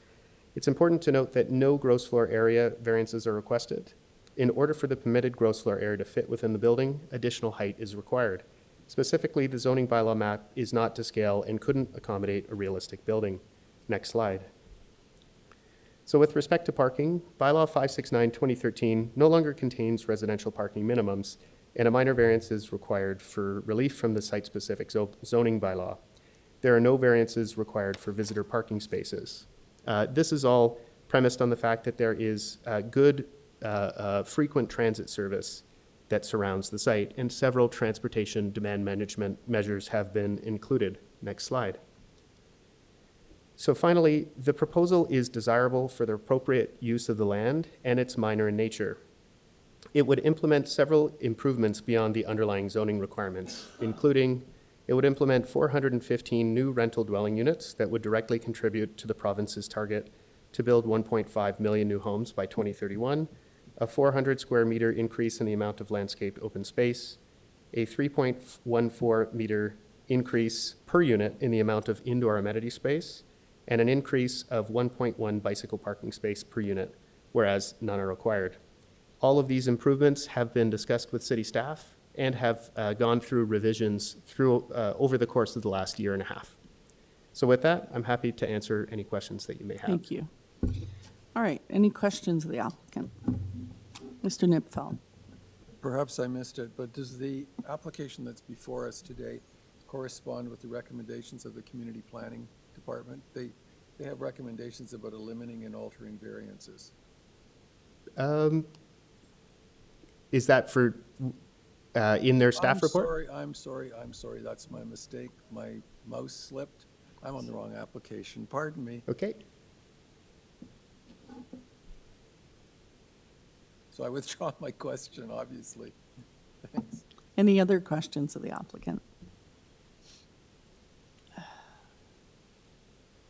It's important to note that no gross floor area variances are requested. In order for the permitted gross floor area to fit within the building, additional height is required. Specifically, the zoning bylaw map is not to scale and couldn't accommodate a realistic building. Next slide. So with respect to parking, Bylaw 569/2013 no longer contains residential parking minimums, and a minor variance is required for relief from the site-specific zoning bylaw. There are no variances required for visitor parking spaces. This is all premised on the fact that there is good frequent transit service that surrounds the site, and several transportation demand management measures have been included. Next slide. So finally, the proposal is desirable for the appropriate use of the land, and it's minor in nature. It would implement several improvements beyond the underlying zoning requirements, including it would implement 415 new rental dwelling units that would directly contribute to the province's target to build 1.5 million new homes by 2031, a 400 square meter increase in the amount of landscaped open space, a 3.14 meter increase per unit in the amount of indoor amenity space, and an increase of 1.1 bicycle parking space per unit, whereas none are required. All of these improvements have been discussed with city staff and have gone through revisions over the course of the last year and a half. So with that, I'm happy to answer any questions that you may have. Thank you. All right, any questions of the applicant? Mr. Nipfeld. Perhaps I missed it, but does the application that's before us today correspond with the recommendations of the Community Planning Department? They have recommendations about eliminating and altering variances. Is that for in their staff report? I'm sorry. That's my mistake. My mouse slipped. I'm on the wrong application. Pardon me. Okay. So I withdraw my question, obviously. Thanks. Any other questions of the applicant?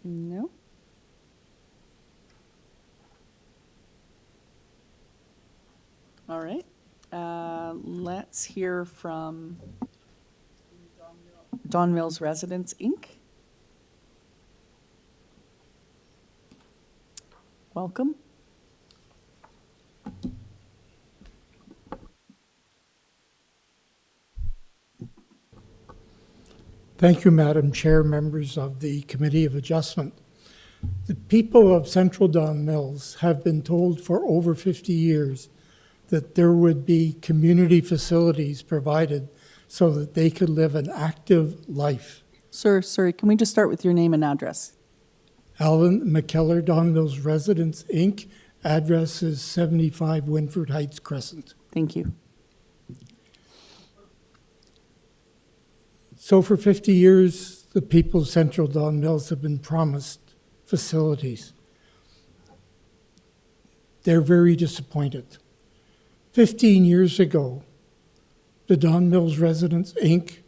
No? All right. Let's hear from Don Mills Residence, Inc. Welcome. Thank you, Madam Chair, members of the Committee of Adjustment. The people of Central Don Mills have been told for over 50 years that there would be community facilities provided so that they could live an active life. Sir, sorry, can we just start with your name and address? Alvin McKellar, Don Mills Residence, Inc. Address is 75 Winford Heights Crescent. Thank you. So for 50 years, the people of Central Don Mills have been promised facilities. They're very disappointed. 15 years ago, the Don Mills Residence, Inc.,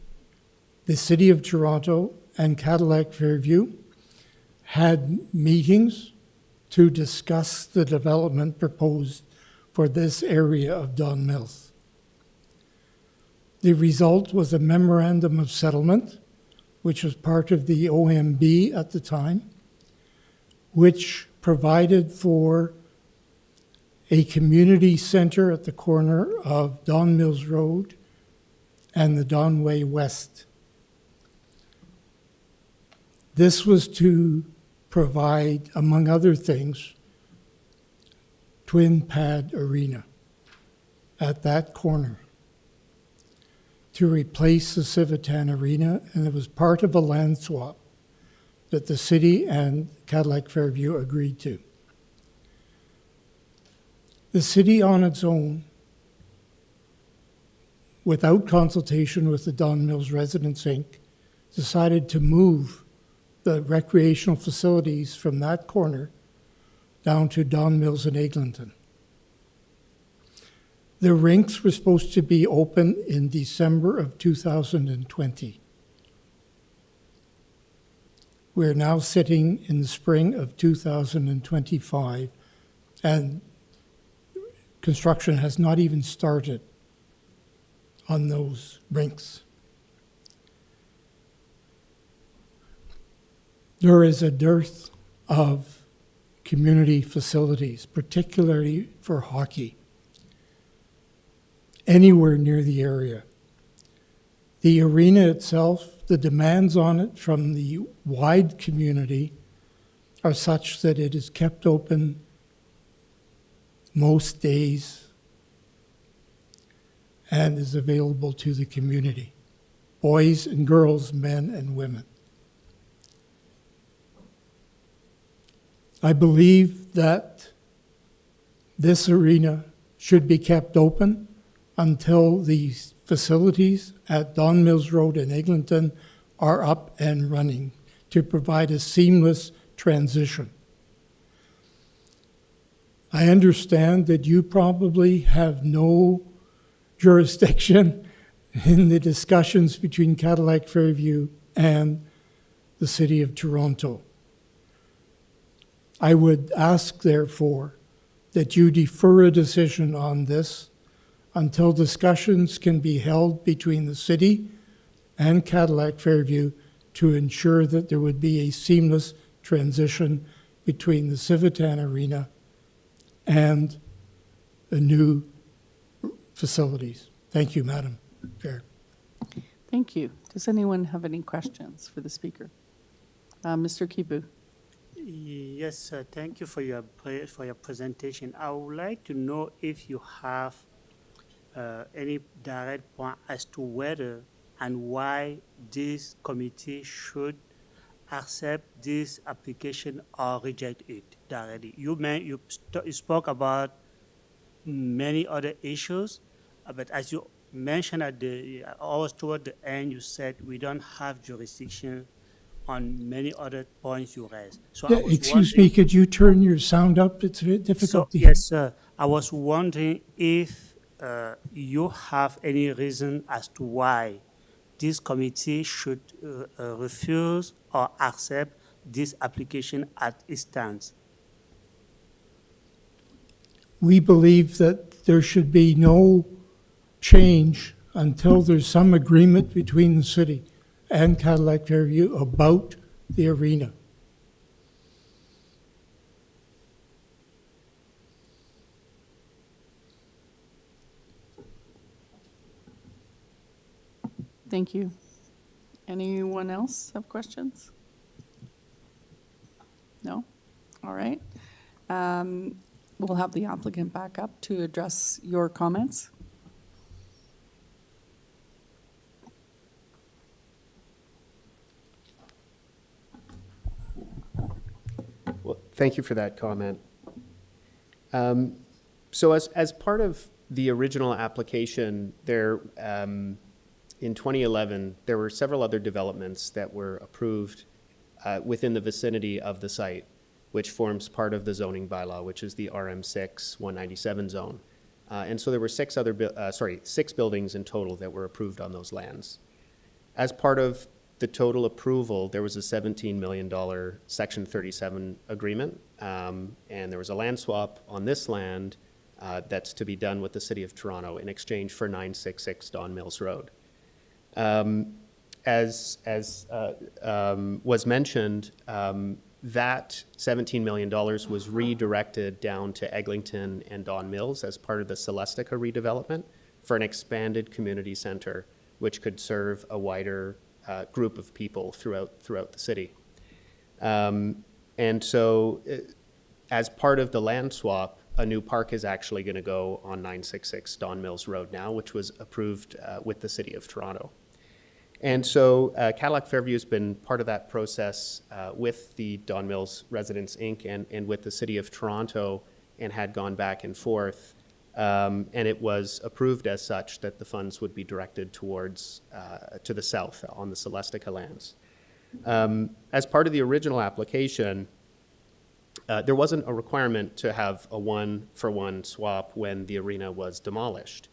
the City of Toronto, and Cadillac Fairview had meetings to discuss the development proposed for this area of Don Mills. The result was a memorandum of settlement, which was part of the OMB at the time, which provided for a community center at the corner of Don Mills Road and the Don Way West. This was to provide, among other things, twin pad arena at that corner to replace the Civitan Arena, and it was part of a land swap that the city and Cadillac Fairview agreed to. The city on its own, without consultation with the Don Mills Residents Inc., decided to move the recreational facilities from that corner down to Don Mills and Eglinton. The rinks were supposed to be open in December of 2020. We're now sitting in the spring of 2025, and construction has not even started on those rinks. There is a dearth of community facilities, particularly for hockey, anywhere near the area. The arena itself, the demands on it from the wide community are such that it is kept open most days and is available to the community, boys and girls, men and women. I believe that this arena should be kept open until these facilities at Don Mills Road and Eglinton are up and running to provide a seamless transition. I understand that you probably have no jurisdiction in the discussions between Cadillac Fairview and the City of Toronto. I would ask, therefore, that you defer a decision on this until discussions can be held between the city and Cadillac Fairview to ensure that there would be a seamless transition between the Civitan Arena and the new facilities. Thank you, Madam Chair. Thank you. Does anyone have any questions for the speaker? Mr. Kibu. Yes, thank you for your presentation. I would like to know if you have any direct point as to whether and why this committee should accept this application or reject it directly. You spoke about many other issues, but as you mentioned almost toward the end, you said we don't have jurisdiction on many other points you raised. So Yeah, excuse me, could you turn your sound up? It's very difficult to hear. Yes, sir. I was wondering if you have any reason as to why this committee should refuse or accept this application as it stands. We believe that there should be no change until there's some agreement between the city and Cadillac Fairview about the arena. Thank you. Anyone else have questions? No? All right. We'll have the applicant back up to address your comments. Well, thank you for that comment. So as part of the original application, in 2011, there were several other developments that were approved within the vicinity of the site, which forms part of the zoning bylaw, which is the RM6 197 zone. And so there were six buildings in total that were approved on those lands. As part of the total approval, there was a $17 million Section 37 agreement, and there was a land swap on this land that's to be done with the City of Toronto in exchange for 966 Don Mills Road. As was mentioned, That $17 million was redirected down to Eglinton and Don Mills as part of the Celestica redevelopment for an expanded community center, which could serve a wider group of people throughout the city. And so as part of the land swap, a new park is actually going to go on 966 Don Mills Road now, which was approved with the City of Toronto. And so Cadillac Fairview has been part of that process with the Don Mills Residents, Inc. and with the City of Toronto, and had gone back and forth. And it was approved as such that the funds would be directed towards to the south on the Celestica lands. As part of the original application, there wasn't a requirement to have a one-for-one swap when the arena was demolished.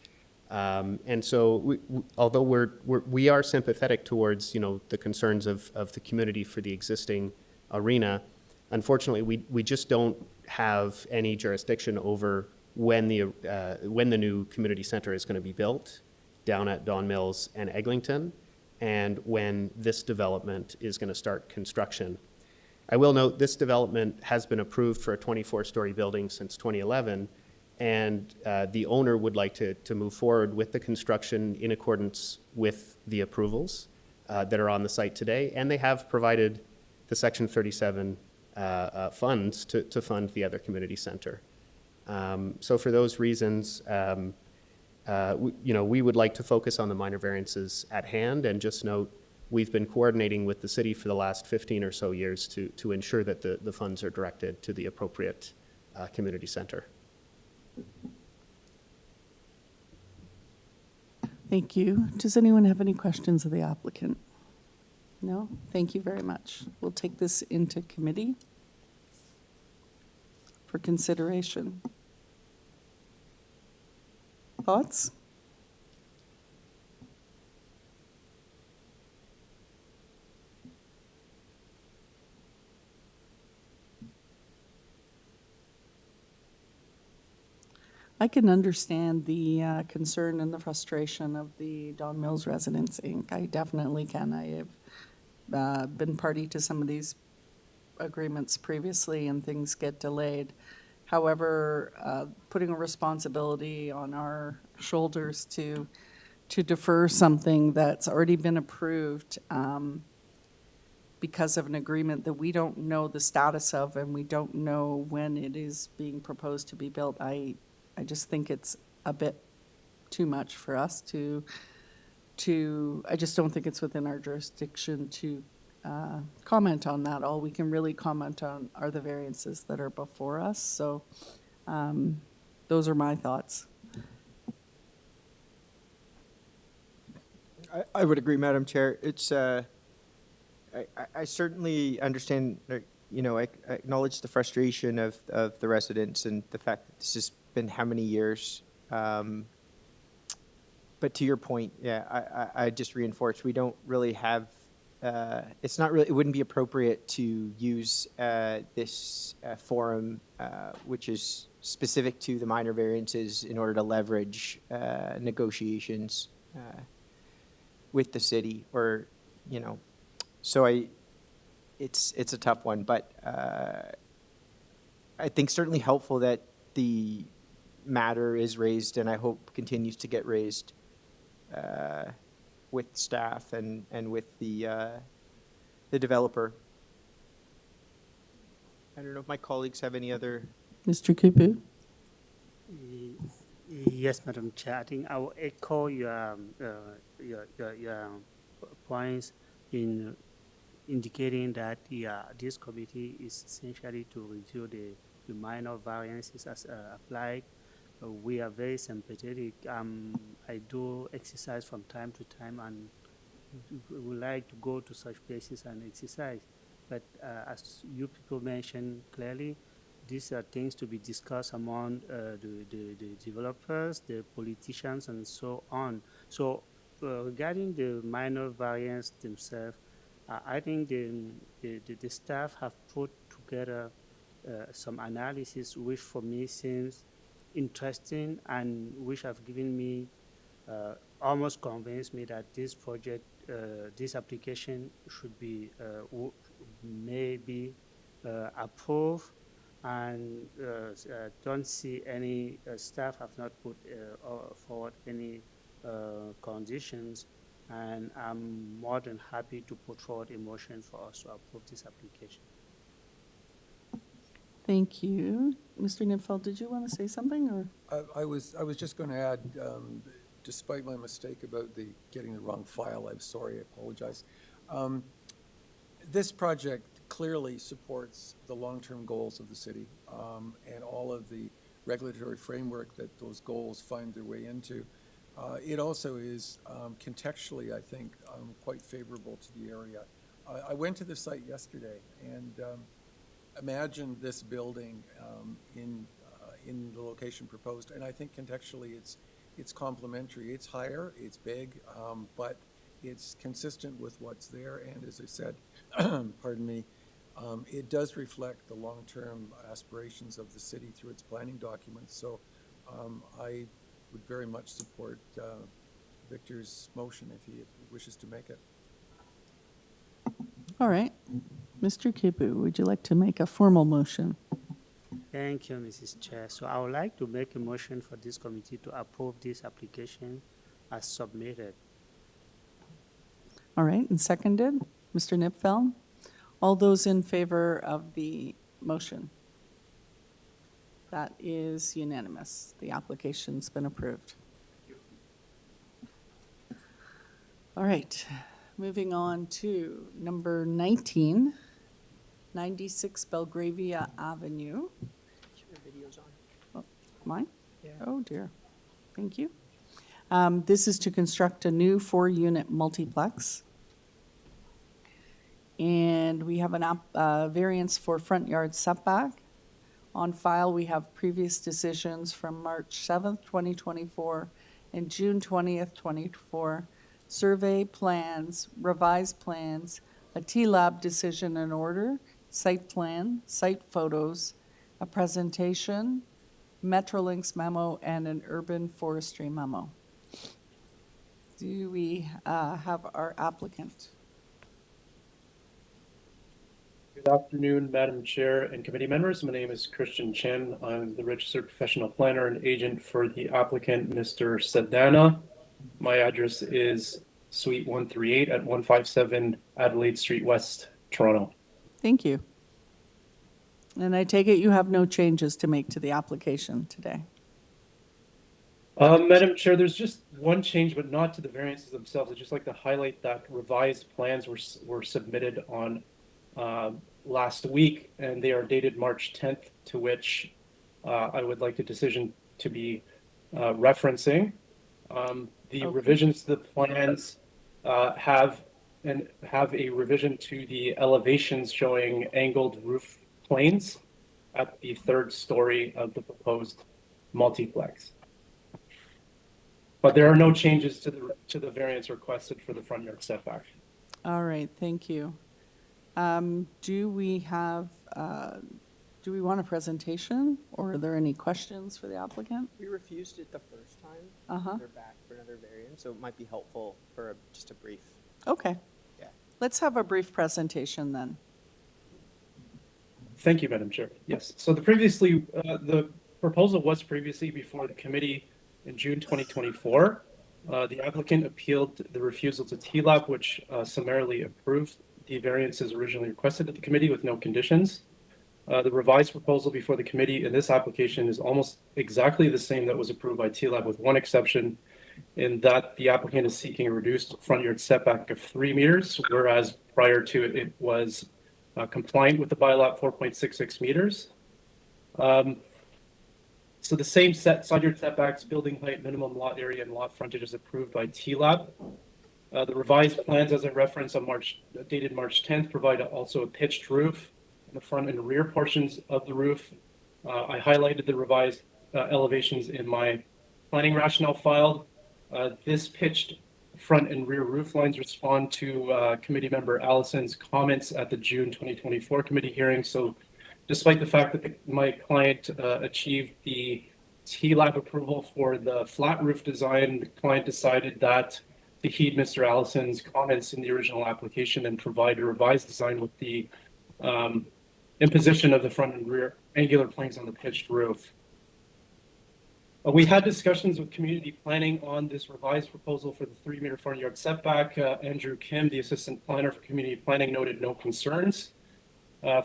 And so although we are sympathetic towards, you know, the concerns of the community for the existing arena, unfortunately, we just don't have any jurisdiction over when the new community center is going to be built down at Don Mills and Eglinton, and when this development is going to start construction. I will note this development has been approved for a 24-story building since 2011, and the owner would like to move forward with the construction in accordance with the approvals that are on the site today, and they have provided the Section 37 funds to fund the other community center. So for those reasons, we would like to focus on the minor variances at hand, and just note we've been coordinating with the city for the last 15 or so years to ensure that the funds are directed to the appropriate community center. Thank you. Does anyone have any questions of the applicant? No? Thank you very much. We'll take this into committee for consideration. Thoughts? I can understand the concern and the frustration of the Don Mills Residents, Inc. I definitely can. I have been party to some of these agreements previously, and things get delayed. However, putting a responsibility on our shoulders to defer something that's already been approved because of an agreement that we don't know the status of and we don't know when it is being proposed to be built, I just think it's a bit too much for us to I just don't think it's within our jurisdiction to comment on that. All we can really comment on are the variances that are before us. So those are my thoughts. I would agree, Madam Chair. It's I certainly understand, I acknowledge the frustration of the residents and the fact that this has been how many years. But to your point, yeah, I just reinforce, we don't really have, it wouldn't be appropriate to use this forum, which is specific to the minor variances, in order to leverage negotiations with the city, or, so it's a tough one, but I think certainly helpful that the matter is raised, and I hope continues to get raised with staff and with the developer. I don't know if my colleagues have any other. Mr. Kupu? Yes, Madam Chair. I think I will echo your points in indicating that this committee is essentially to review the minor variances as applied. We are very sympathetic. I do exercise from time to time, and we like to go to such places and exercise. But as you people mentioned clearly, these are things to be discussed among the developers, the politicians, and so on. So regarding the minor variants themselves, I think the staff have put together some analysis which for me seems interesting, and which have given me, almost convinced me that this project, this application should be, maybe approved, and don't see any staff have not put forward any conditions, and I'm more than happy to put forward a motion for us to approve this application. Thank you. Mr. Nipfeld, did you want to say something, or? I was just going to add, despite my mistake about getting the wrong file, I'm sorry, I apologize. This project clearly supports the long-term goals of the city, and all of the regulatory framework that those goals find their way into. It also is contextually, I think, quite favorable to the area. I went to the site yesterday and imagine this building in the location proposed, and I think contextually it's complementary. It's higher, it's big, but it's consistent with what's there, and as I said, pardon me, it does reflect the long-term aspirations of the city through its planning documents. So I would very much support Victor's motion if he wishes to make it. All right. Mr. Kipu, would you like to make a formal motion? Thank you, Mrs. Chair. So I would like to make a motion for this committee to approve this application as submitted. All right, and seconded, Mr. Nipfeld. All those in favor of the motion? That is unanimous. The application's been approved. All right, moving on to number 19, 96 Belgravia Avenue. Oh, mine? Yeah. Oh dear, thank you. This is to construct a new 4-unit multiplex. And we have an variance for front yard setback. On file, we have previous decisions from March 7th, 2024 and June 20th, 2024. Survey plans, revised plans, a T-Lab decision and order, site plan, site photos, a presentation, Metrolinx memo, and an urban forestry memo. Do we have our applicant? Good afternoon, Madam Chair and committee members. My name is Christian Chen. I'm the registered professional planner and agent for the applicant, Mr. Sadana. My address is Suite 138 at 157 Adelaide Street West, Toronto. Thank you. And I take it you have no changes to make to the application today? Madam Chair, there's just one change, but not to the variances themselves. I'd just like to highlight that revised plans were submitted on last week, and they are dated March 10th, to which I would like the decision to be referencing. The revisions to the plans have a revision to the elevations showing angled roof planes at the 3rd story of the proposed multiplex. But there are no changes to the variance requested for the front yard setback. All right, thank you. Do we want a presentation, or are there any questions for the applicant? We refused it the first time. They're back for another variant, so it might be helpful for just a brief. Okay. Yeah. Let's have a brief presentation then. Thank you, Madam Chair. Yes, so the proposal was previously before the committee in June 2024. The applicant appealed the refusal to T-Lab, which summarily approved the variances originally requested at the committee with no conditions. The revised proposal before the committee in this application is almost exactly the same that was approved by T-Lab, with one exception, in that the applicant is seeking a reduced front yard setback of 3 meters, whereas prior to it, it was compliant with the bylaw 4.66 meters. So the same side yard setbacks, building height, minimum lot area, and lot frontage is approved by T-Lab. The revised plans, as I referenced, dated March 10th, provide also a pitched roof in the front and rear portions of the roof. I highlighted the revised elevations in my planning rationale filed. This pitched front and rear roof lines respond to committee member Allison's comments at the June 2024 committee hearing. So despite the fact that my client achieved the T-Lab approval for the flat roof design, the client decided that to heed Mr. Allison's comments in the original application and provide a revised design with the imposition of the front and rear angular planes on the pitched roof. We had discussions with community planning on this revised proposal for the 3-meter front yard setback. Andrew Kim, the assistant planner for community planning, noted no concerns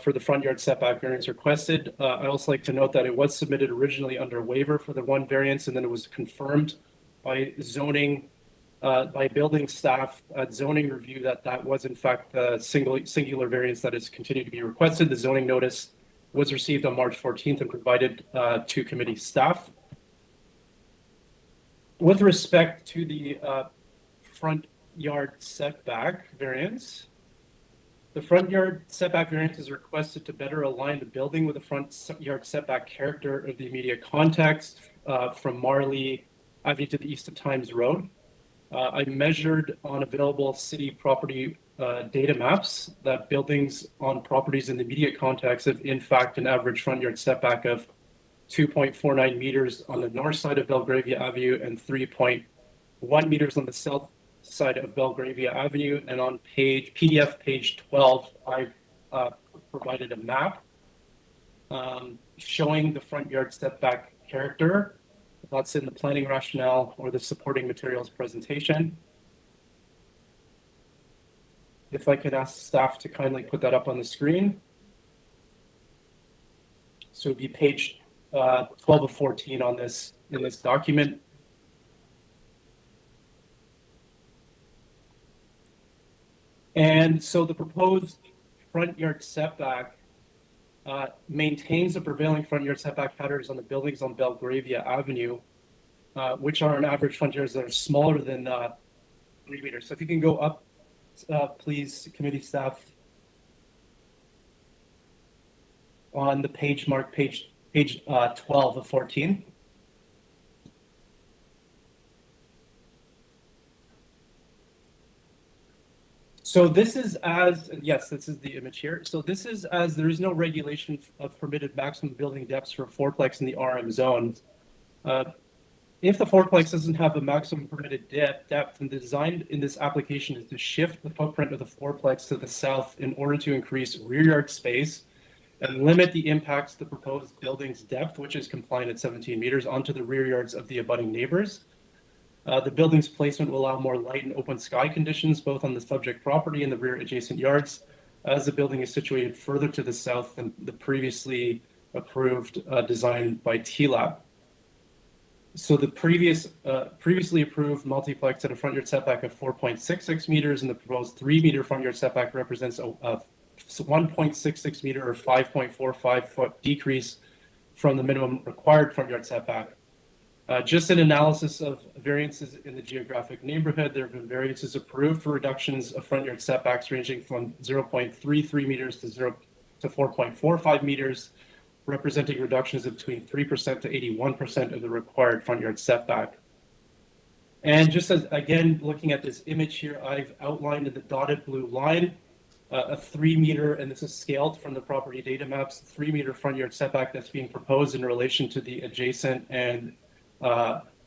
for the front yard setback variance requested. I also like to note that it was submitted originally under waiver for the one variance, and then it was confirmed by zoning, by building staff at zoning review that was in fact a singular variance that is continued to be requested. The zoning notice was received on March 14th and provided to committee staff. With respect to the front yard setback variance, the front yard setback variance is requested to better align the building with the front yard setback character of the immediate context from Marley Avenue to the east of Times Road. I measured on available city property data maps that buildings on properties in the immediate context have in fact an average front yard setback of 2.49 meters on the north side of Belgravia Avenue and 3.1 meters on the south side of Belgravia Avenue. And on PDF page 12, I've provided a map showing the front yard setback character. That's in the planning rationale or the supporting materials presentation. If I could ask staff to kindly put that up on the screen. So it'd be page 12 of 14 on this in this document. And so the proposed front yard setback maintains the prevailing front yard setback patterns on the buildings on Belgravia Avenue, which are on average front yards that are smaller than 3 meters. So if you can go up, please, committee staff, on the page marked page 12 of 14. So this is as, yes, this is the image here. So this is as there is no regulation of permitted maximum building depths for a fourplex in the RM zone. If the fourplex doesn't have a maximum permitted depth, and the design in this application is to shift the footprint of the fourplex to the south in order to increase rear yard space and limit the impacts of the proposed building's depth, which is compliant at 17 meters, onto the rear yards of the abutting neighbors. The building's placement will allow more light and open sky conditions, both on the subject property and the rear adjacent yards, as the building is situated further to the south than the previously approved design by TLAB. So the previously approved multiplex had a front yard setback of 4.66 meters, and the proposed 3-meter front yard setback represents a 1.66 meter or 5.45 foot decrease from the minimum required front yard setback. Just an analysis of variances in the geographic neighborhood, there have been variances approved for reductions of front yard setbacks ranging from 0.33 meters to 4.45 meters, representing reductions of between 3% to 81% of the required front yard setback. And just as, again, looking at this image here, I've outlined in the dotted blue line a 3-meter, and this is scaled from the property data maps, 3-meter front yard setback that's being proposed in relation to the adjacent and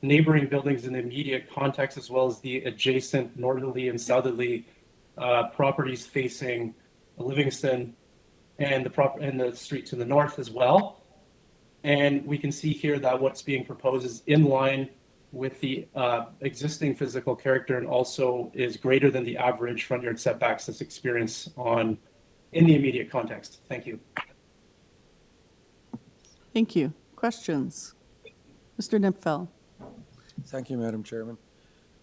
neighboring buildings in the immediate context, as well as the adjacent northerly and southerly properties facing Livingston and the street to the north as well. And we can see here that what's being proposed is in line with the existing physical character and also is greater than the average front yard setbacks that's experienced in the immediate context. Thank you. Thank you. Questions? Mr. Nipfel. Thank you, Madam Chairman.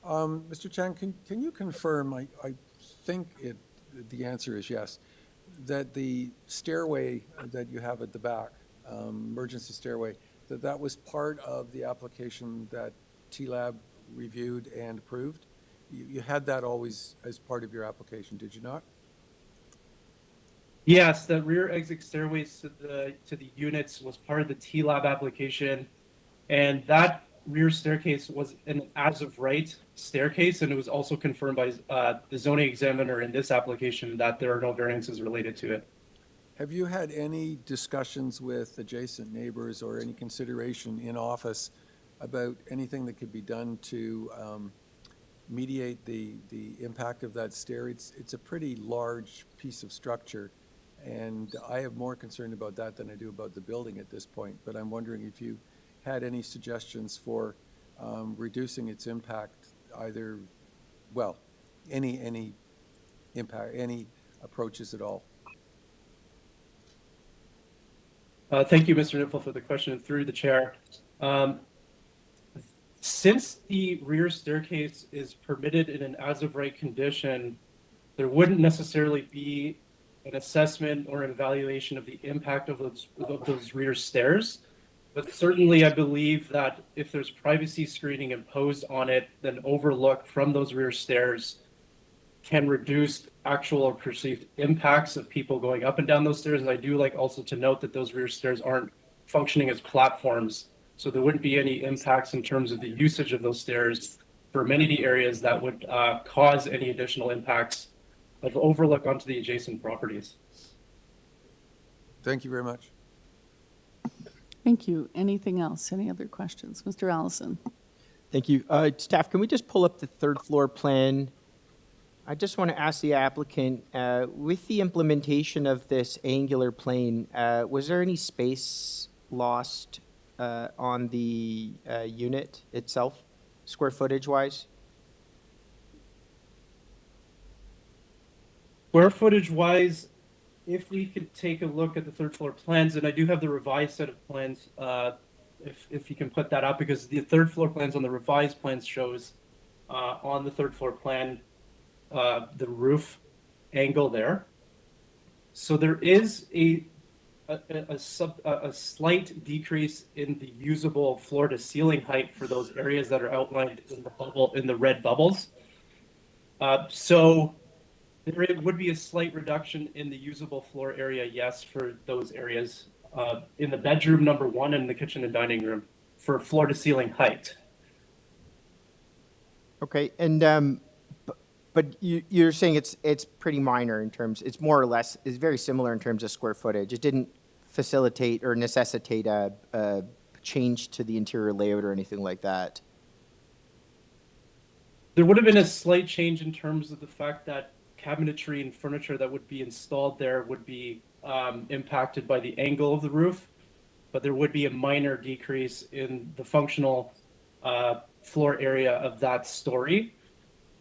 Mr. Chan, can you confirm, I think the answer is yes, that the stairway that you have at the back, emergency stairway, that was part of the application that TLAB reviewed and approved? You had that always as part of your application, did you not? Yes, the rear exit stairways to the units was part of the TLAB application, and that rear staircase was an as-of-right staircase, and it was also confirmed by the zoning examiner in this application that there are no variances related to it. Have you had any discussions with adjacent neighbors or any consideration in office about anything that could be done to mediate the impact of that stair? It's a pretty large piece of structure, And I have more concern about that than I do about the building at this point, but I'm wondering if you had any suggestions for reducing its impact, either, well, any impact, any approaches at all. Thank you, Mr. Nipfel, for the question through the chair. Since the rear staircase is permitted in an as-of-right condition, there wouldn't necessarily be an assessment or an evaluation of the impact of those rear stairs. But certainly I believe that if there's privacy screening imposed on it, then overlook from those rear stairs can reduce actual or perceived impacts of people going up and down those stairs. And I do like also to note that those rear stairs aren't functioning as platforms. So there wouldn't be any impacts in terms of the usage of those stairs for amenity areas that would cause any additional impacts of overlook onto the adjacent properties. Thank you very much. Thank you. Anything else? Any other questions? Mr. Allison? Thank you. Staff, can we just pull up the third floor plan? I just want to ask the applicant, with the implementation of this angular plane, was there any space lost on the unit itself, square footage wise? Square footage wise, if we could take a look at the third floor plans, and I do have the revised set of plans, if you can put that up, because the third floor plans on the revised plans shows on the third floor plan the roof angle there. So there is a slight decrease in the usable floor to ceiling height for those areas that are outlined in the bubble, in the red bubbles. So there would be a slight reduction in the usable floor area, yes, for those areas in the bedroom number 1 and the kitchen and dining room for floor to ceiling height. Okay, and but you're saying it's pretty minor in terms, it's more or less, it's very similar in terms of square footage. It didn't facilitate or necessitate a change to the interior layout or anything like that. There would have been a slight change in terms of the fact that cabinetry and furniture that would be installed there would be impacted by the angle of the roof, but there would be a minor decrease in the functional floor area of that story.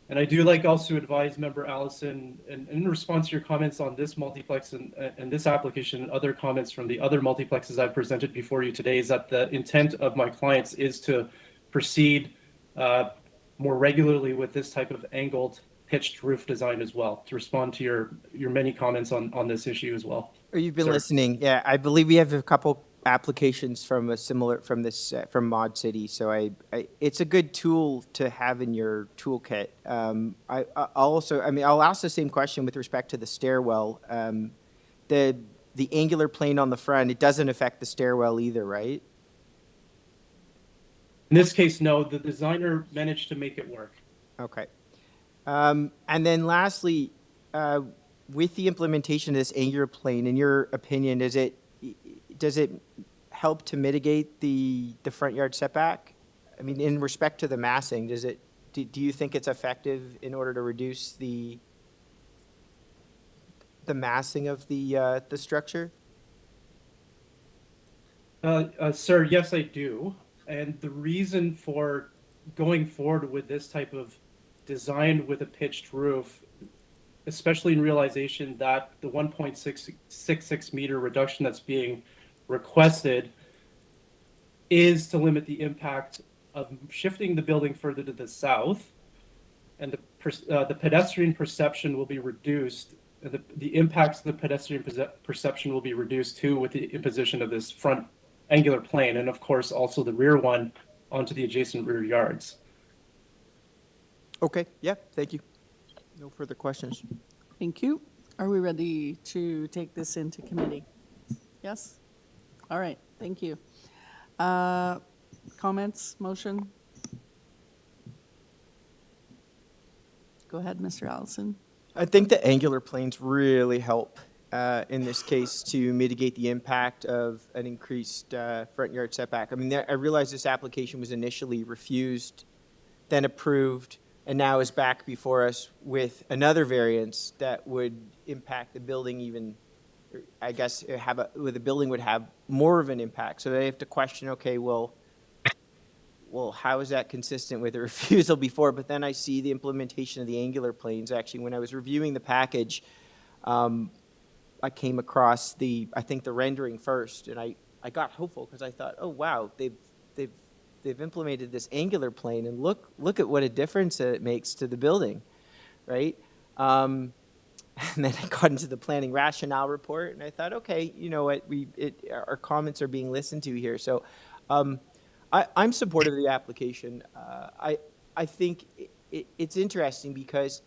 And I do like also advise Member Allison, and in response to your comments on this multiplex and this application and other comments from the other multiplexes I've presented before you today, is that the intent of my clients is to proceed more regularly with this type of angled pitched roof design as well, to respond to your many comments on this issue as well. Or you've been Sir. listening. Yeah, I believe we have a couple applications from a similar, from this, from Mod City. So it's a good tool to have in your toolkit. I'll also, I'll ask the same question with respect to the stairwell. The angular plane on the front, it doesn't affect the stairwell either, right? In this case, no, the designer managed to make it work. Okay. And then lastly, with the implementation of this angular plane, in your opinion, does it help to mitigate the front yard setback? I mean, in respect to the massing, do you think it's effective in order to reduce the massing of the structure? Sir, yes, I do. And the reason for going forward with this type of design with a pitched roof, especially in realization that the 1.66 meter reduction that's being requested is to limit the impact of shifting the building further to the south, and the pedestrian perception will be reduced. The impacts of the pedestrian perception will be reduced too with the imposition of this front angular plane, and of course also the rear one onto the adjacent rear yards. Okay, yeah, thank you. No further questions. Thank you. Are we ready to take this into committee? Yes? All right, thank you. Comments, motion? Go ahead, Mr. Allison. I think the angular planes really help in this case to mitigate the impact of an increased front yard setback. I mean, I realize this application was initially refused, then approved, and now is back before us with another variance that would impact the building even I guess, where the building would have more of an impact. So they have to question, okay, well, how is that consistent with the refusal before? But then I see the implementation of the angular planes. Actually, when I was reviewing the package, I came across I think the rendering first, and I got hopeful because I thought, oh wow, they've implemented this angular plane, and look at what a difference it makes to the building, right? And then I got into the planning rationale report, and I thought, okay, you know what, our comments are being listened to here. So I'm supportive of the application. I think it's interesting because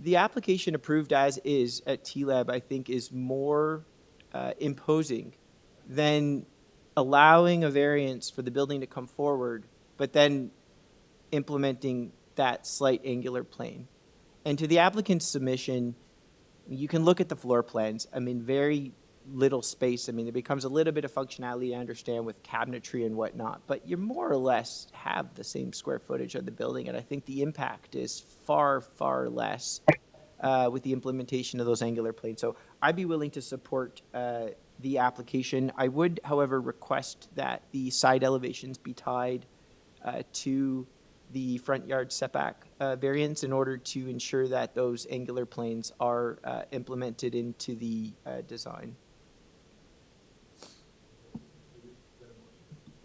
the application approved as is at TLAB, I think, is more imposing than allowing a variance for the building to come forward, but then implementing that slight angular plane. And to the applicant's submission, you can look at the floor plans. I mean, very little space. I mean, it becomes a little bit of functionality, I understand, with cabinetry and whatnot, but you more or less have the same square footage of the building, and I think the impact is far, far less with the implementation of those angular planes. So I'd be willing to support the application. I would, however, request that the side elevations be tied to the front yard setback variance in order to ensure that those angular planes are implemented into the design.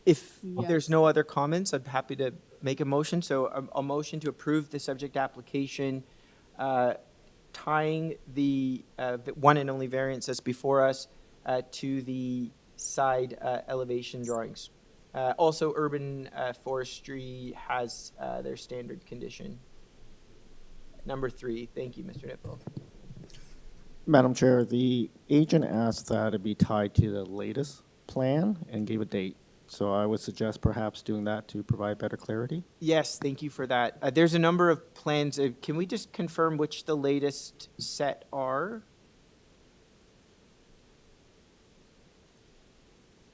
If there's no other comments, I'm happy to make a motion. So a motion to approve the subject application, tying the one and only variance that's before us to the side elevation drawings. Also, urban forestry has their standard condition. Number 3. Thank you, Mr. Nipple. Madam Chair, the agent asked that it be tied to the latest plan and gave a date. So I would suggest perhaps doing that to provide better clarity. Yes, thank you for that. There's a number of plans. Can we just confirm which the latest set are?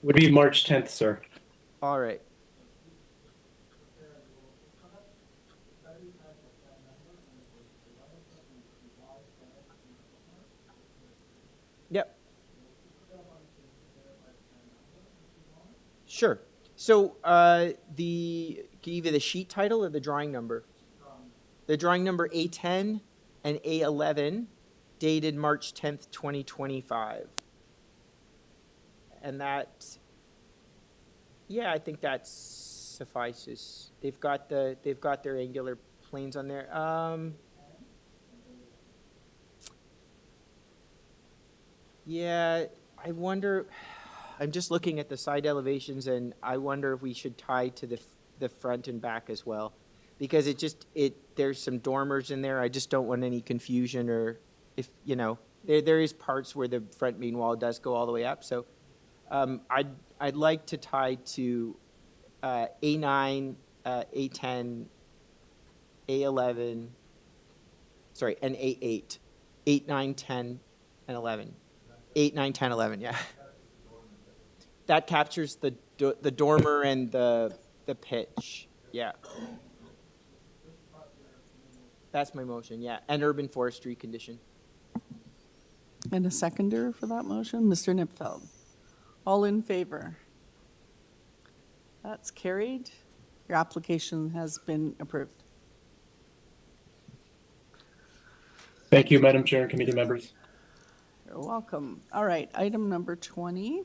Would be March 10th, sir. All right. Yep. Sure. So can you give the sheet title or the drawing number? The drawing number A10 and A11, dated March 10th, 2025. And that, yeah, I think that suffices. They've got their angular planes on there. Yeah, I wonder. I'm just looking at the side elevations, and I wonder if we should tie to the front and back as well, because there's some dormers in there. I just don't want any confusion, or if there is parts where the front main wall does go all the way up. So I'd like to tie to A9, A10, A11, sorry, and A8, 8, 9, 10, and 11. 8, 9, 10, 11, yeah. That captures the dormer and the pitch, yeah. That's my motion, yeah, and urban forestry condition. And a seconder for that motion, Mr. Nipfeld. All in favor? That's carried. Your application has been approved. Thank you, Madam Chair and committee members. You're welcome. All right, item number 20.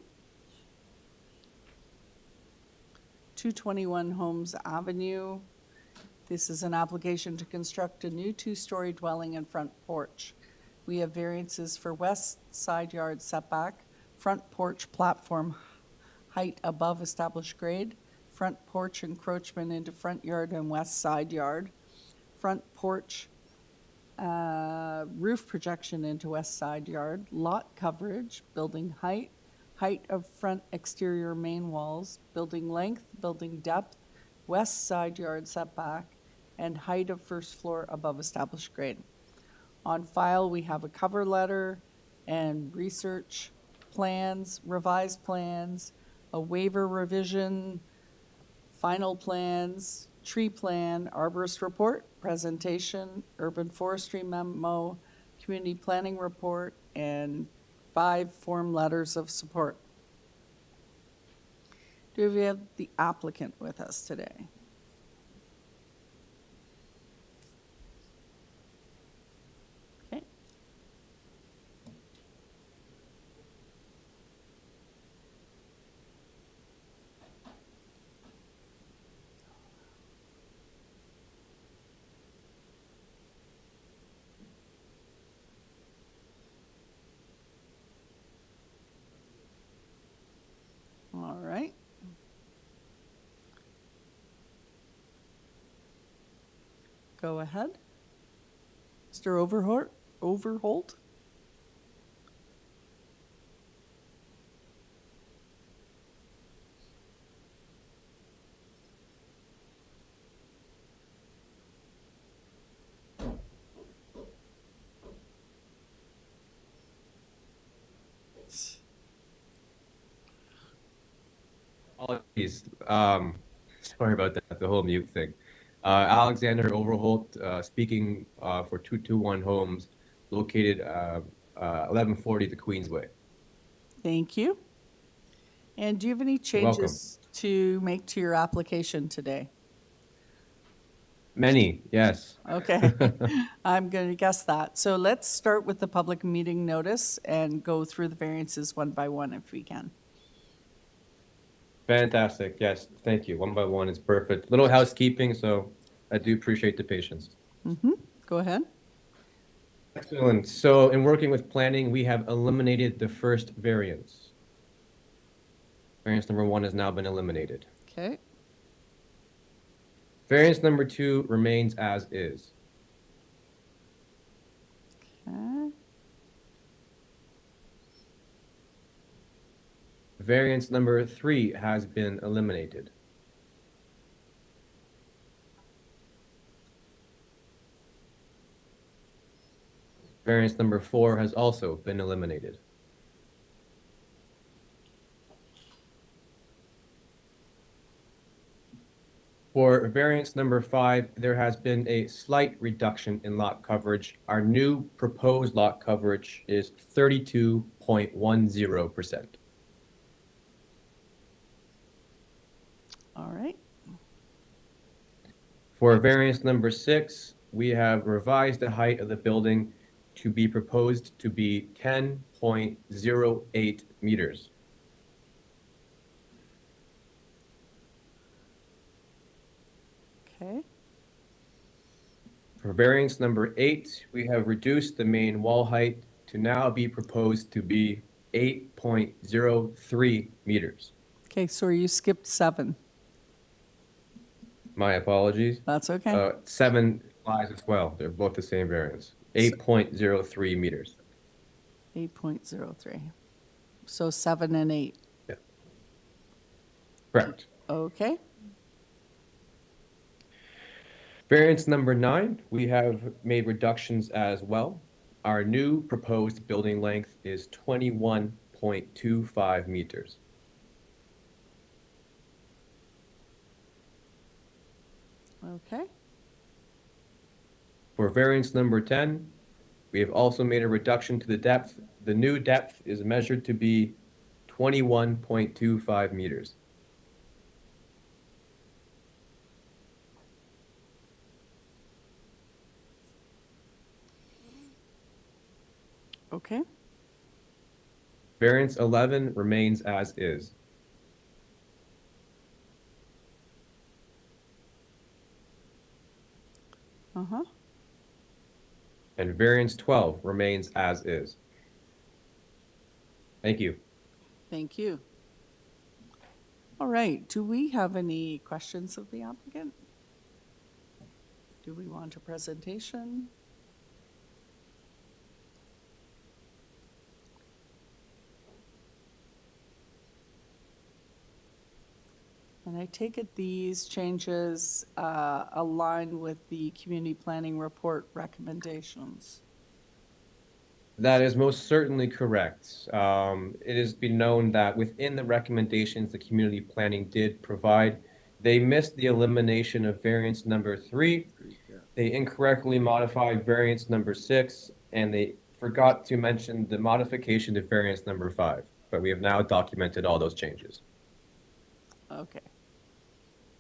221 Holmes Avenue. This is an application to construct a new 2-story dwelling and front porch. We have variances for west side yard setback, front porch platform height above established grade, front porch encroachment into front yard and west side yard, front porch roof projection into west side yard, lot coverage, building height, height of front exterior main walls, building length, building depth, west side yard setback, and height of first floor above established grade. On file, we have a cover letter and research plans, revised plans, a waiver revision, final plans, tree plan, arborist report, presentation, urban forestry memo, community planning report, and 5 form letters of support. Do we have the applicant with us today? Okay. All right. Go ahead. Mr. Overholt? Apologies. Sorry about that, the whole mute thing. Alexander Overholt, speaking for 221 Homes, located 1140 the Queensway. Thank you. And do you have any You're welcome. changes to make to your application today? Many, yes. Okay, I'm going to guess that. So let's start with the public meeting notice and go through the variances one by one if we can. Fantastic. Yes, thank you. One by one is perfect. Little housekeeping, so I do appreciate the patience. Go ahead. Excellent. So in working with planning, we have eliminated the first variance. Variance number 1 has now been eliminated. Okay. Variance number 2 remains as is. Okay. Variance number 3 has been eliminated. Variance number 4 has also been eliminated. For variance number 5, there has been a slight reduction in lot coverage. Our new proposed lot coverage is 32.10%. All right. For variance number 6, we have revised the height of the building to be proposed to be 10.08 meters. Okay. For variance number 8, we have reduced the main wall height to now be proposed to be 8.03 meters. Okay, so you skipped 7. My apologies. That's okay. 7 lies as well. They're both the same variance. 8.03 meters. 8.03. So 7 and 8. Yeah. Correct. Okay. Variance number 9, we have made reductions as well. Our new proposed building length is 21.25 meters. Okay. For variance number 10, we have also made a reduction to the depth. The new depth is measured to be 21.25 meters. Okay. Variance 11 remains as is. Uh-huh. And variance 12 remains as is. Thank you. Thank you. All right. Do we have any questions of the applicant? Do we want a presentation? And I take it these changes align with the community planning report recommendations. That is most certainly correct. It has been known that within the recommendations the community planning did provide, they missed the elimination of variance number 3. They incorrectly modified variance number 6, and they forgot to mention the modification to variance number 5, but we have now documented all those changes. Okay.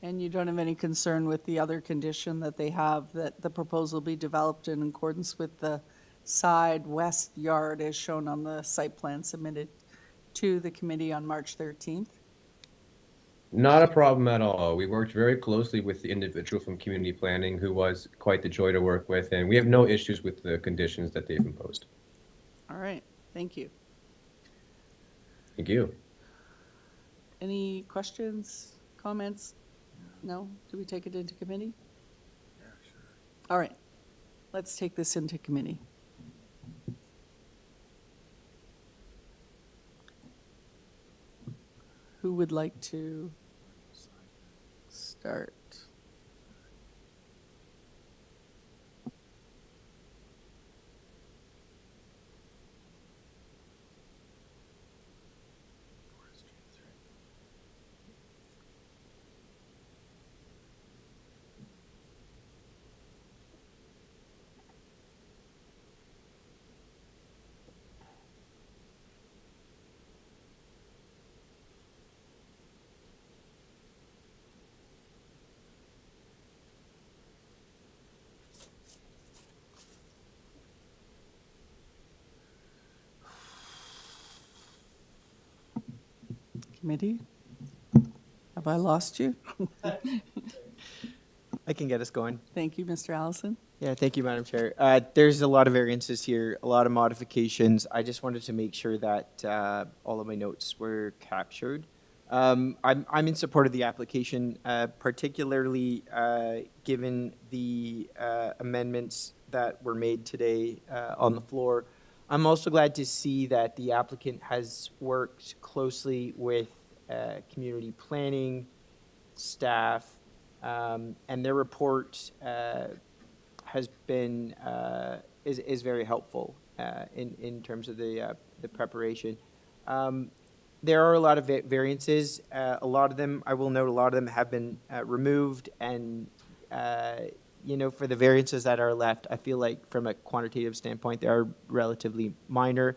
And you don't have any concern with the other condition that they have, that the proposal be developed in accordance with the side west yard as shown on the site plan submitted to the committee on March 13th? Not a problem at all. We worked very closely with the individual from community planning who was quite the joy to work with, and we have no issues with the conditions that they've imposed. All right, thank you. Thank you. Any questions, comments? No? Do we take it into committee? Yeah, sure. All right, let's take this into committee. Who would like to start? Committee? Have I lost you? I can get us going. Thank you, Mr. Allison. Yeah, thank you, Madam Chair. There's a lot of variances here, a lot of modifications. I just wanted to make sure that all of my notes were captured. I'm in support of the application, particularly given the amendments that were made today on the floor. I'm also glad to see that the applicant has worked closely with community planning, staff, and their report has been is very helpful in terms of the preparation. There are a lot of variances. A lot of them, I will note, a lot of them have been removed, and you know, for the variances that are left, I feel like from a quantitative standpoint, they are relatively minor.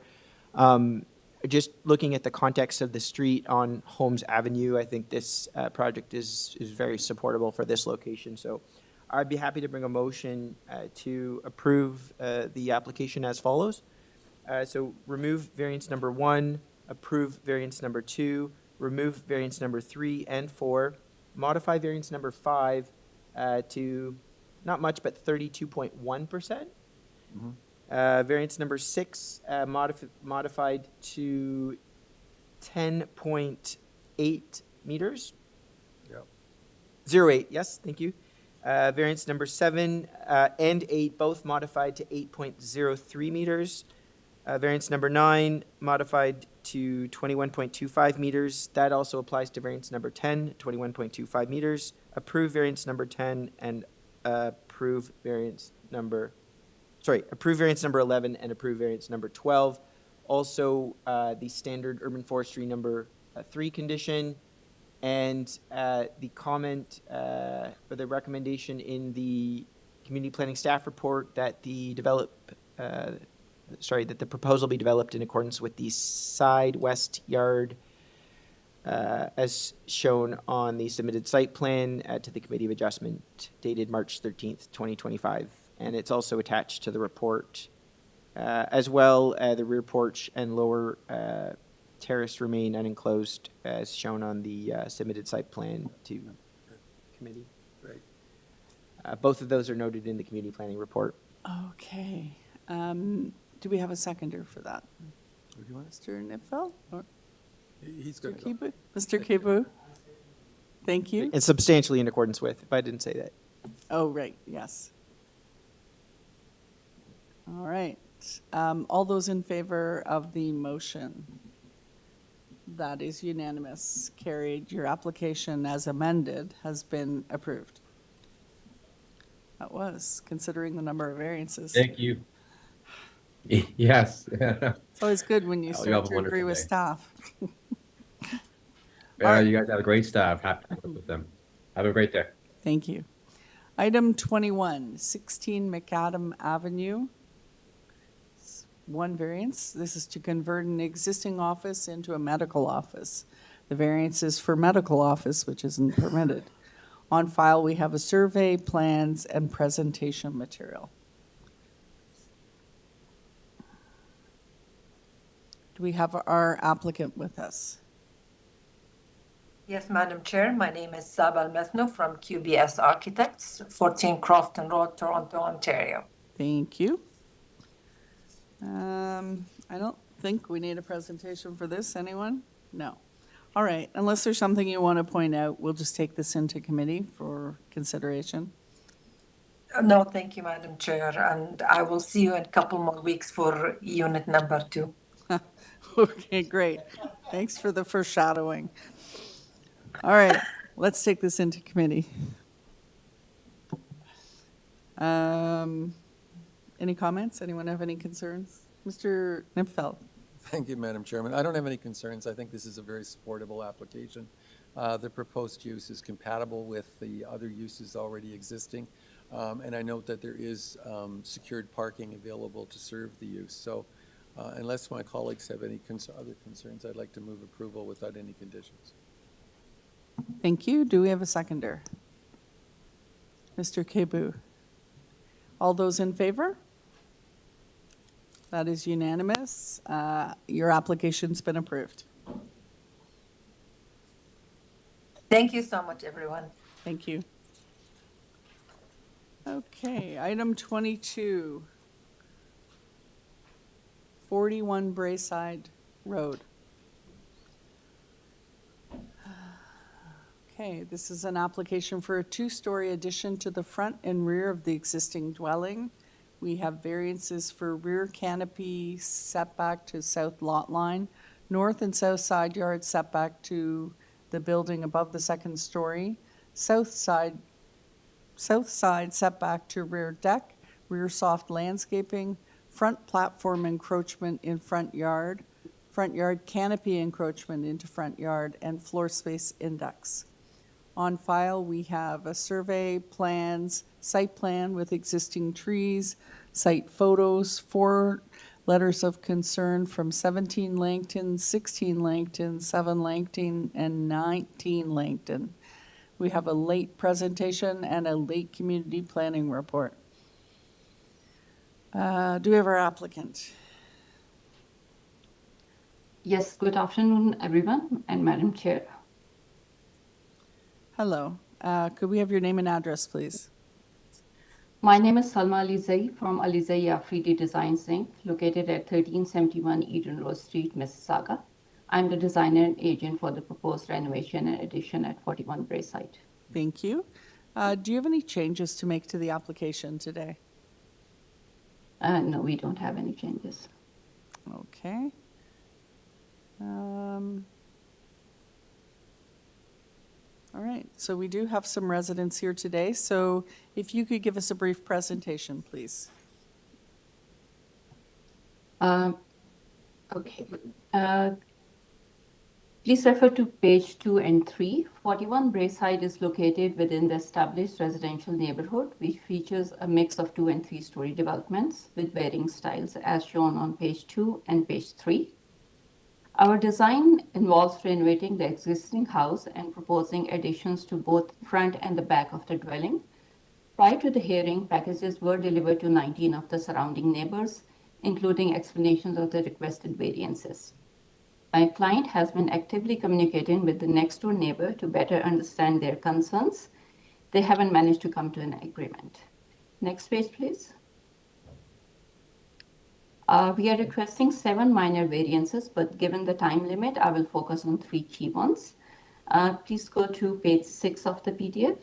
Just looking at the context of the street on Holmes Avenue, I think this project is very supportable for this location. So I'd be happy to bring a motion to approve the application as follows. So remove variance number 1, approve variance number 2, remove variance number 3 and 4, modify variance number 5 to not much, but 32.1%. Variance number 6 modified to 10.8 meters. Yep. 08, yes, thank you. Variance number 7 and 8 both modified to 8.03 meters. Variance number 9 modified to 21.25 meters. That also applies to variance number 10, 21.25 meters. Approve variance number 10 and approve variance number 11 and approve variance number 12. Also, the standard urban forestry number 3 condition, and the comment or the recommendation in the community planning staff report that the proposal be developed in accordance with the side west yard as shown on the submitted site plan to the Committee of Adjustment dated March 13th, 2025. And it's also attached to the report. As well, the rear porch and lower terrace remain unenclosed as shown on the submitted site plan to committee. Great. Both of those are noted in the community planning report. Okay. Do we have a seconder for that? Who do you want? Mr. Nipfel or He's Mr. good to go. Kibu? Mr. Kibu? Thank you. And substantially in accordance with, if I didn't say that. Oh, right, yes. All right. All those in favor of the motion? That is unanimous. Carried. Your application as amended has been approved. That was, considering the number of variances. Thank you. Yes. It's always good when you You start have a to agree wonderful with day. staff. You guys have a great staff. Happy to work with them. Have a great day. Thank you. Item 21, 16 McAdam Avenue. one variance. This is to convert an existing office into a medical office. The variance is for medical office, which isn't permitted. On file, we have a survey, plans, and presentation material. Do we have our applicant with us? Yes, Madam Chair. My name is Sab Al-Methno from QBS Architects, 14 Crofton Road, Toronto, Ontario. Thank you. I don't think we need a presentation for this. Anyone? No. All right. Unless there's something you want to point out, we'll just take this into committee for consideration. No, thank you, Madam Chair. And I will see you in a couple more weeks for unit number 2. Okay, great. Thanks for the foreshadowing. All right, let's take this into committee. Any comments? Anyone have any concerns? Mr. Nipfeld. Thank you, Madam Chairman. I don't have any concerns. I think this is a very supportable application. The proposed use is compatible with the other uses already existing. And I note that there is secured parking available to serve the use. So unless my colleagues have any other concerns, I'd like to move approval without any conditions. Thank you. Do we have a seconder? Mr. Kebu. All those in favor? That is unanimous. Your application's been approved. Thank you so much, everyone. Thank you. Okay, item 22. 41 Braeside Road. Okay, this is an application for a 2-story addition to the front and rear of the existing dwelling. We have variances for rear canopy setback to south lot line, north and south side yard setback to the building above the second story, south side setback to rear deck, rear soft landscaping, front platform encroachment in front yard canopy encroachment into front yard, and floor space index. On file, we have a survey, plans, site plan with existing trees, site photos, 4 letters of concern from 17 Langton, 16 Langton, 7 Langton, and 19 Langton. We have a late presentation and a late community planning report. Do we have our applicant? Yes, good afternoon, everyone, and Madam Chair. Hello. Could we have your name and address, please? My name is Salma Alizai from Alizai Afridi Designs Inc., located at 1371 Eden Rose Street, Mississauga. I'm the designer and agent for the proposed renovation and addition at 41 Braeside. Thank you. Do you have any changes to make to the application today? No, we don't have any changes. Okay. All right, so we do have some residents here today, so if you could give us a brief presentation, please. Okay. Please refer to page 2 and 3. 41 Braeside is located within the established residential neighborhood, which features a mix of 2- and 3-story developments with varying styles as shown on page 2 and page 3. Our design involves renovating the existing house and proposing additions to both front and the back of the dwelling. Prior to the hearing, packages were delivered to 19 of the surrounding neighbors, including explanations of the requested variances. My client has been actively communicating with the next door neighbor to better understand their concerns. They haven't managed to come to an agreement. Next page, please. We are requesting 7 minor variances, but given the time limit, I will focus on 3 key ones. Please go to page 6 of the PDF.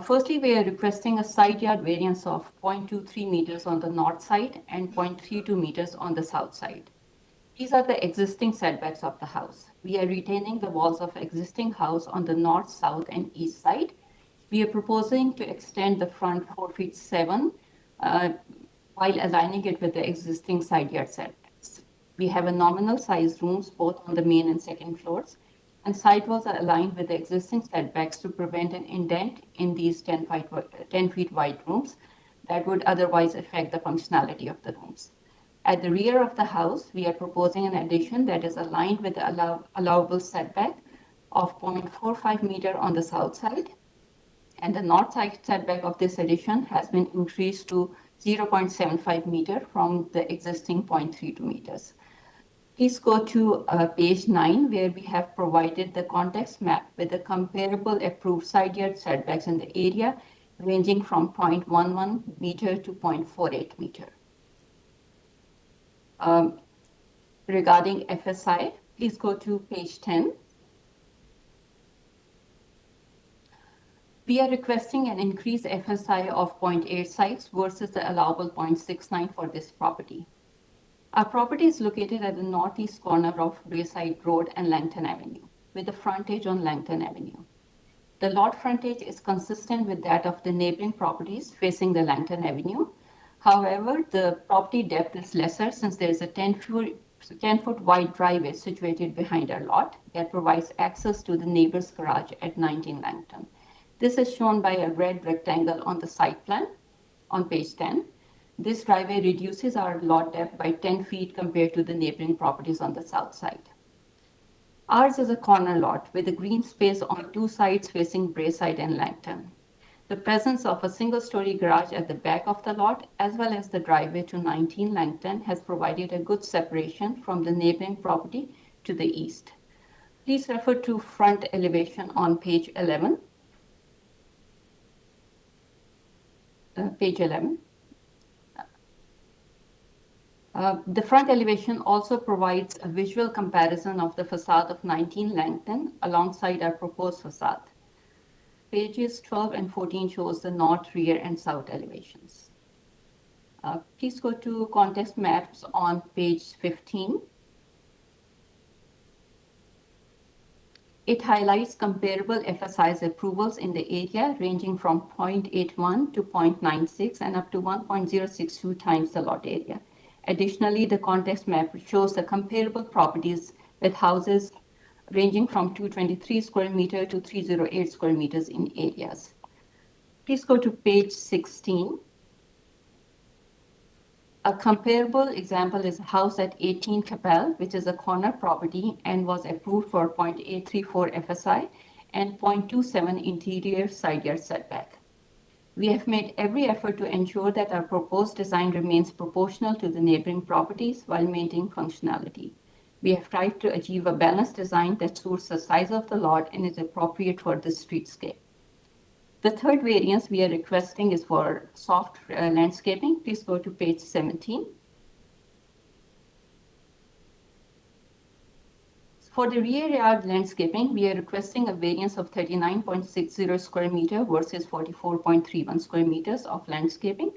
Firstly, we are requesting a side yard variance of 0.23 meters on the north side and 0.32 meters on the south side. These are the existing setbacks of the house. We are retaining the walls of existing house on the north, south, and east side. We are proposing to extend the front 4 feet 7 while aligning it with the existing side yard setbacks. We have a nominal size rooms both on the main and second floors, and side walls are aligned with the existing setbacks to prevent an indent in these 10 feet wide rooms that would otherwise affect the functionality of the homes. At the rear of the house, we are proposing an addition that is aligned with the allowable setback of 0.45 meter on the south side, and the north side setback of this addition has been increased to 0.75 meter from the existing 0.32 meters. Please go to page 9, where we have provided the context map with the comparable approved side yard setbacks in the area ranging from 0.11 meter to 0.48 meter. Regarding FSI, please go to page 10. We are requesting an increased FSI of 0.86 versus the allowable 0.69 for this property. Our property is located at the northeast corner of Braeside Road and Langton Avenue, with the frontage on Langton Avenue. The lot frontage is consistent with that of the neighboring properties facing the Langton Avenue. However, the property depth is lesser since there is a 10-foot wide driveway situated behind our lot that provides access to the neighbor's garage at 19 Langton. This is shown by a red rectangle on the site plan on page 10. This driveway reduces our lot depth by 10 feet compared to the neighboring properties on the south side. Ours is a corner lot with a green space on two sides facing Braeside and Langton. The presence of a single-story garage at the back of the lot, as well as the driveway to 19 Langton, has provided a good separation from the neighboring property to the east. Please refer to front elevation on page 11. Page 11. The front elevation also provides a visual comparison of the facade of 19 Langton alongside our proposed facade. Pages 12 and 14 shows the north, rear, and south elevations. Please go to context maps on page 15. It highlights comparable FSI's approvals in the area ranging from 0.81 to 0.96 and up to 1.062 times the lot area. Additionally, the context map shows the comparable properties with houses ranging from 223 square meter to 308 square meters in areas. Please go to page 16. A comparable example is a house at 18 Capel, which is a corner property and was approved for 0.834 FSI and 0.27 interior side yard setback. We have made every effort to ensure that our proposed design remains proportional to the neighboring properties while maintaining functionality. We have tried to achieve a balanced design that suits the size of the lot and is appropriate for the streetscape. The third variance we are requesting is for soft landscaping. Please go to page 17. For the rear yard landscaping, we are requesting a variance of 39.60 square meter versus 44.31 square meters of landscaping.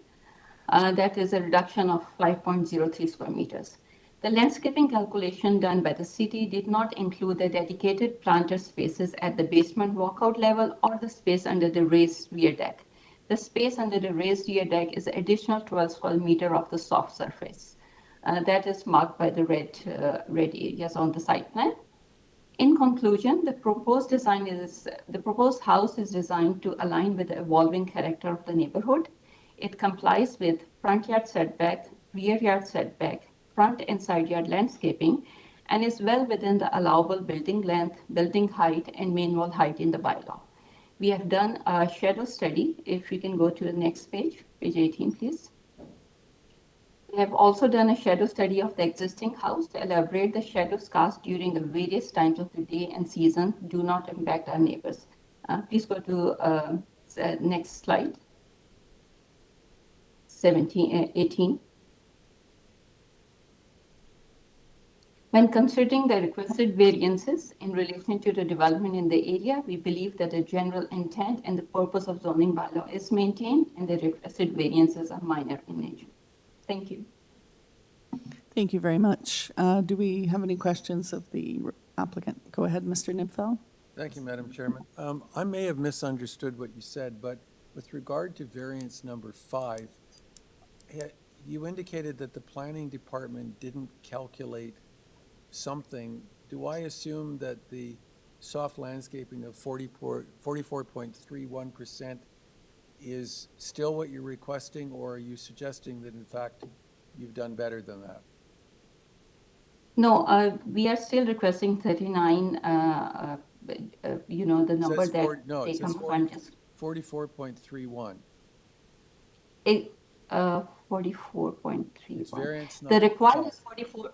That is a reduction of 5.03 square meters. The landscaping calculation done by the city did not include the dedicated planter spaces at the basement walkout level or the space under the raised rear deck. The space under the raised rear deck is additional 12 square meter of the soft surface. That is marked by the red areas on the site plan. In conclusion, the proposed house is designed to align with the evolving character of the neighborhood. It complies with front yard setback, rear yard setback, front and side yard landscaping, and is well within the allowable building length, building height, and main wall height in the bylaw. We have done a shadow study. If you can go to the next page, page 18, please. We have also done a shadow study of the existing house to elaborate the shadows cast during the various times of the day and season do not impact our neighbors. Please go to next slide, 18. When considering the requested variances in relation to the development in the area, we believe that the general intent and the purpose of zoning bylaw is maintained and the requested variances are minor in nature. Thank you. Thank you very much. Do we have any questions of the applicant? Go ahead, Mr. Nipfel. Thank you, Madam Chairman. I may have misunderstood what you said, but with regard to variance number 5, you indicated that the planning department didn't calculate something. Do I assume that the soft landscaping of 44.31% is still what you're requesting, or are you suggesting that in fact you've done better than that? No, we are still requesting 39, you know, the It number says that no, they it says come from just 44.31. it, 44.31. It's variance The number required 5. is 44,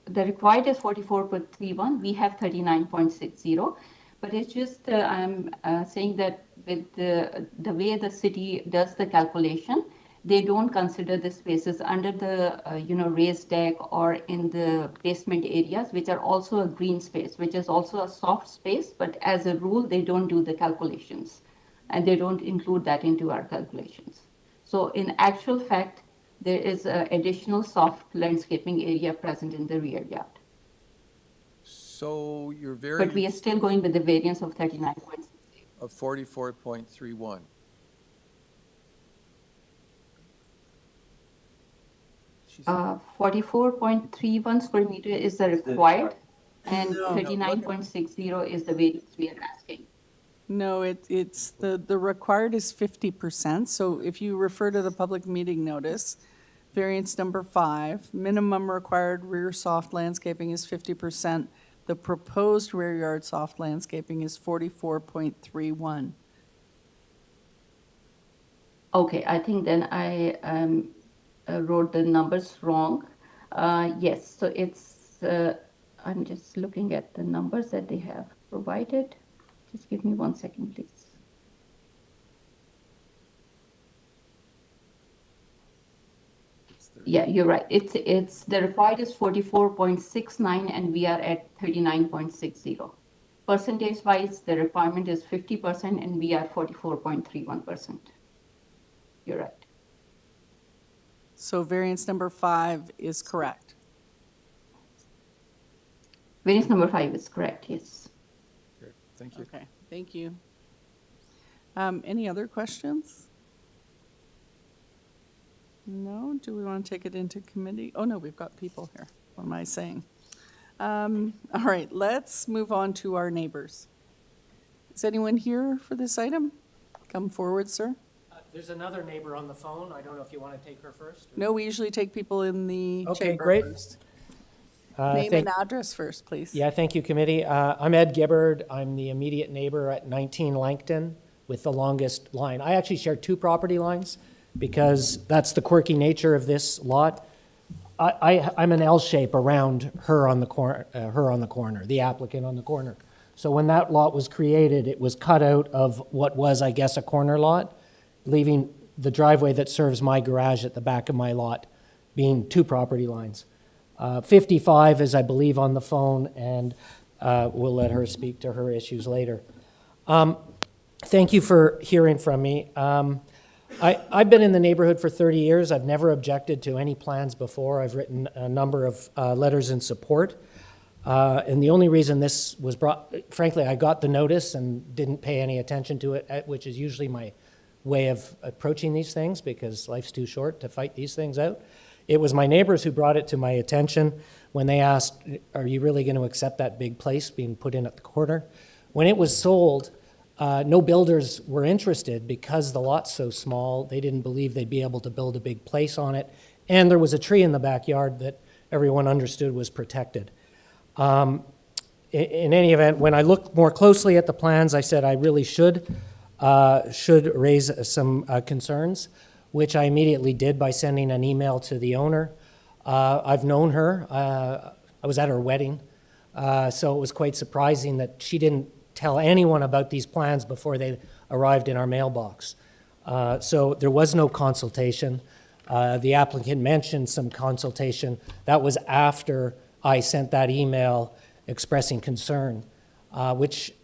the required is 44.31. We have 39.60. But it's just, I'm saying that with the way the city does the calculation, they don't consider the spaces under the, you know, raised deck or in the basement areas, which are also a green space, which is also a soft space. But as a rule, they don't do the calculations and they don't include that into our calculations. So in actual fact, there is additional soft landscaping area present in the rear yard. So your But we are variance still going with the variance of 39.60. of 44.31. 44.31 square meter is the required, and No. 39.60 is the variance we are asking. No, it's the required is 50%. So if you refer to the public meeting notice, variance number 5, minimum required rear soft landscaping is 50%. The proposed rear yard soft landscaping is 44.31. Okay, I think then I wrote the numbers wrong. Yes, so it's, I'm just looking at the numbers that they have provided. Just give me 1 second, please. Yeah, you're right. It's the required is 44.69 and we are at 39.60. Percentage wise, the requirement is 50% and we are 44.31%. You're right. So variance number 5 is correct. Variance number 5 is correct, yes. Great, thank you. Okay, thank you. Any other questions? No? Do we want to take it into committee? Oh, no, we've got people here. What am I saying? All right, let's move on to our neighbors. Is anyone here for this item? Come forward, sir. There's another neighbor on the phone. I don't know if you want to take her first. or- No, we usually take people in the Okay, chamber great. first. Name and Thank- address first, please. Yeah, thank you, committee. I'm Ed Gibbard. I'm the immediate neighbor at 19 Langton with the longest line. I actually share 2 property lines because that's the quirky nature of this lot. I'm an L shape around her on the corner, the applicant on the corner. So when that lot was created, it was cut out of what was, I guess, a corner lot, leaving the driveway that serves my garage at the back of my lot being 2 property lines. 55 is, I believe, on the phone, and we'll let her speak to her issues later. Thank you for hearing from me. I've been in the neighborhood for 30 years. I've never objected to any plans before. I've written a number of letters in support. And the only reason this was brought, frankly, I got the notice and didn't pay any attention to it, which is usually my way of approaching these things because life's too short to fight these things out. It was my neighbors who brought it to my attention when they asked, are you really going to accept that big place being put in at the corner? When it was sold, no builders were interested because the lot's so small. They didn't believe they'd be able to build a big place on it. And there was a tree in the backyard that everyone understood was protected. In any event, when I looked more closely at the plans, I said I really should raise some concerns, which I immediately did by sending an email to the owner. I've known her. I was at her wedding, so it was quite surprising that she didn't tell anyone about these plans before they arrived in our mailbox. So there was no consultation. The applicant mentioned some consultation. That was after I sent that email expressing concern, which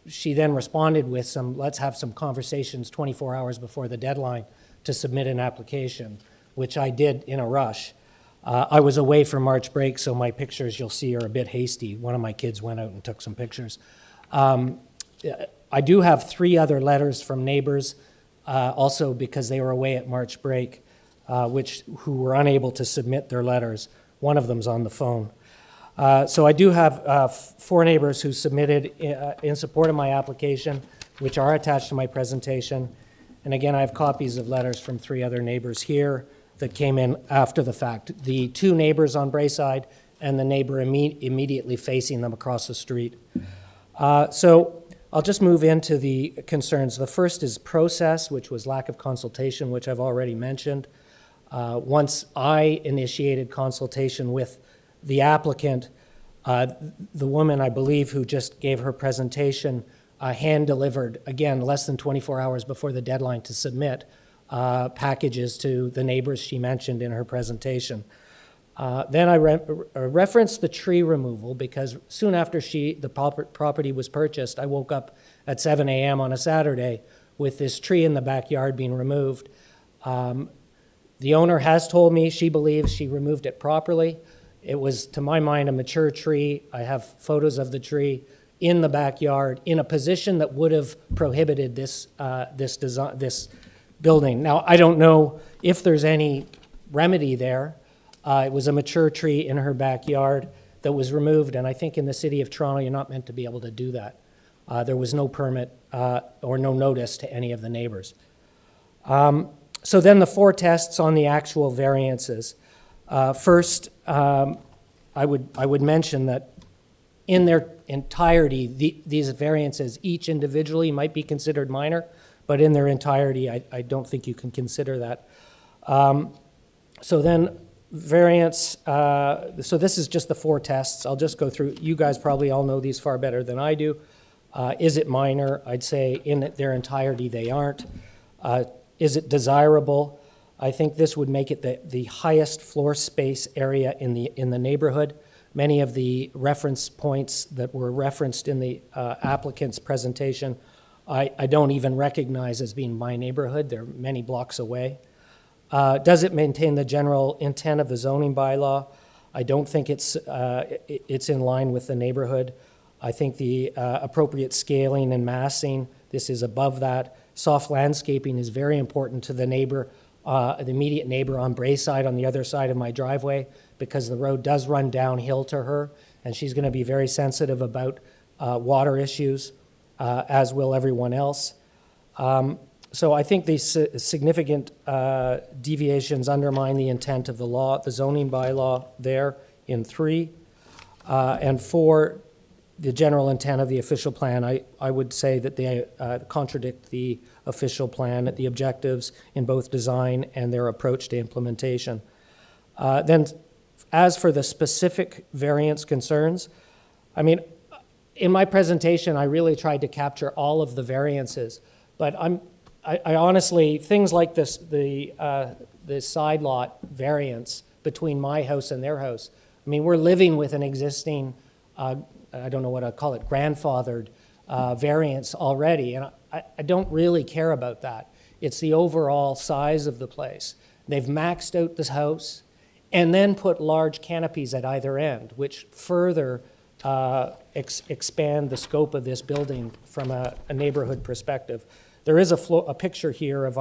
she then responded with some, let's have some conversations 24 hours before the deadline to submit an application, which I did in a rush. I was away for March break, so my pictures you'll see are a bit hasty. One of my kids went out and took some pictures. I do have 3 other letters from neighbors, also because they were away at March break, who were unable to submit their letters. One of them's on the phone. So I do have 4 neighbors who submitted in support of my application, which are attached to my presentation. And again, I have copies of letters from 3 other neighbors here that came in after the fact. The 2 neighbors on Braeside and the neighbor immediately facing them across the street. So I'll just move into the concerns. The first is process, which was lack of consultation, which I've already mentioned. Once I initiated consultation with the applicant, the woman, I believe, who just gave her presentation, hand-delivered, again, less than 24 hours before the deadline to submit packages to the neighbors she mentioned in her presentation. Then I referenced the tree removal because soon after the property was purchased, I woke up at 7 a.m. on a Saturday with this tree in the backyard being removed. The owner has told me she believes she removed it properly. It was, to my mind, a mature tree. I have photos of the tree in the backyard in a position that would have prohibited this building. Now, I don't know if there's any remedy there. It was a mature tree in her backyard that was removed, and I think in the city of Toronto, you're not meant to be able to do that. There was no permit or no notice to any of the neighbors. So then the 4 tests on the actual variances. First, I would mention that in their entirety, these variances, each individually might be considered minor, but in their entirety, I don't think you can consider that. So then variance, so this is just the 4 tests. I'll just go through. You guys probably all know these far better than I do. Is it minor? I'd say in their entirety, they aren't. Is it desirable? I think this would make it the highest floor space area in the neighborhood. Many of the reference points that were referenced in the applicant's presentation, I don't even recognize as being my neighborhood. They're many blocks away. Does it maintain the general intent of the zoning bylaw? I don't think it's in line with the neighborhood. I think the appropriate scaling and massing, this is above that. Soft landscaping is very important to the neighbor, the immediate neighbor on Braeside on the other side of my driveway, because the road does run downhill to her, and she's going to be very sensitive about water issues, as will everyone else. So I think these significant deviations undermine the intent of the law, the zoning bylaw there in 3. And 4, the general intent of the official plan, I would say that they contradict the official plan, the objectives in both design and their approach to implementation. Then as for the specific variance concerns, I mean, in my presentation, I really tried to capture all of the variances, but I honestly, things like this, the side lot variance between my house and their house, I mean, we're living with an existing, I don't know what I'd call it, grandfathered variance already, and I don't really care about that. It's the overall size of the place. They've maxed out this house and then put large canopies at either end, which further expand the scope of this building from a neighborhood perspective. There is a picture here of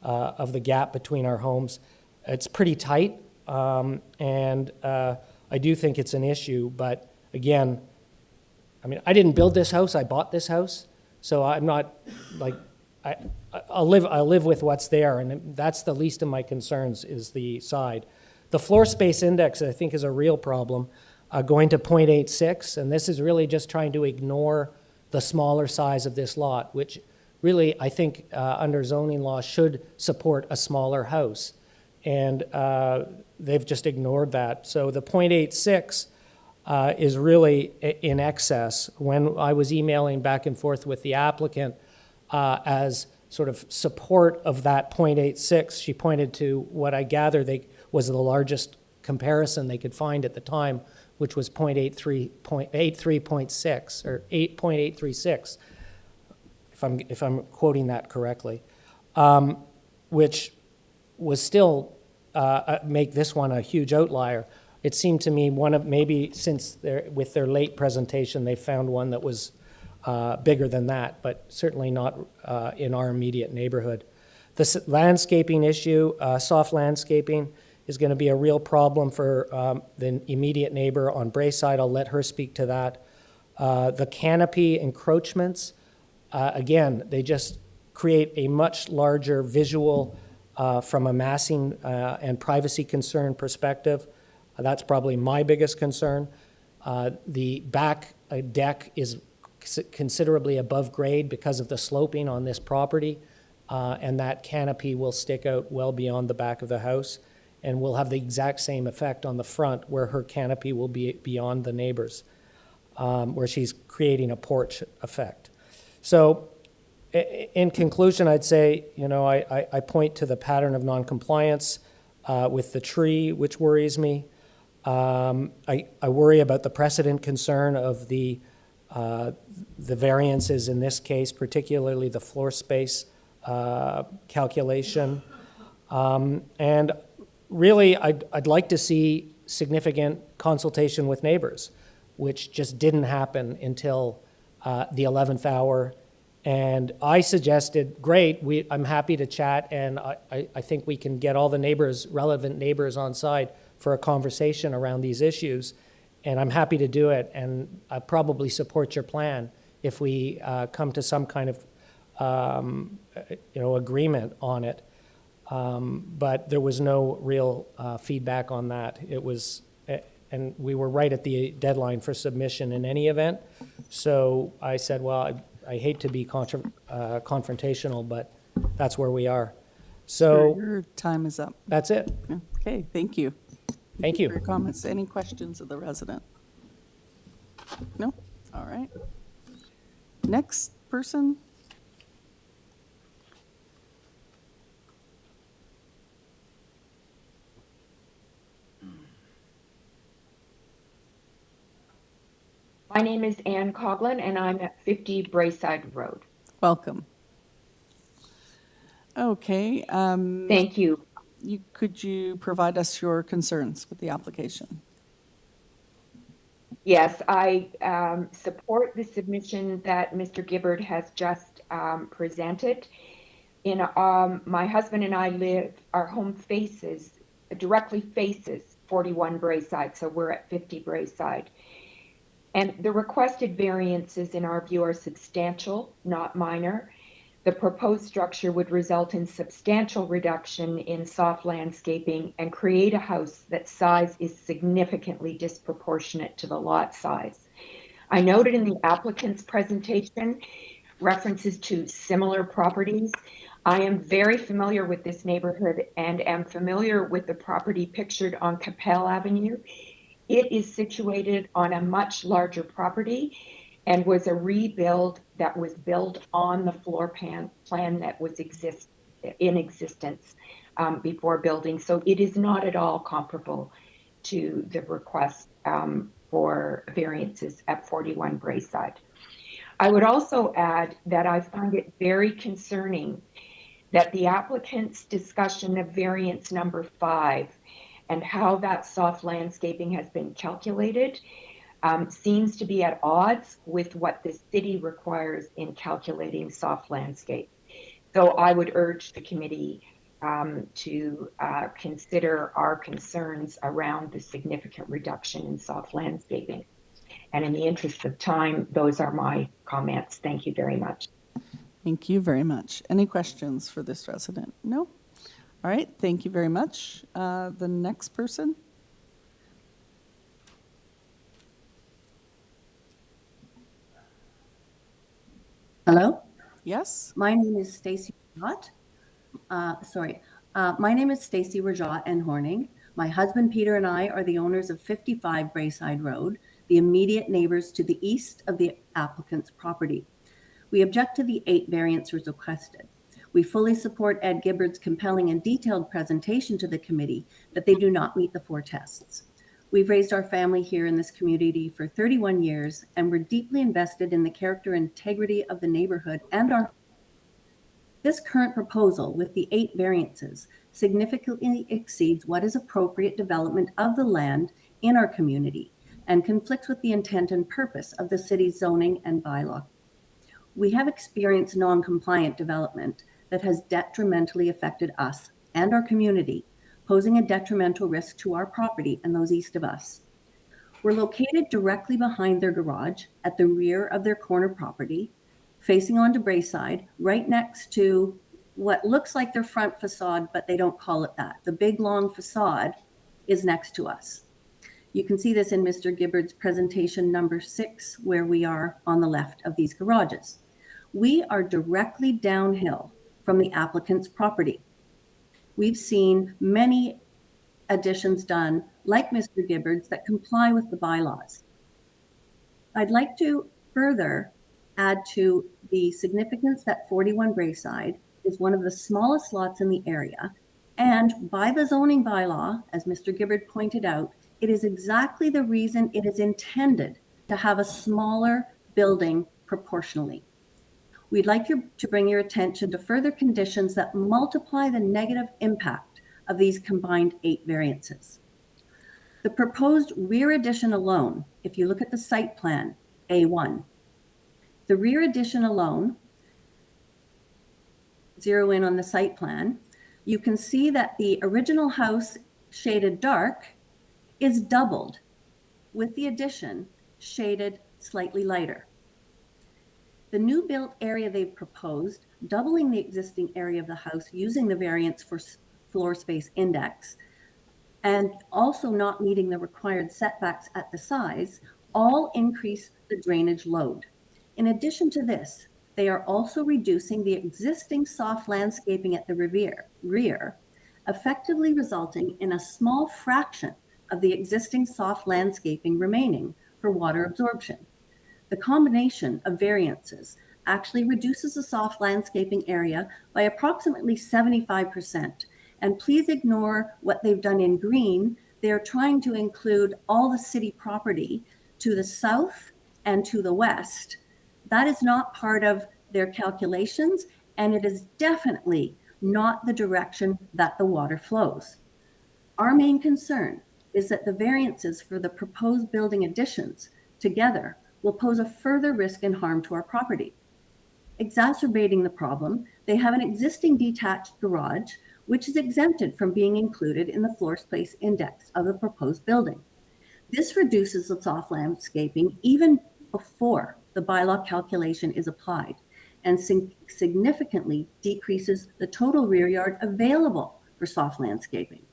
of the gap between our homes. It's pretty tight, and I do think it's an issue, but again, I mean, I didn't build this house, I bought this house, so I'm not, like, I'll live with what's there, and that's the least of my concerns is the side. The floor space index, I think, is a real problem, going to 0.86, and this is really just trying to ignore the smaller size of this lot, which really, I think, under zoning law should support a smaller house, and they've just ignored that. So the 0.86 is really in excess. When I was emailing back and forth with the applicant as sort of support of that 0.86, she pointed to what I gather was the largest comparison they could find at the time, which was 0.83.6 or 8.836, if I'm quoting that correctly, which was still make this one a huge outlier. It seemed to me maybe since with their late presentation, they found one that was bigger than that, but certainly not in our immediate neighborhood. The landscaping issue, soft landscaping, is going to be a real problem for the immediate neighbor on Braeside. I'll let her speak to that. The canopy encroachments, again, they just create a much larger visual from a massing and privacy concern perspective. That's probably my biggest concern. The back deck is considerably above grade because of the sloping on this property, and that canopy will stick out well beyond the back of the house, and will have the exact same effect on the front where her canopy will be beyond the neighbors, where she's creating a porch effect. So in conclusion, I'd say, you know, I point to the pattern of noncompliance with the tree, which worries me. I worry about the precedent concern of the variances in this case, particularly the floor space calculation. And really, I'd like to see significant consultation with neighbors, which just didn't happen until the 11th hour. And I suggested, great, I'm happy to chat, and I think we can get all the neighbors, relevant neighbors on side for a conversation around these issues. And I'm happy to do it, and I probably support your plan if we come to some kind of agreement on it. But there was no real feedback on that. It was, and we were right at the deadline for submission in any event. So I said, well, I hate to be confrontational, but that's where we are. So your time is up. That's it. Okay, thank you. Thank you. For your comments. Any questions of the resident? No? All right. Next person. My name is Ann Coughlin, and I'm at 50 Braeside Road. Welcome. Okay. Thank you. Could you provide us your concerns with the application? Yes, I support the submission that Mr. Gibbard has just presented. My husband and I live, our home directly faces 41 Braeside, so we're at 50 Braeside. And the requested variances, in our view, are substantial, not minor. The proposed structure would result in substantial reduction in soft landscaping and create a house that size is significantly disproportionate to the lot size. I noted in the applicant's presentation references to similar properties. I am very familiar with this neighborhood and am familiar with the property pictured on Capel Avenue. It is situated on a much larger property and was a rebuild that was built on the floor plan that was in existence before building. So it is not at all comparable to the request for variances at 41 Braeside. I would also add that I find it very concerning that the applicant's discussion of variance number 5 and how that soft landscaping has been calculated seems to be at odds with what the city requires in calculating soft landscape. So I would urge the committee to consider our concerns around the significant reduction in soft landscaping. And in the interest of time, those are my comments. Thank you very much. Thank you very much. Any questions for this resident? No? All right, thank you very much. The next person. Hello? Yes? My name is Stacy Rajat. My name is Stacy Rajat and Horning. My husband Peter and I are the owners of 55 Braeside Road, the immediate neighbors to the east of the applicant's property. We object to the 8 variances requested. We fully support Ed Gibbard's compelling and detailed presentation to the committee that they do not meet the 4 tests. We've raised our family here in this community for 31 years, and we're deeply invested in the character and integrity of the neighborhood and our. This current proposal with the 8 variances significantly exceeds what is appropriate development of the land in our community and conflicts with the intent and purpose of the city's zoning and bylaw. We have experienced non-compliant development that has detrimentally affected us and our community, posing a detrimental risk to our property and those east of us. We're located directly behind their garage at the rear of their corner property, facing onto Braeside, right next to what looks like their front facade, but they don't call it that. The big long facade is next to us. You can see this in Mr. Gibbard's presentation number 6, where we are on the left of these garages. We are directly downhill from the applicant's property. We've seen many additions done, like Mr. Gibbard's, that comply with the bylaws. I'd like to further add to the significance that 41 Braeside is one of the smallest lots in the area, and by the zoning bylaw, as Mr. Gibbard pointed out, it is exactly the reason it is intended to have a smaller building proportionally. We'd like to bring your attention to further conditions that multiply the negative impact of these combined 8 variances. The proposed rear addition alone, if you look at the site plan, A1, the rear addition alone, zero in on the site plan, you can see that the original house shaded dark is doubled with the addition shaded slightly lighter. The new built area they've proposed, doubling the existing area of the house using the variance for floor space index, and also not meeting the required setbacks at the size, all increase the drainage load. In addition to this, they are also reducing the existing soft landscaping at the rear, effectively resulting in a small fraction of the existing soft landscaping remaining for water absorption. The combination of variances actually reduces the soft landscaping area by approximately 75%. And please ignore what they've done in green. They're trying to include all the city property to the south and to the west. That is not part of their calculations, and it is definitely not the direction that the water flows. Our main concern is that the variances for the proposed building additions together will pose a further risk and harm to our property. Exacerbating the problem, they have an existing detached garage, which is exempted from being included in the floor space index of the proposed building. This reduces the soft landscaping even before the bylaw calculation is applied, and significantly decreases the total rear yard available for soft landscaping.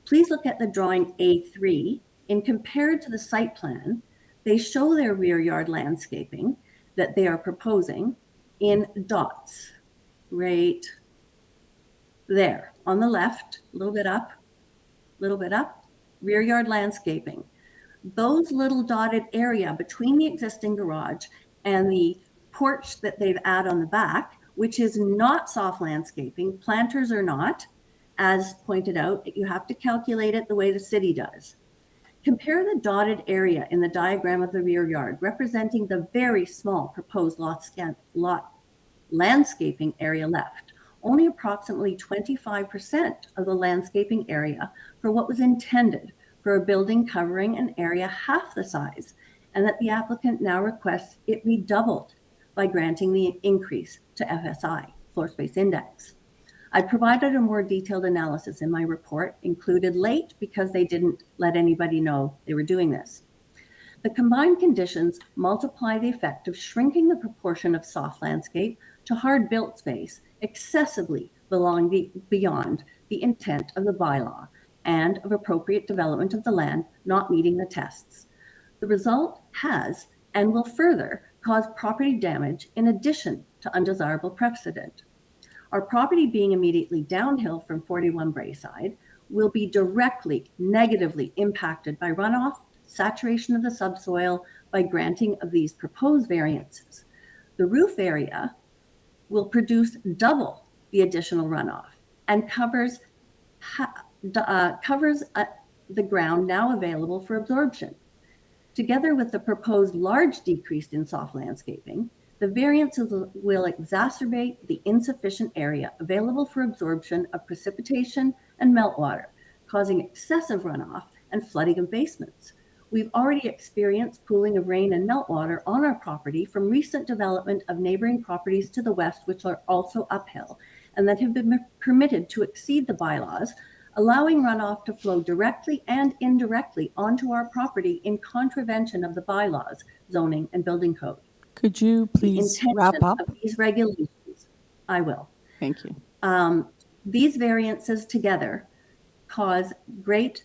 Please look at the drawing A3. In compared to the site plan, they show their rear yard landscaping that they are proposing in dots, right there on the left, a little bit up, rear yard landscaping. Those little dotted area between the existing garage and the porch that they've added on the back, which is not soft landscaping, planters are not, as pointed out, you have to calculate it the way the city does. Compare the dotted area in the diagram of the rear yard, representing the very small proposed lot landscaping area left, only approximately 25% of the landscaping area for what was intended for a building covering an area half the size, and that the applicant now requests it be doubled by granting the increase to FSI, floor space index. I provided a more detailed analysis in my report, included late because they didn't let anybody know they were doing this. The combined conditions multiply the effect of shrinking the proportion of soft landscape to hard built space excessively beyond the intent of the bylaw and of appropriate development of the land not meeting the tests. The result has and will further cause property damage in addition to undesirable precedent. Our property being immediately downhill from 41 Braeside will be directly negatively impacted by runoff, saturation of the subsoil by granting of these proposed variances. The roof area will produce double the additional runoff and covers the ground now available for absorption. Together with the proposed large decrease in soft landscaping, the variances will exacerbate the insufficient area available for absorption of precipitation and meltwater, causing excessive runoff and flooding of basements. We've already experienced pooling of rain and meltwater on our property from recent development of neighboring properties to the west, which are also uphill, and that have been permitted to exceed the bylaws, allowing runoff to flow directly and indirectly onto our property in contravention of the bylaws, zoning, and building code. Could you please wrap Intention up? of these regulations, I will. Thank you. These variances together cause great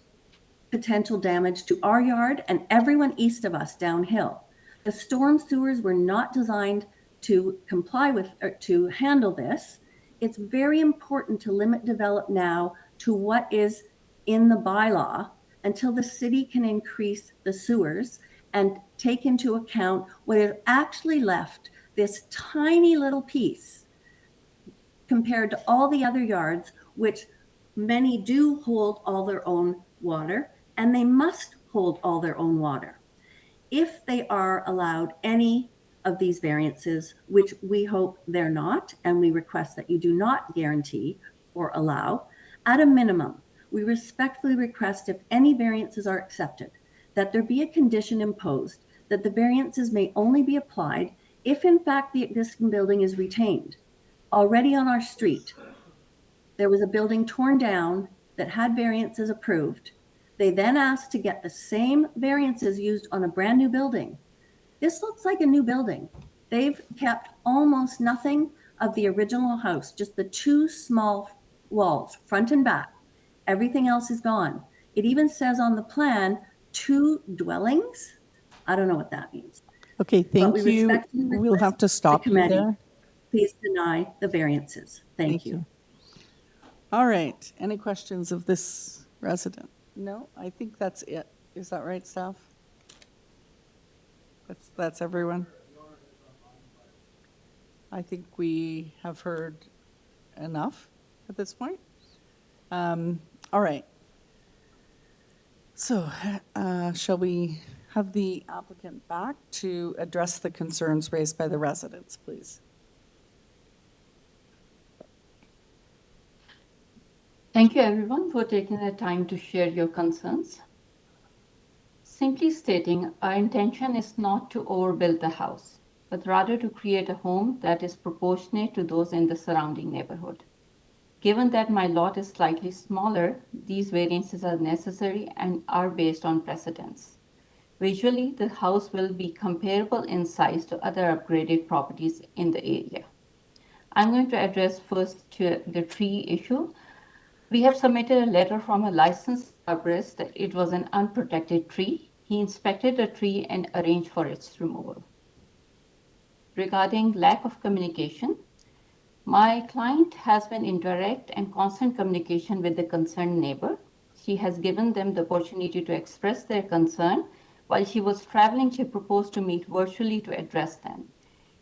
potential damage to our yard and everyone east of us downhill. The storm sewers were not designed to comply with or to handle this. It's very important to limit develop now to what is in the bylaw until the city can increase the sewers and take into account what is actually left, this tiny little piece compared to all the other yards, which many do hold all their own water, and they must hold all their own water. If they are allowed any of these variances, which we hope they're not, and we request that you do not guarantee or allow, at a minimum, we respectfully request if any variances are accepted, that there be a condition imposed that the variances may only be applied if in fact the existing building is retained. Already on our street, there was a building torn down that had variances approved. They then asked to get the same variances used on a brand new building. This looks like a new building. They've kept almost nothing of the original house, just the two small walls, front and back. Everything else is gone. It even says on the plan, 2 dwellings. I don't know what that means. Okay, thank we you. respectfully We'll have to stop you committee, there. please deny the variances. Thank you. All right. Any questions of this resident? No, I think that's it. Is that right, staff? That's everyone? I think we have heard enough at this point. All right. So shall we have the applicant back to address the concerns raised by the residents, please? Thank you everyone for taking the time to share your concerns. Simply stating, our intention is not to overbuild the house, but rather to create a home that is proportionate to those in the surrounding neighborhood. Given that my lot is slightly smaller, these variances are necessary and are based on precedence. Visually, the house will be comparable in size to other upgraded properties in the area. I'm going to address first the tree issue. We have submitted a letter from a licensed arborist that it was an unprotected tree. He inspected the tree and arranged for its removal. Regarding lack of communication, my client has been in direct and constant communication with the concerned neighbor. She has given them the opportunity to express their concern. While she was traveling, she proposed to meet virtually to address them.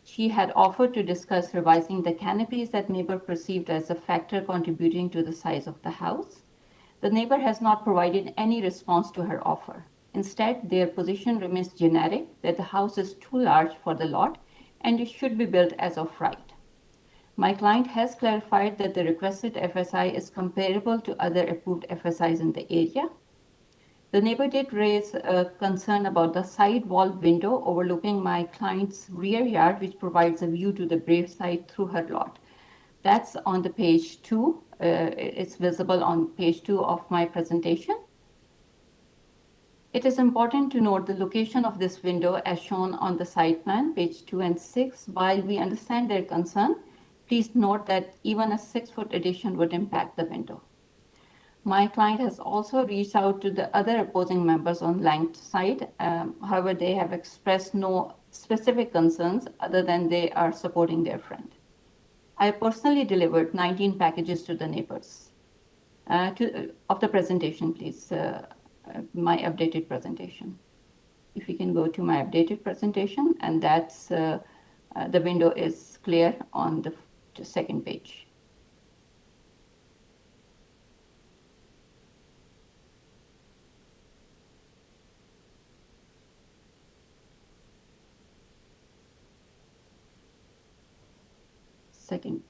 She had offered to discuss revising the canopies that neighbor perceived as a factor contributing to the size of the house. The neighbor has not provided any response to her offer. Instead, their position remains generic that the house is too large for the lot and it should be built as of right. My client has clarified that the requested FSI is comparable to other approved FSIs in the area. The neighbor did raise a concern about the side wall window overlooking my client's rear yard, which provides a view to the BRAESIDE through her lot. That's on the page 2. It's visible on page 2 of my presentation. It is important to note the location of this window as shown on the site plan, page 2 and 6. While we understand their concern, please note that even a 6-foot addition would impact the window. My client has also reached out to the other opposing members on Lang's side. However, they have expressed no specific concerns other than they are supporting their friend. I personally delivered 19 packages to the neighbors. Of the presentation, please, my updated presentation. If you can go to my updated presentation, and that's the window is clear on the second page. Second,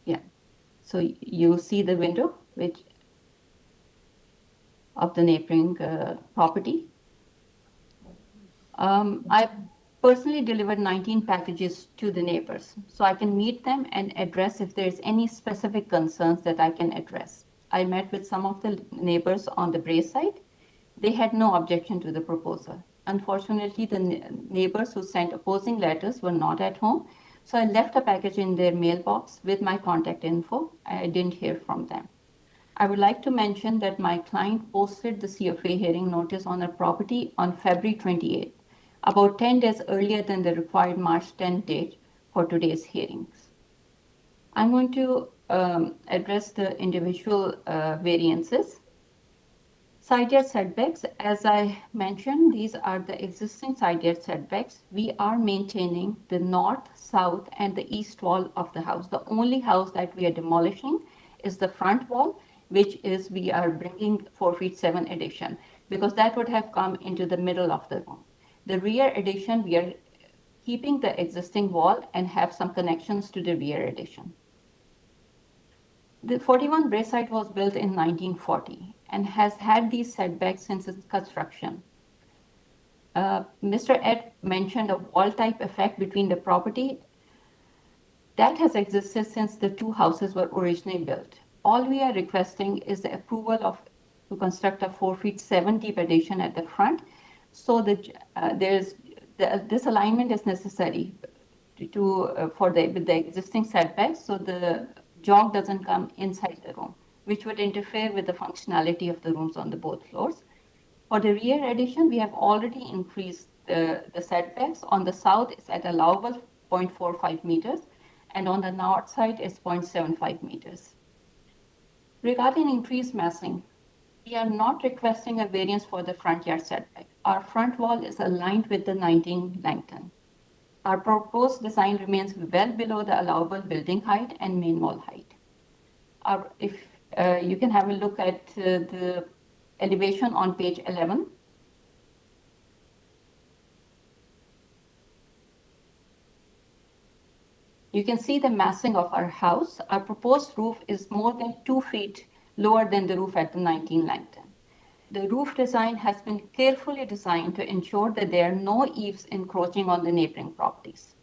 yeah. So you see the window which of the neighboring property. I personally delivered 19 packages to the neighbors, so I can meet them and address if there's any specific concerns that I can address. I met with some of the neighbors on the BRAESIDE. They had no objection to the proposal. Unfortunately, the neighbors who sent opposing letters were not at home, so I left a package in their mailbox with my contact info. I didn't hear from them. I would like to mention that my client posted the CFA hearing notice on her property on February 28th, about 10 days earlier than the required March 10th date for today's hearings. I'm going to address the individual variances. Side yard setbacks, as I mentioned, these are the existing side yard setbacks. We are maintaining the north, south, and the east wall of the house. The only house that we are demolishing is the front wall, which is we are bringing 4 feet 7 addition, because that would have come into the middle of the room. The rear addition, we are keeping the existing wall and have some connections to the rear addition. The 41 Braeside was built in 1940 and has had these setbacks since its construction. Mr. Ed mentioned a wall-type effect between the property. That has existed since the two houses were originally built. All we are requesting is the approval to construct a 4 feet 7 deep addition at the front, so that this alignment is necessary with the existing setbacks, so the jog doesn't come inside the room, which would interfere with the functionality of the rooms on the both floors. For the rear addition, we have already increased the setbacks. On the south, it's at allowable 0.45 meters, and on the north side, it's 0.75 meters. Regarding increased massing, we are not requesting a variance for the front yard setback. Our front wall is aligned with the 19 Langton. Our proposed design remains well below the allowable building height and main wall height. If you can have a look at the elevation on page 11. You can see the massing of our house. Our proposed roof is more than 2 feet lower than the roof at the 19 Langton. The roof design has been carefully designed to ensure that there are no eaves encroaching on the neighboring properties.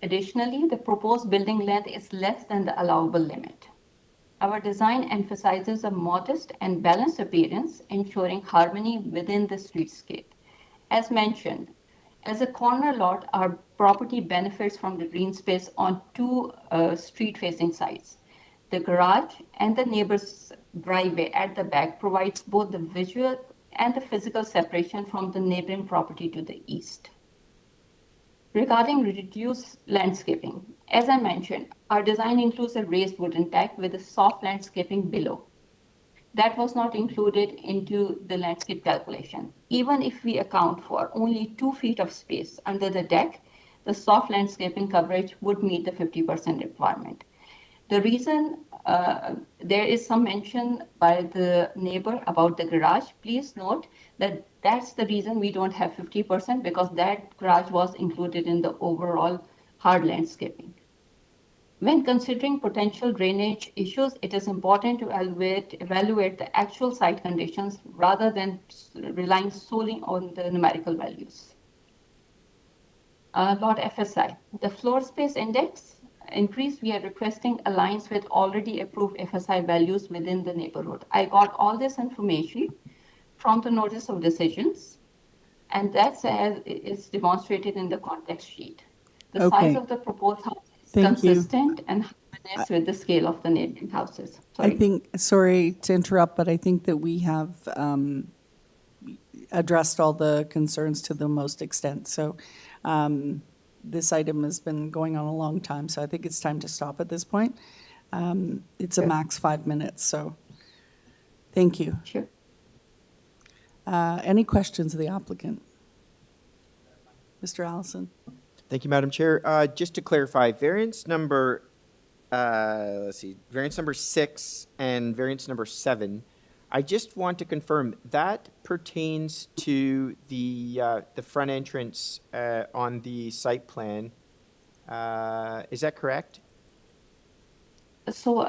Additionally, the proposed building length is less than the allowable limit. Our design emphasizes a modest and balanced appearance, ensuring harmony within the streetscape. As mentioned, as a corner lot, our property benefits from the green space on two street-facing sides. The garage and the neighbor's driveway at the back provides both the visual and the physical separation from the neighboring property to the east. Regarding reduced landscaping, as I mentioned, our design includes a raised wooden deck with a soft landscaping below. That was not included into the landscape calculation. Even if we account for only 2 feet of space under the deck, the soft landscaping coverage would meet the 50% requirement. The reason there is some mention by the neighbor about the garage, please note that that's the reason we don't have 50%, because that garage was included in the overall hard landscaping. When considering potential drainage issues, it is important to evaluate the actual site conditions rather than relying solely on the numerical values. Lot FSI, the floor space index increase we are requesting aligns with already approved FSI values within the neighborhood. I got all this information from the notice of decisions, and that's as is demonstrated in the context sheet. The size of the proposed house is consistent and harmonious with the scale of the neighboring houses. Sorry to interrupt, but I think that we have addressed all the concerns to the most extent. So this item has been going on a long time, so I think it's time to stop at this point. It's a max 5 minutes, so thank you. Sure. Any questions of the applicant? Mr. Allison? Thank you, Madam Chair. Just to clarify, variance number, variance number 6 and variance number 7, I just want to confirm that pertains to the front entrance on the site plan. Is that correct? So,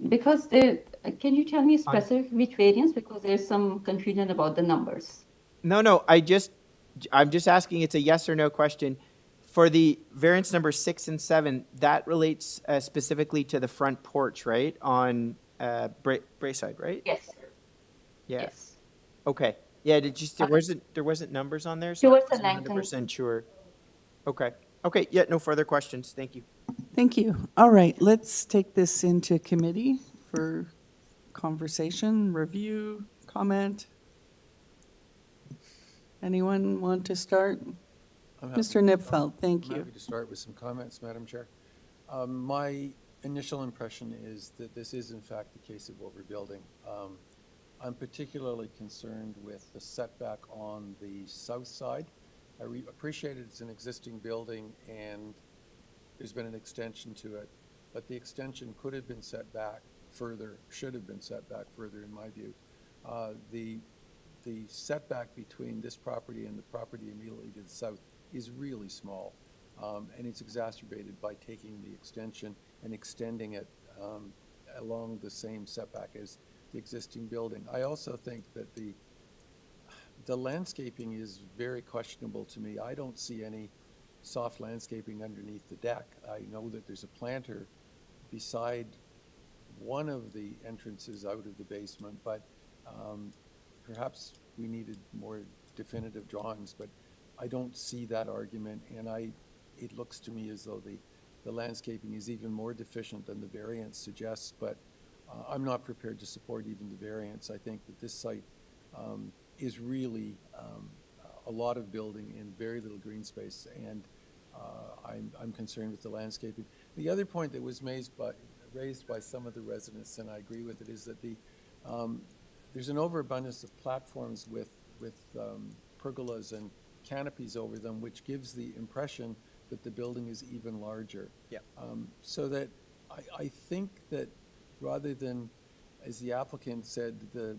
because can you tell me specific which variance, because there's some confusion about the numbers. No, I'm just asking, it's a yes or no question. For the variance number 6 and 7, that relates specifically to the front porch, right? On Braeside, right? Yes. Yeah. Yes. Okay. Yeah, there wasn't numbers on there, so There I was a wasn't lengthening. 100% sure. Okay. Okay, yeah, no further questions. Thank you. Thank you. All right, let's take this into committee for conversation, review, comment. Anyone want to start? I'm happy- Mr. Nipfeld, thank I'm you. happy to start with some comments, Madam Chair. My initial impression is that this is in fact the case of overbuilding. I'm particularly concerned with the setback on the south side. I appreciate it's an existing building and there's been an extension to it, but the extension could have been set back further, should have been set back further in my view. The setback between this property and the property immediately to the south is really small, and it's exacerbated by taking the extension and extending it along the same setback as the existing building. I also think that the landscaping is very questionable to me. I don't see any soft landscaping underneath the deck. I know that there's a planter beside one of the entrances out of the basement, but perhaps we needed more definitive drawings, but I don't see that argument, and it looks to me as though the landscaping is even more deficient than the variance suggests, but I'm not prepared to support even the variance. I think that this site is really a lot of building in very little green space, and I'm concerned with the landscaping. The other point that was raised by some of the residents, and I agree with it, is that there's an overabundance of platforms with pergolas and canopies over them, which gives the impression that the building is even larger. Yeah. So that I think that rather than, as the applicant said, the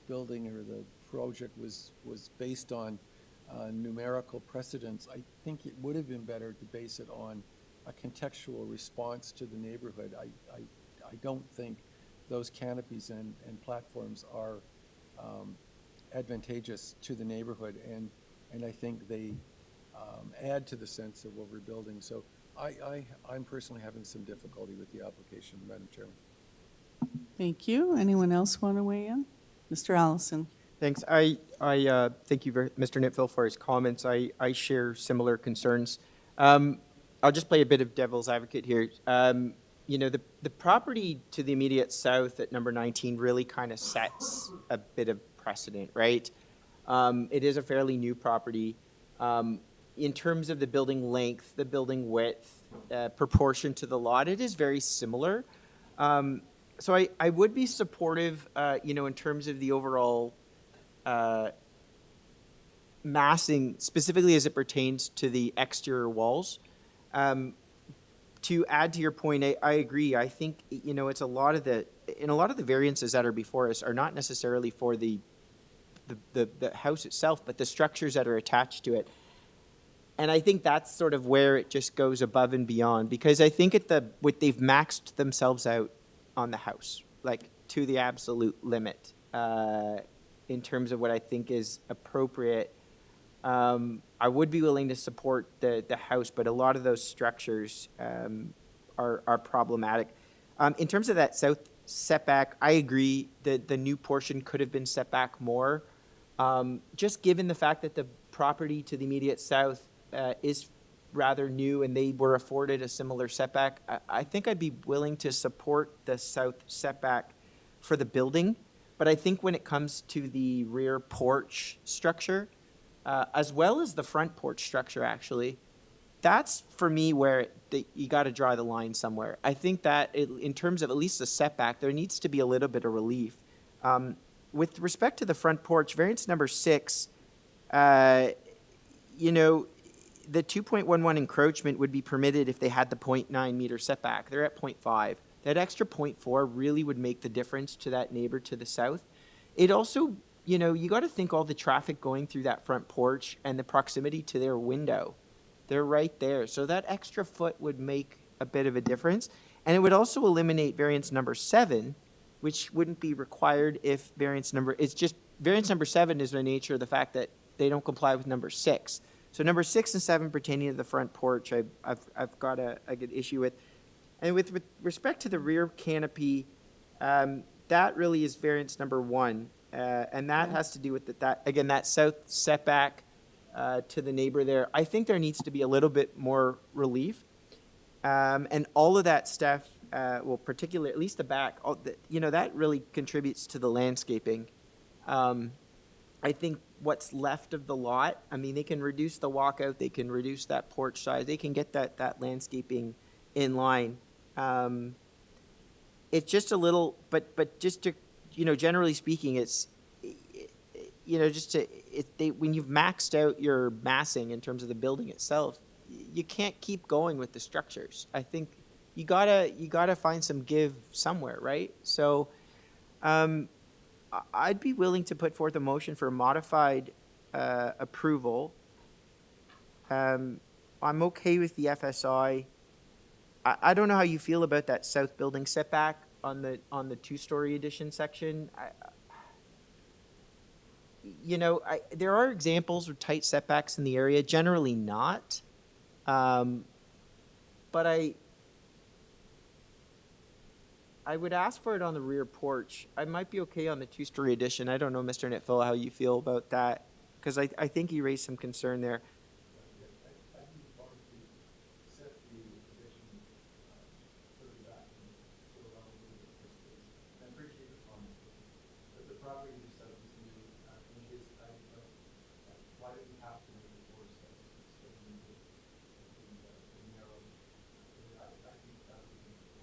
building or the project was based on numerical precedents, I think it would have been better to base it on a contextual response to the neighborhood. I don't think those canopies and platforms are advantageous to the neighborhood, and I think they add to the sense of overbuilding. So I'm personally having some difficulty with the application, Madam Chairman. Thank you. Anyone else want to weigh in? Mr. Allison. Thanks. I thank you, Mr. Nipfeld, for his comments. I share similar concerns. I'll just play a bit of devil's advocate here. You know, the property to the immediate south at number 19 really kind of sets a bit of precedent, right? It is a fairly new property. In terms of the building length, the building width, proportion to the lot, it is very similar. So I would be supportive, you know, in terms of the overall massing, specifically as it pertains to the exterior walls. To add to your point, I agree. I think, you know, it's a lot of the variances that are before us are not necessarily for the house itself, but the structures that are attached to it. And I think that's sort of where it just goes above and beyond, because I think they've maxed themselves out on the house, like to the absolute limit, in terms of what I think is appropriate. I would be willing to support the house, but a lot of those structures are problematic. In terms of that south setback, I agree that the new portion could have been set back more. Just given the fact that the property to the immediate south is rather new and they were afforded a similar setback, I think I'd be willing to support the south setback for the building. But I think when it comes to the rear porch structure, as well as the front porch structure, actually, that's for me where you got to draw the line somewhere. I think that in terms of at least the setback, there needs to be a little bit of relief. With respect to the front porch, variance number 6, you know, the 2.11 encroachment would be permitted if they had the 0.9 meter setback. They're at 0.5. That extra 0.4 really would make the difference to that neighbor to the south. It also, you know, you got to think all the traffic going through that front porch and the proximity to their window. They're right there. So that extra foot would make a bit of a difference. And it would also eliminate variance number 7, which wouldn't be required if variance number 7 is the nature of the fact that they don't comply with number 6. So number 6 and 7 pertaining to the front porch, I've got a good issue with. And with respect to the rear canopy, that really is variance number 1. And that has to do with again, that south setback to the neighbor there. I think there needs to be a little bit more relief. And all of that stuff, well, particularly, at least the back, that really contributes to the landscaping. I think what's left of the lot, I mean, they can reduce the walkout, they can reduce that porch size, they can get that landscaping in line. It's just a little, but just to, generally speaking, it's, when you've maxed out your massing in terms of the building itself, you can't keep going with the structures. I think you gotta find some give somewhere, right? So, I'd be willing to put forth a motion for a modified approval. I'm okay with the FSI. I don't know how you feel about that south building setback on the two-story addition section. There are examples of tight setbacks in the area, generally not. But I would ask for it on the rear porch. I might be okay on the two-story addition. I don't know, Mr. Nitfill, how you feel about that, because I think you raised some concern there.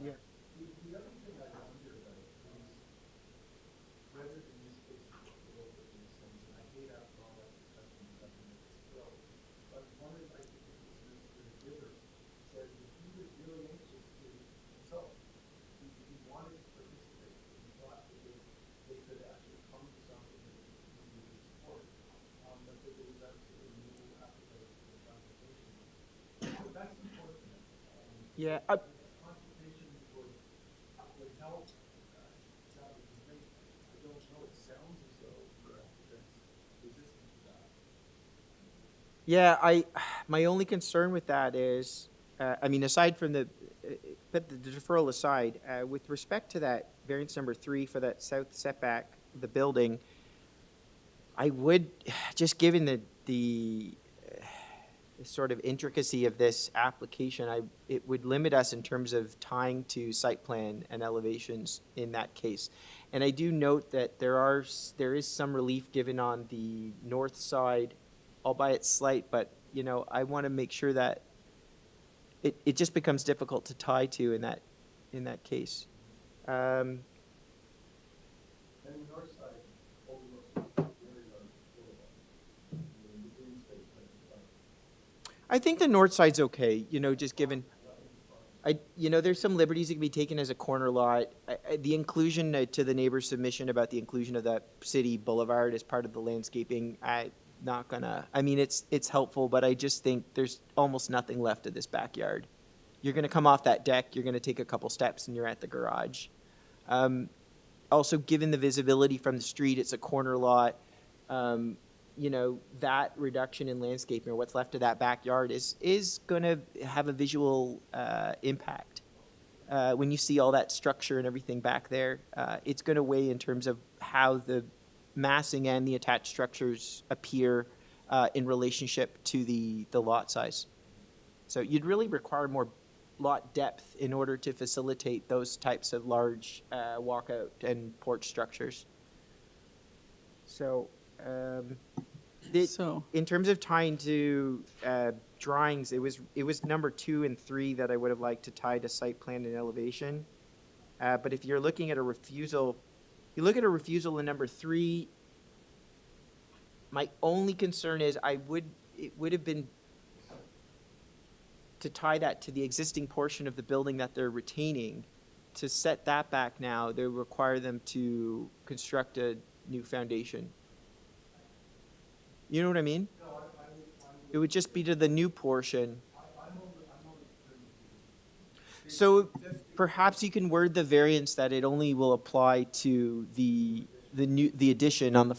Yeah. The other thing I wonder about is whether in this case it makes sense, and I hate after all that discussion about the bill, but one of, I think it was Mr. Gibbard, said that he was really anxious to consult. He wanted to participate. He thought that they could actually come to something that the community would support, but that there was absolutely no appetite for consultation. So that's important. Yeah. Consultation would help. That would be great. I don't know. It sounds as though the applicant's resistant to that. Yeah, my only concern with that is, aside from but the deferral aside, with respect to that variance number 3 for that south setback of the building, I would, just given the sort of intricacy of this application, it would limit us in terms of tying to site plan and elevations in that case. And I do note that there is some relief given on the north side, albeit slight, but I want to make sure that it just becomes difficult to tie to in that case. And the north side overlooks very large boulevard. The green space might be fine. I think the north side's okay, just given, there's some liberties that can be taken as a corner lot. The inclusion to the neighbor's submission about the inclusion of that city boulevard as part of the landscaping, it's helpful, but I just think there's almost nothing left of this backyard. You're gonna come off that deck, you're gonna take a couple steps and you're at the garage. Also, given the visibility from the street, it's a corner lot. That reduction in landscaping or what's left of that backyard is going to have a visual impact. When you see all that structure and everything back there, it's going to weigh in terms of how the massing and the attached structures appear in relationship to the lot size. So you'd really require more lot depth in order to facilitate those types of large walkout and porch structures. So, in terms of tying to drawings, it was number 2 and 3 that I would have liked to tie to site plan and elevation. But if you're looking at a refusal, you look at a refusal in number 3. My only concern is it would have been to tie that to the existing portion of the building that they're retaining. To set that back now, they require them to construct a new foundation. You know what I mean? It would just be to the new portion. So perhaps you can word the variance that it only will apply to the addition on the,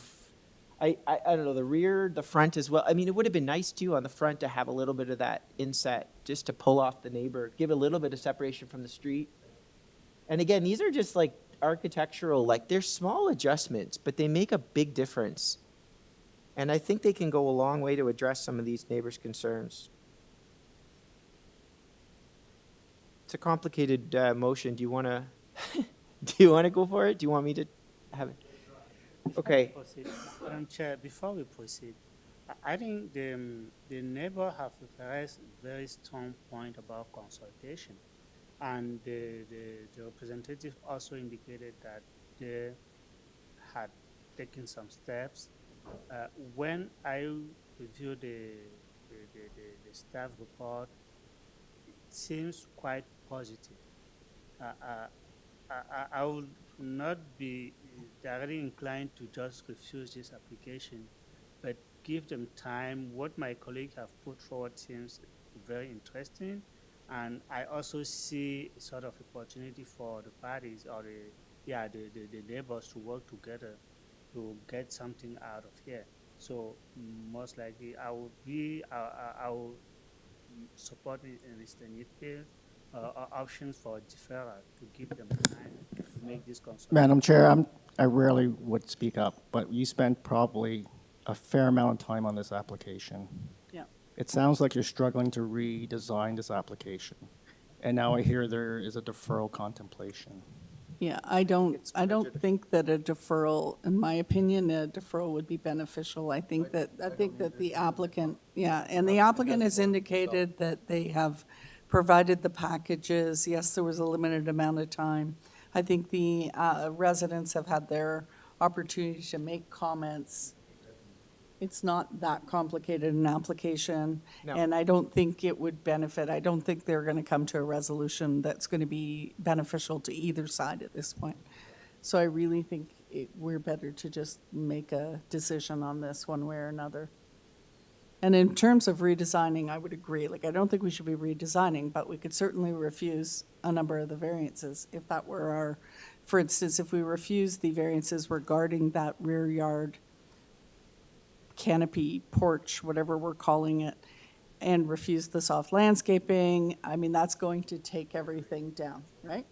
I don't know, the rear, the front as well. I mean, it would have been nice too on the front to have a little bit of that inset just to pull off the neighbor, give a little bit of separation from the street. And again, these are just like architectural, like, they're small adjustments, but they make a big difference. And I think they can go a long way to address some of these neighbors' concerns. It's a complicated motion. Do you want to, do you want to go for it? Do you want me to have it? Okay. Proceed. Madam Chair, before we proceed, I think the neighbor have raised very strong point about consultation. And the representative also indicated that they had taken some steps. When I reviewed the staff report, it seems quite positive. I would not be directly inclined to just refuse this application, but give them time. What my colleague have put forward seems very interesting. And I also see a sort of opportunity for the parties or the neighbors to work together to get something out of here. So most likely I will support Mr. Nitfield options for deferral to give them time to make this consultation. Madam Chair, I rarely would speak up, but you spent probably a fair amount of time on this application. Yeah. It sounds like you're struggling to redesign this application. And now I hear there is a deferral contemplation. Yeah, I don't think that a deferral, in my opinion, a deferral would be beneficial. I think that the applicant, and the applicant has indicated that they have provided the packages. Yes, there was a limited amount of time. I think the residents have had their opportunity to make comments. It's not that complicated an application, No. and I don't think it would benefit. I don't think they're going to come to a resolution that's going to be beneficial to either side at this point. So I really think we're better to just make a decision on this one way or another. And in terms of redesigning, I would agree. Like, I don't think we should be redesigning, but we could certainly refuse a number of the variances if that were our, for instance, if we refuse the variances regarding that rear yard canopy, porch, whatever we're calling it, and refuse the soft landscaping, I mean, that's going to take everything down, right?